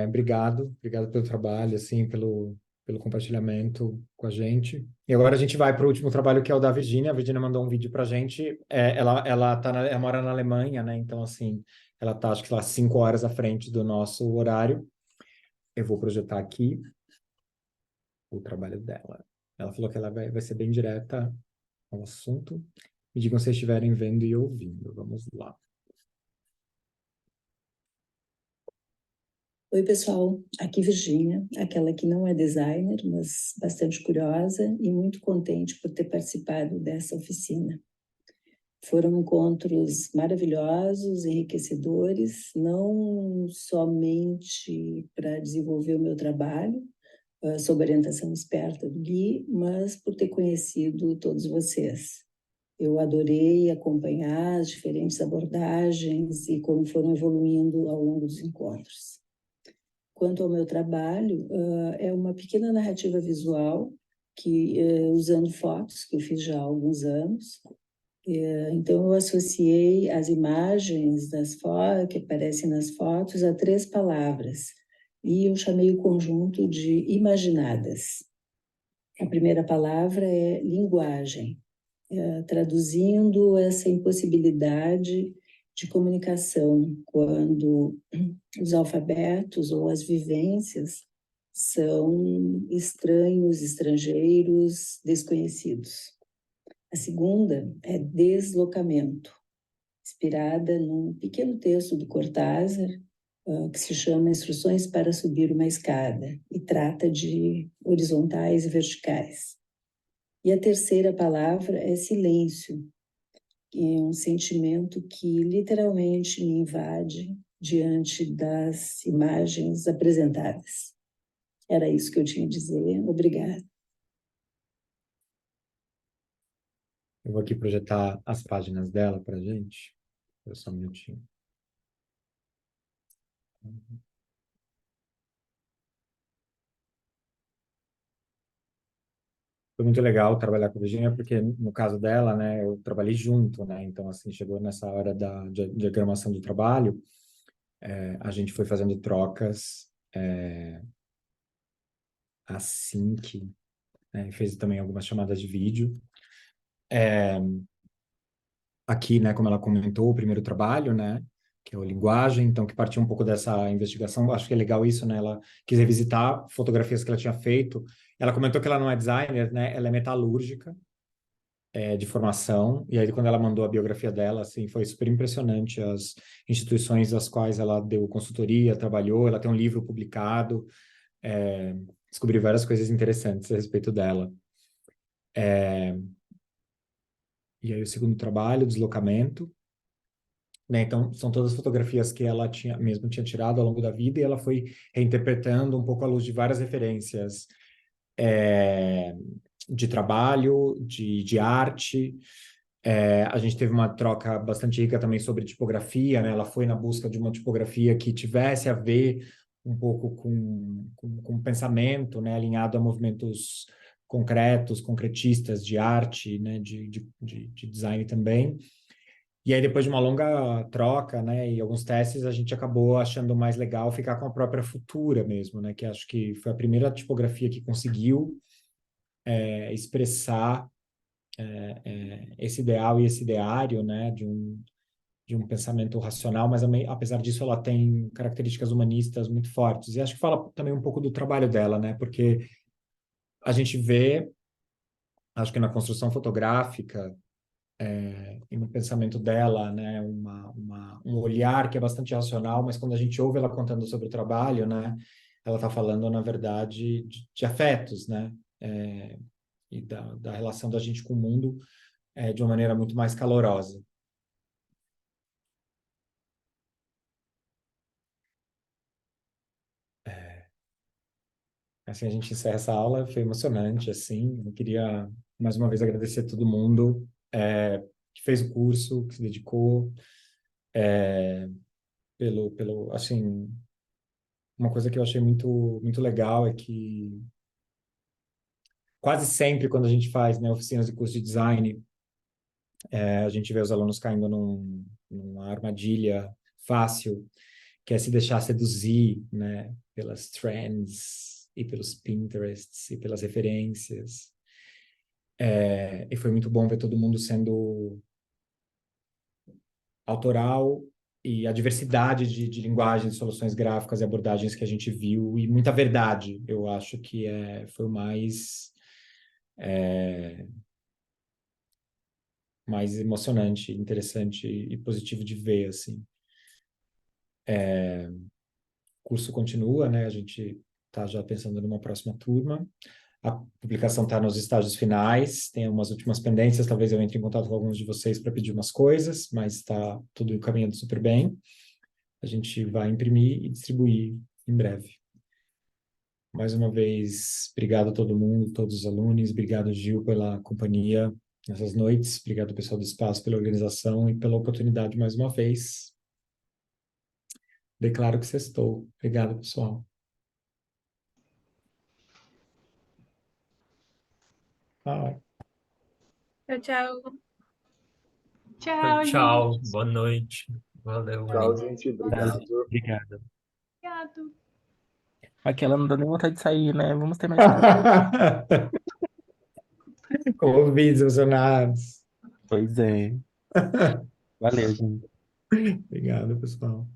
Obrigado pelo trabalho, assim, pelo compartilhamento com a gente. E agora a gente vai para o último trabalho, que é o da Virgínia. A Virgínia mandou um vídeo para a gente. Ela mora na Alemanha, né? Então, assim, ela tá, acho que lá, 5 horas à frente do nosso horário. Eu vou projetar aqui o trabalho dela. Ela falou que ela vai ser bem direta ao assunto. Me digam se vocês estiverem vendo e ouvindo. Vamos lá. Oi, pessoal. Aqui Virgínia, aquela que não é designer, mas bastante curiosa e muito contente por ter participado dessa oficina. Foram encontros maravilhosos, enriquecedores, não somente para desenvolver o meu trabalho, sob orientação esperta do Gui, mas por ter conhecido todos vocês. Eu adorei acompanhar as diferentes abordagens e como foram evoluindo ao longo dos encontros. Quanto ao meu trabalho, é uma pequena narrativa visual, usando fotos, que eu fiz já há alguns anos. Então, eu associei as imagens que aparecem nas fotos a 3 palavras, e eu chamei o conjunto de imaginadas. A primeira palavra é linguagem, traduzindo essa impossibilidade de comunicação, quando os alfabetos ou as vivências são estranhos, estrangeiros, desconhecidos. A segunda é deslocamento, inspirada num pequeno texto do Cortázar, que se chama Instruções para Subir uma Escada, e trata de horizontais e verticais. E a terceira palavra é silêncio, que é um sentimento que literalmente me invade diante das imagens apresentadas. Era isso que eu tinha a dizer. Obrigada. Eu vou aqui projetar as páginas dela para a gente. Espera só um minutinho. Foi muito legal trabalhar com a Virginia, porque no caso dela, né, eu trabalhei junto, né, então assim, chegou nessa hora da diagramação do trabalho, a gente foi fazendo trocas assim que, né, fez também algumas chamadas de vídeo. Aqui, né, como ela comentou, o primeiro trabalho, né, que é o Linguagem, então que partiu um pouco dessa investigação, acho que é legal isso, né, ela quis revisitar fotografias que ela tinha feito. Ela comentou que ela não é designer, né, ela é metalúrgica, de formação, e aí quando ela mandou a biografia dela, assim, foi super impressionante as instituições às quais ela deu consultoria, trabalhou, ela tem um livro publicado, descobri várias coisas interessantes a respeito dela. E aí o segundo trabalho, Deslocamento, né? Então, são todas fotografias que ela mesmo tinha tirado ao longo da vida e ela foi reinterpretando um pouco à luz de várias referências de trabalho, de arte. A gente teve uma troca bastante rica também sobre tipografia, né? Ela foi na busca de uma tipografia que tivesse a ver um pouco com pensamento, né? Alinhado a movimentos concretos, concretistas de arte, né? De design também. E aí, depois de uma longa troca, né, e alguns testes, a gente acabou achando mais legal ficar com a própria Futura mesmo, né? Que acho que foi a primeira tipografia que conseguiu expressar esse ideal e esse ideário, né, de um pensamento racional, mas apesar disso ela tem características humanistas muito fortes. E acho que fala também um pouco do trabalho dela, né, porque a gente vê, acho que na construção fotográfica e no pensamento dela, né, um olhar que é bastante racional, mas quando a gente ouve ela contando sobre o trabalho, né, ela está falando, na verdade, de afetos, né, e da relação da gente com o mundo de uma maneira muito mais calorosa. Assim, a gente encerra essa aula, foi emocionante, assim, eu queria, mais uma vez, agradecer a todo mundo que fez o curso, que se dedicou, assim, uma coisa que eu achei muito legal é que quase sempre quando a gente faz, né, oficinas de curso de design, a gente vê os alunos caindo numa armadilha fácil, que é se deixar seduzir, né, pelas trends e pelos Pinterests e pelas referências. E foi muito bom ver todo mundo sendo autoral e a diversidade de linguagens, soluções gráficas e abordagens que a gente viu, e muita verdade. Eu acho que foi o mais emocionante, interessante e positivo de ver, assim. O curso continua, né? A gente está já pensando numa próxima turma. A publicação está nos estágios finais, tem umas últimas pendências, talvez eu entre em contato com alguns de vocês para pedir umas coisas, mas está tudo caminhando super bem. A gente vai imprimir e distribuir em breve. Mais uma vez, obrigado a todo mundo, todos os alunos, obrigado, Gil, pela companhia nessas noites, obrigado, pessoal do Espaço, pela organização e pela oportunidade mais uma vez. Declaro que sextou. Obrigado, pessoal. Tchau, Tchau. Tchau, Tchau, gente. boa noite. Valeu Tchau, aí. gente. Valeu, Obrigado. obrigado. Obrigado. Aquela não dá nem vontade de sair, né? Vamos ter mais tempo. Ouvidos emocionados. Pois é. Valeu, gente. Obrigado, pessoal.